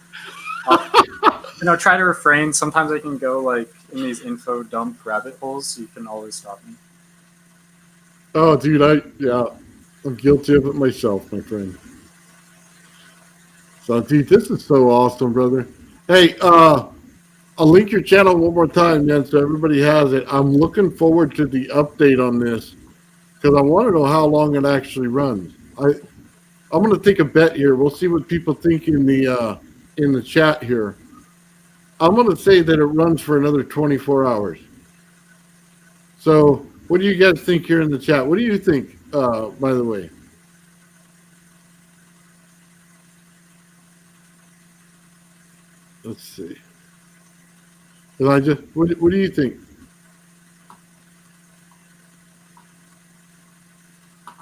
I'll try to refrain. Sometimes I can go like in these info dump rabbit holes. You can always stop me. Oh, dude, I'm guilty of it myself, my friend. So, dude, this is so awesome, brother. Hey, I'll link your channel one more time, man, so everybody has it. I'm looking forward to the update on this because I want to know how long it actually runs. I'm going to take a bet here. We'll see what people think in the chat here. I'm going to say that it runs for another 24 hours. So, what do you guys think here in the chat? What do you think? By the way, let's see. Elijah, what do you think?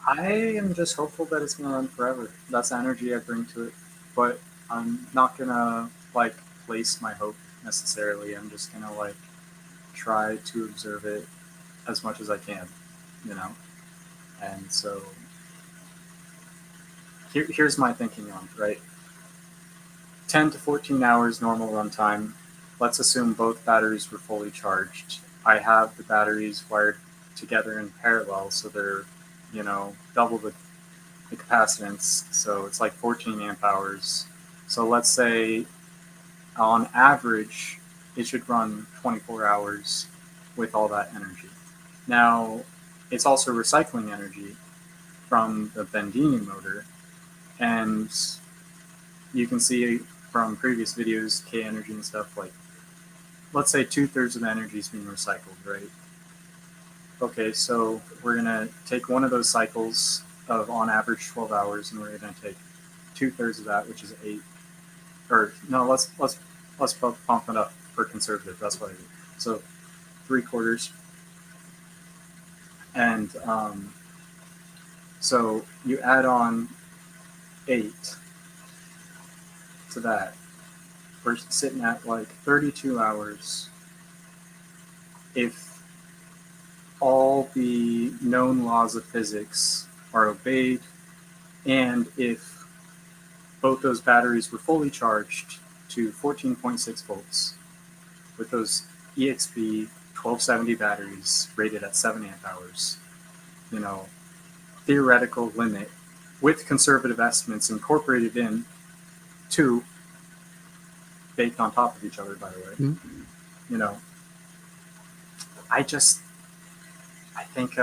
I am just hopeful that it's gonna run forever. That's the energy I bring to it. But I'm not gonna like place my hope necessarily. I'm just gonna like try to observe it as much as I can, you know. And so here's my thinking on it, right? 10 to 14 hours normal runtime. Let's assume both batteries were fully charged. I have the batteries wired together in parallel, so they're, double the capacitance. So it's like 14 amp hours. So let's say on average, it should run 24 hours with all that energy. Now, it's also recycling energy from the bedini motor, and you can see from previous videos, K energy and stuff, like, let's say 2/3 of the energy is being recycled, right? Okay, so we're gonna take one of those cycles of on average 12 hours, and we're gonna take 2/3 of that, which is 8. Or no, let's pump it up for conservative. That's what I do. So 3/4, and so you add on 8 to that. We're sitting at like 32 hours if all the known laws of physics are obeyed, and if both those batteries were fully charged to 14.6 volts with those EXP 1270 batteries rated at 7 amp hours, theoretical limit with conservative estimates incorporated in, two baked on top of each other, by the way. Mm-hmm. I think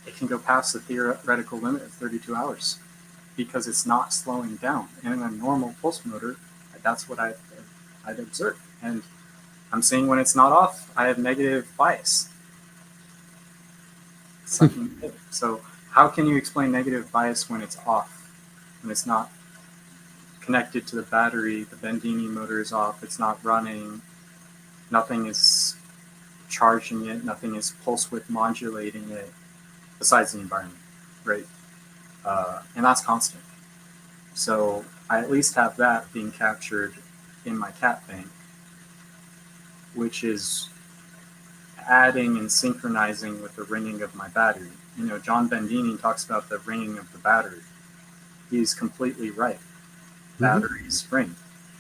it can go past the theoretical limit of 32 hours because it's not slowing down. And in a normal pulse motor, that's what I'd observe. And I'm seeing when it's not off, I have negative bias. So how can you explain negative bias when it's off, when it's not connected to the battery, the bedini motor is off, it's not running, nothing is charging it, nothing is pulse width modulating it besides the environment, right? And that's constant. So I at least have that being captured in my cat bank, which is adding and synchronizing with the ringing of my battery. You know, John Bendini talks about the ringing of the battery. He's completely right. Batteries ring,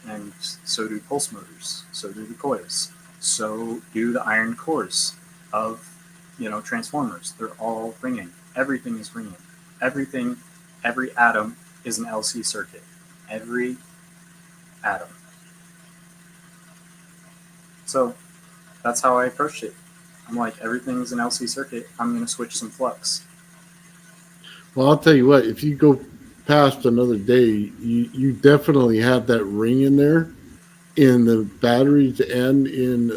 and so do pulse motors, so do the coils, so do the iron cores of, you know, transformers. They're all ringing. Everything is ringing. Everything, every atom is an LC circuit. Every atom. So that's how I approached it. I'm like, everything's an LC circuit. I'm going to switch some flux. Well, I'll tell you what, if you go past another day, you definitely have that ring in there in the batteries and in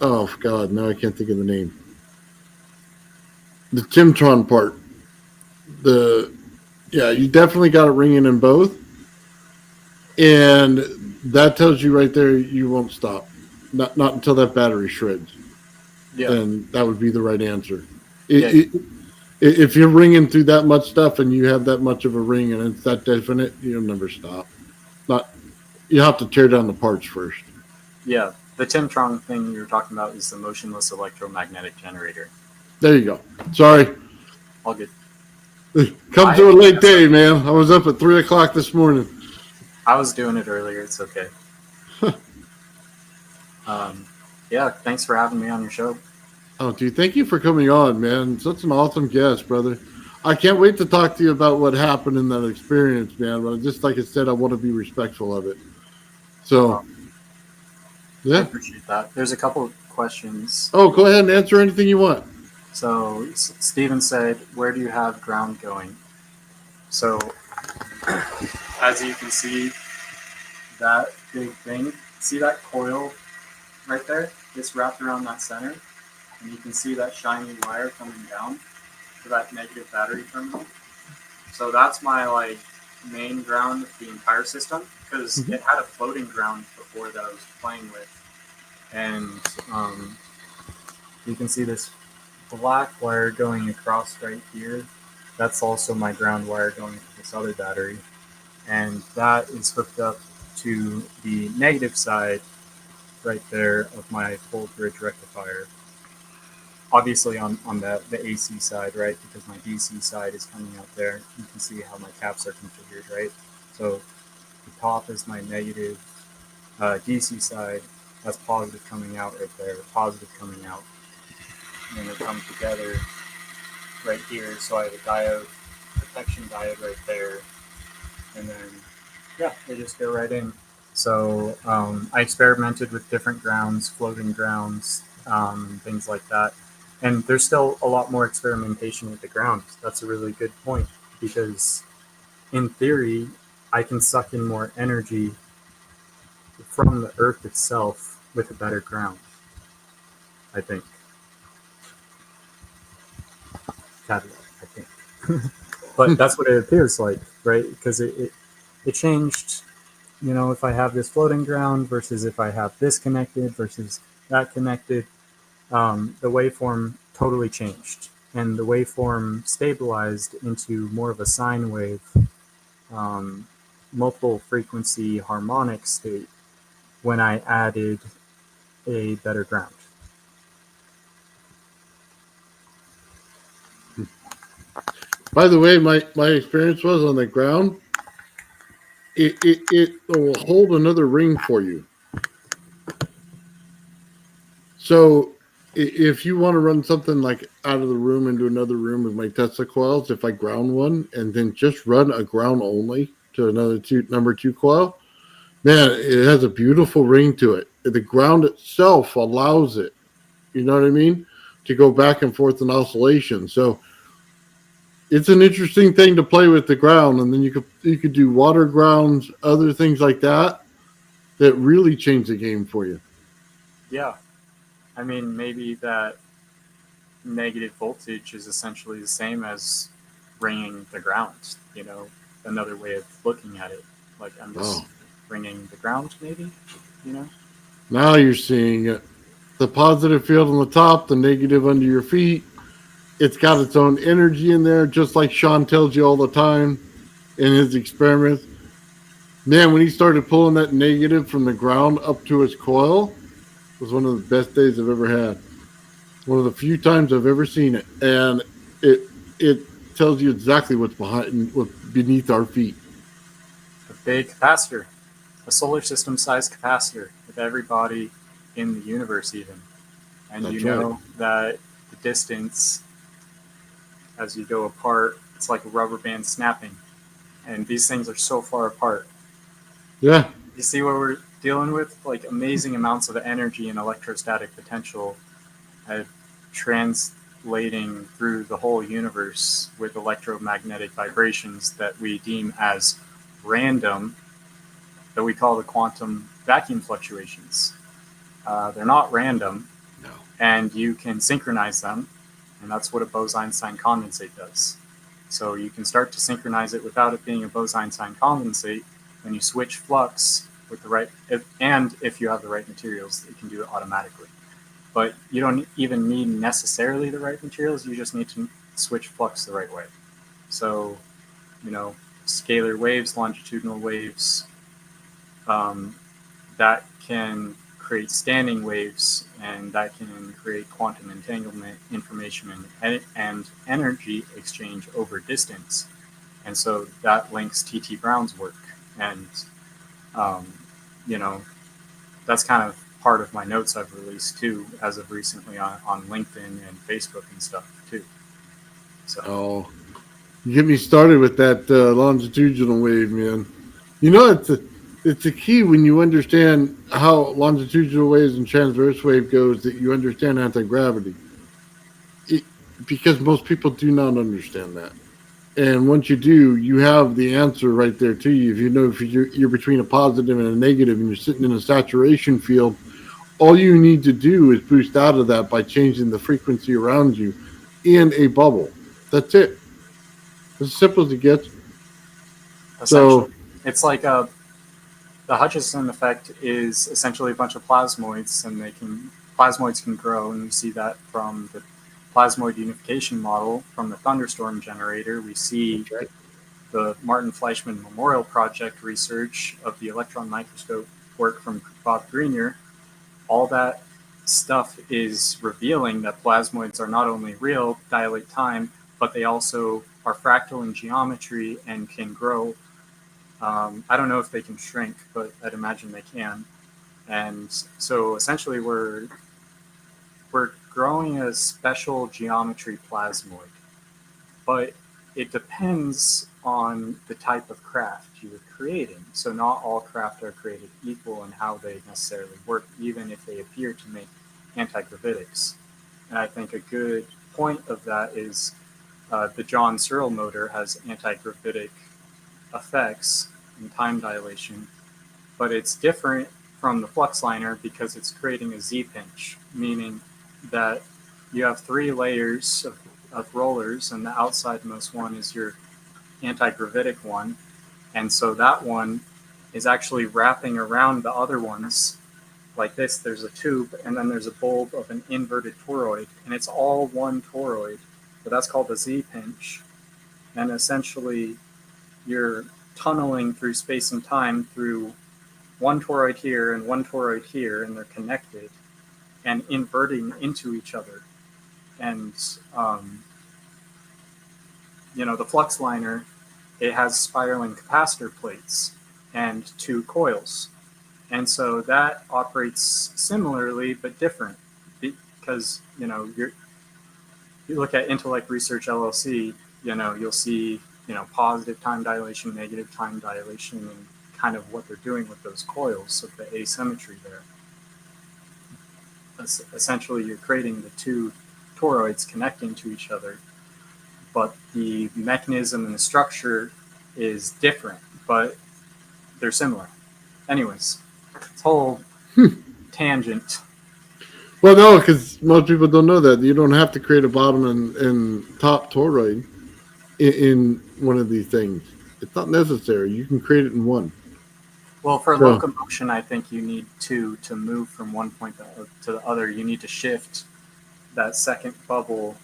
oh god, now I can't think of the name. The Timtron part. Yeah, you definitely got it ringing in both. And that tells you right there you won't stop. Not until that battery shreds. Yeah. Then that would be the right answer. Yeah. If you're ringing through that much stuff and you have that much of a ring and it's that definite, you'll never stop. Not You have to tear down the parts first. Yeah. The Timtron thing you were talking about is the motionless electromagnetic generator. There you go. Sorry. All good. Come to a late day, man. I was up at 3:00 this morning. I was doing it earlier. It's okay. Yeah, thanks for having me on your show. Oh, dude, thank you for coming on, man. Such an awesome guest, brother. I can't wait to talk to you about what happened in that experience, man. But just like I said, I want to be respectful of it. So, I yeah. appreciate that. There's a couple of questions. Oh, go ahead and answer anything you want. So Steven said, where do you have ground going? So as you can see, that big thing, see that coil right there? It's wrapped around that center. And you can see that shiny wire coming down to that negative battery terminal. So that's my like main ground of the entire system, because it had a floating ground before that I was playing with. And you can see this black wire going across right here. That's also my ground wire going to this other battery. And that is hooked up to the negative side right there of my full bridge rectifier. Obviously on the AC side, right? Because my DC side is coming out there. You can see how my caps are configured, right? So the top is my negative DC side. That's positive coming out right there, positive coming out. And they come together right here. So I have a diode, protection diode right there. And then, yeah, they just go right in. So I experimented with different grounds, floating grounds, things like that. And there's still a lot more experimentation with the ground. That's a really good point, because in theory, I can suck in more energy from the earth itself with a better ground, I think. Caveat, I think. But that's what it appears like, right? Because it changed, you know, if I have this floating ground versus if I have this connected versus that connected, the waveform totally changed. And the waveform stabilized into more of a sine wave, multiple frequency harmonic state when I added a better ground. By the way, my experience was on the ground. It will hold another ring for you. So if you want to run something like out of the room into another room with my Tesla coils, if I ground one and then just run a ground only to another number 2 coil, man, it has a beautiful ring to it. The ground itself allows it, you know what I mean, to go back and forth in oscillation. So it's an interesting thing to play with the ground, and then you could do water grounds, other things like that really change the game for you. Yeah. I mean, maybe that negative voltage is essentially the same as ringing the ground, you know, another way of looking at it. Like I'm just ringing the ground, maybe, you know? Now you're seeing it. The positive field on the top, the negative under your feet. It's got its own energy in there, just like Sean tells you all the time in his experiments. Man, when he started pulling that negative from the ground up to his coil, was one of the best days I've ever had. One of the few times I've ever seen it, and it tells you exactly what's what's beneath our feet. A big capacitor, a solar system sized capacitor with everybody in the universe, even. And That's you know right. that the distance as you go apart, it's like a rubber band snapping. And these things are so far apart. Yeah, You see what we're dealing with? Like amazing amounts of energy and electrostatic potential translating through the whole universe with electromagnetic vibrations that we deem as random, that we call the quantum vacuum fluctuations. They're not random, no, and you can synchronize them, and that's what a Bose-Einstein condensate does. So you can start to synchronize it without it being a Bose-Einstein condensate when you switch flux with the right, if you have the right materials, it can do it automatically. But you don't even need necessarily the right materials, you just need to switch flux the right way. So, you know, scalar waves, longitudinal waves, that can create standing waves, and that can create quantum entanglement information and energy exchange over distance. And so that links T.T. Brown's work. And, um, you know, that's kind of part of my notes I've released too, as of recently on LinkedIn and Facebook and stuff too. So, oh, you get me started with that longitudinal wave, man. You know, it's a key when you understand how longitudinal waves and transverse wave goes that you understand anti-gravity. It, because most people do not understand that. And once you do, you have the answer right there to you. If you know if you're between a positive and a negative and you're sitting in a saturation field, all you need to do is boost out of that by changing the frequency around you in a bubble. That's it. As simple as it gets. essentially, So, it's like the Hutchison effect is essentially a bunch of plasmoids, and plasmoids can grow, and we see that from the plasmoid unification model from the thunderstorm generator. We see that's right. the Martin Fleischmann Memorial Project research of the electron microscope work from Bob Grenier. All that stuff is revealing that plasmoids are not only real, dilate time, but they also are fractal in geometry and can grow. I don't know if they can shrink, but I'd imagine they can. And so essentially, we're growing a special geometry plasmoid, but it depends on the type of craft you're creating. So not all craft are created equal in how they necessarily work, even if they appear to make antigravitics. And I think a good point of that is the John Searle motor has antigravitic effects and time dilation, but it's different from the flux liner because it's creating a Z-pinch, meaning that you have three layers of rollers, and the outsidemost one is your antigravitic one. And so that one is actually wrapping around the other ones like this. There's a tube, and then there's a bulb of an inverted toroid, and it's all one toroid, but that's called a Z-pinch. And essentially, you're tunneling through space and time through one toroid here and one toroid here, and they're connected and inverting into each other. And the flux liner, it has spiraling capacitor plates and two coils, and so that operates similarly but different because you look at Intellect Research LLC, you'll see positive time dilation, negative time dilation, and kind of what they're doing with those coils of the asymmetry there. Essentially, you're creating the two toroids connecting to each other, but the mechanism and the structure is different, but they're similar. Anyways, it's a whole tangent. Well, no, because most people don't know that you don't have to create a bottom and top toroid in one of these things. It's not necessary. You can create it in one. Well, for So locomotion, I think you need two to move from one point to the other. You need to shift that second bubble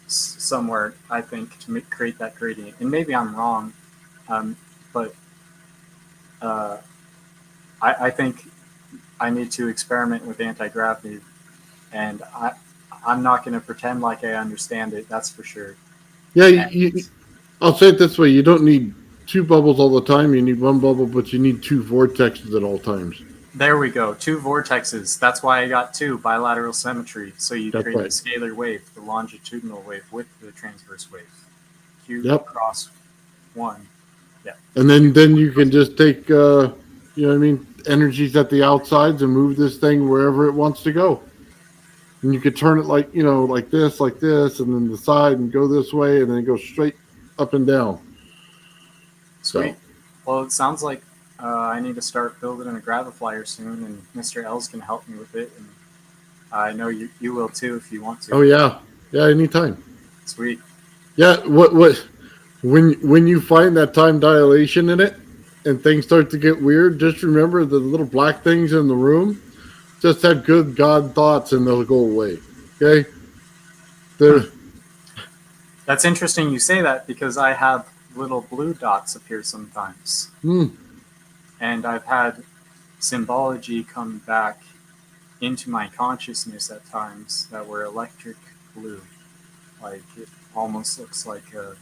somewhere, I think, to create that gradient. And maybe I'm wrong, but uh, I think I need to experiment with anti-gravity, and I'm not going to pretend like I understand it. That's for sure. yeah, And I'll say it this way: you don't need two bubbles all the time. You need one bubble, but you need two vortexes at all times. there we go. Two vortexes. That's why I got two bilateral symmetry. So you That's create the right. scalar wave, the longitudinal wave with the transverse wave. Q Yep. cross one. Yeah. And Q then you can just take you know what I mean, energies at the outsides and move this thing wherever it wants to go. And you could turn it like, you know, like this, and then the side and go this way, and then go straight up and down. Sweet. So Well, it sounds like I need to start building a graviflyer soon, and Mr. L's can help me with it, and I know you will too if you want oh to. yeah, anytime. Sweet. Yeah, what when you find that time dilation in it and things start to get weird, just remember the little black things in the room. Just have good God thoughts and they'll go away. Okay? Hmm. The That's interesting you say that because I have little blue dots appear sometimes, hmm, and I've had symbology come back into my consciousness at times that were electric blue. Like it almost looks like a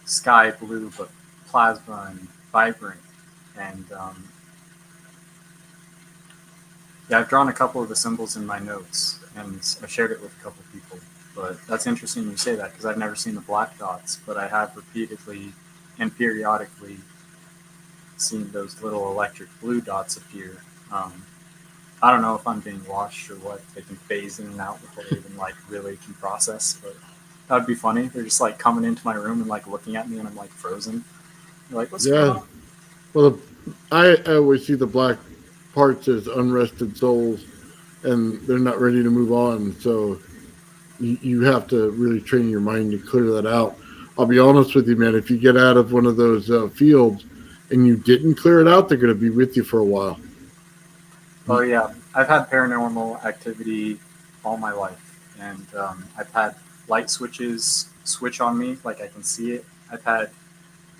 sky blue, but plasma and vibrant. And yeah, I've drawn a couple of the symbols in my notes, and I've shared it with a couple of people. But that's interesting you say that because I've never seen the black dots, but I have repeatedly and periodically seen those little electric blue dots appear. Um, I don't know if I'm being washed or what. They can phase in and out before they even like really can process, but that'd be funny. They're just like coming into my room and like looking at me, and I'm like frozen. They're like, "What's going yeah. on?" Well, I always see the black parts as unrested souls, and they're not ready to move on. So you have to really train your mind to clear that out. I'll be honest with you, man. If you get out of one of those fields and you didn't clear it out, they're going to be with you for a while. Oh yeah, I've had paranormal activity all my life, and I've had light switches switch on me, like I can see it. I've had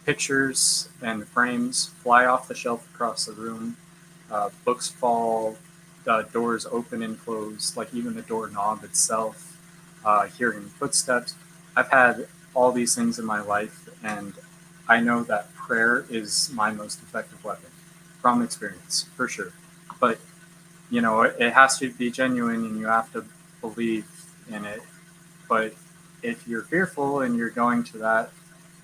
pictures and frames fly off the shelf across the room, books fall, doors open and close, like even the doorknob itself, hearing footsteps. I've had all these things in my life, and I know that prayer is my most effective weapon from experience, for sure. But you know, it has to be genuine and you have to believe in it. But if you're fearful and you're going to that,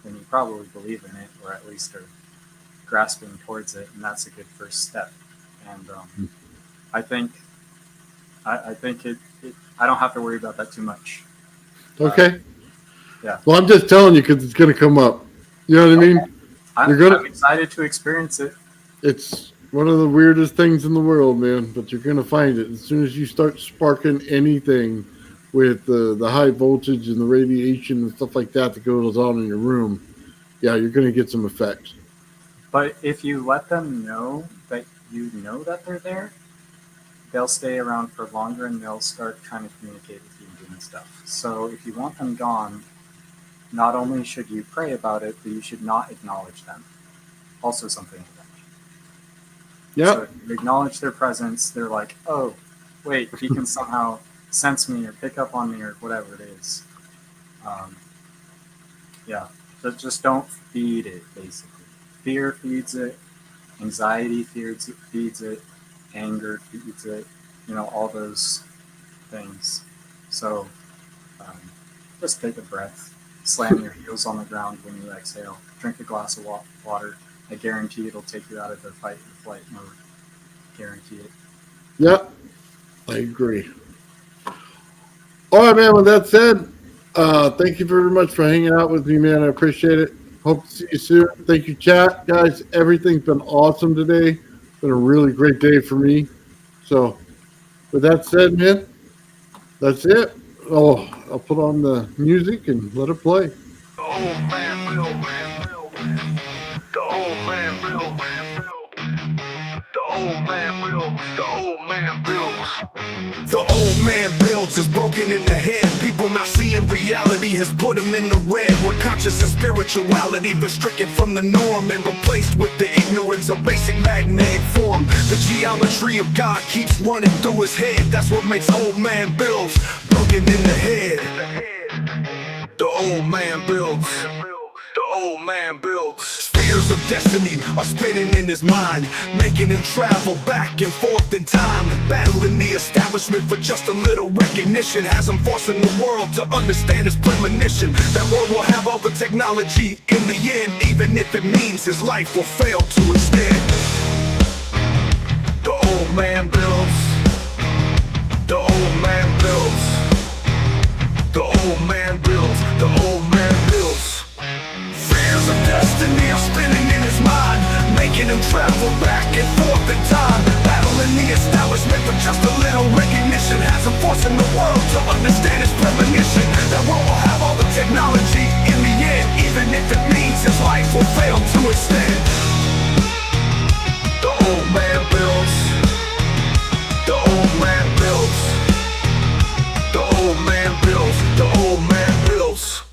then you probably believe in it or at least are grasping towards it, and that's a good first step. And I think I think I don't have to worry about that too much. Uh, Okay. yeah. Well, I'm just telling you because it's going to come up. You know what I Okay. mean? You're gonna. I'm excited to experience it. It's one of the weirdest things in the world, man. But you're gonna find it as soon as you start sparking anything with the high voltage and the radiation and stuff like that goes on in your room. Yeah, you're gonna get some effects. But if you let them know that you know that they're there, they'll stay around for longer and they'll start trying to communicate with you and doing stuff. So if you want them gone, not only should you pray about it, but you should not acknowledge them. Also, something like that. So Yep. if you acknowledge their presence, they're like, oh, wait, he can somehow sense me or pick up on me or whatever it is. Um, yeah, just don't feed it, basically. Fear feeds it, anxiety feeds it, anger feeds it, you know, all those things. So um, just take a breath, slam your heels on the ground when you exhale, drink a glass of water. I guarantee it'll take you out of the fight or flight mode. Guarantee it. Yep. I agree. All right, man. With that said, thank you very much for hanging out with me, man. I appreciate it. Hope to see you soon. Thank you, chat, guys. Everything's been awesome today. Been a really great day for me. So, with that said, man, that's it. Oh, I'll put on the music and let it play. The old man, real man, real man. The old man, real man, real man. The old man builds is broken in the head. People not seeing reality has put him in the red. Where conscious and spirituality been stricken from the norm and replaced with the ignorance of basic magnetic form. The geometry of God keeps running through his head. That's what makes old man builds broken in the head. The old man builds. The old man builds. Spheres of destiny are spinning in his mind, making him travel back and forth in time, battling the establishment for just a little recognition. Has him forcing the world to understand his premonition. That world will have all the technology in the end, even if it means his life will fail to extend. The old man builds. The old man builds. The old man builds. The old man builds. Fears of destiny are spinning in his mind, making him travel back and forth in time, battling the establishment for just a little recognition. Has him forcing the world to understand his premonition. That world will have all the technology in the end, even if it means his life will fail to extend. The old man builds. The old man builds. The old man builds. The old man builds.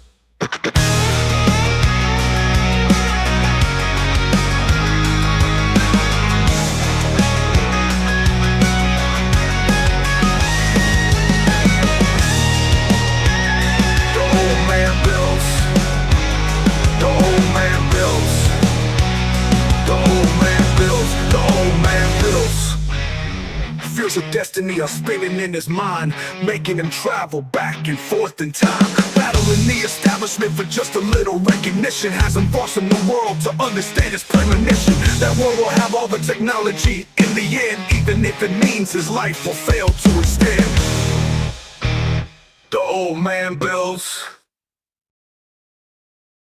Fears of destiny are spinning in his mind, making him travel back and forth in time, battling the establishment for just a little recognition. Has him forcing the world to understand his premonition. That world will have all the technology in the end, even if it means his life will fail to extend. The old man builds.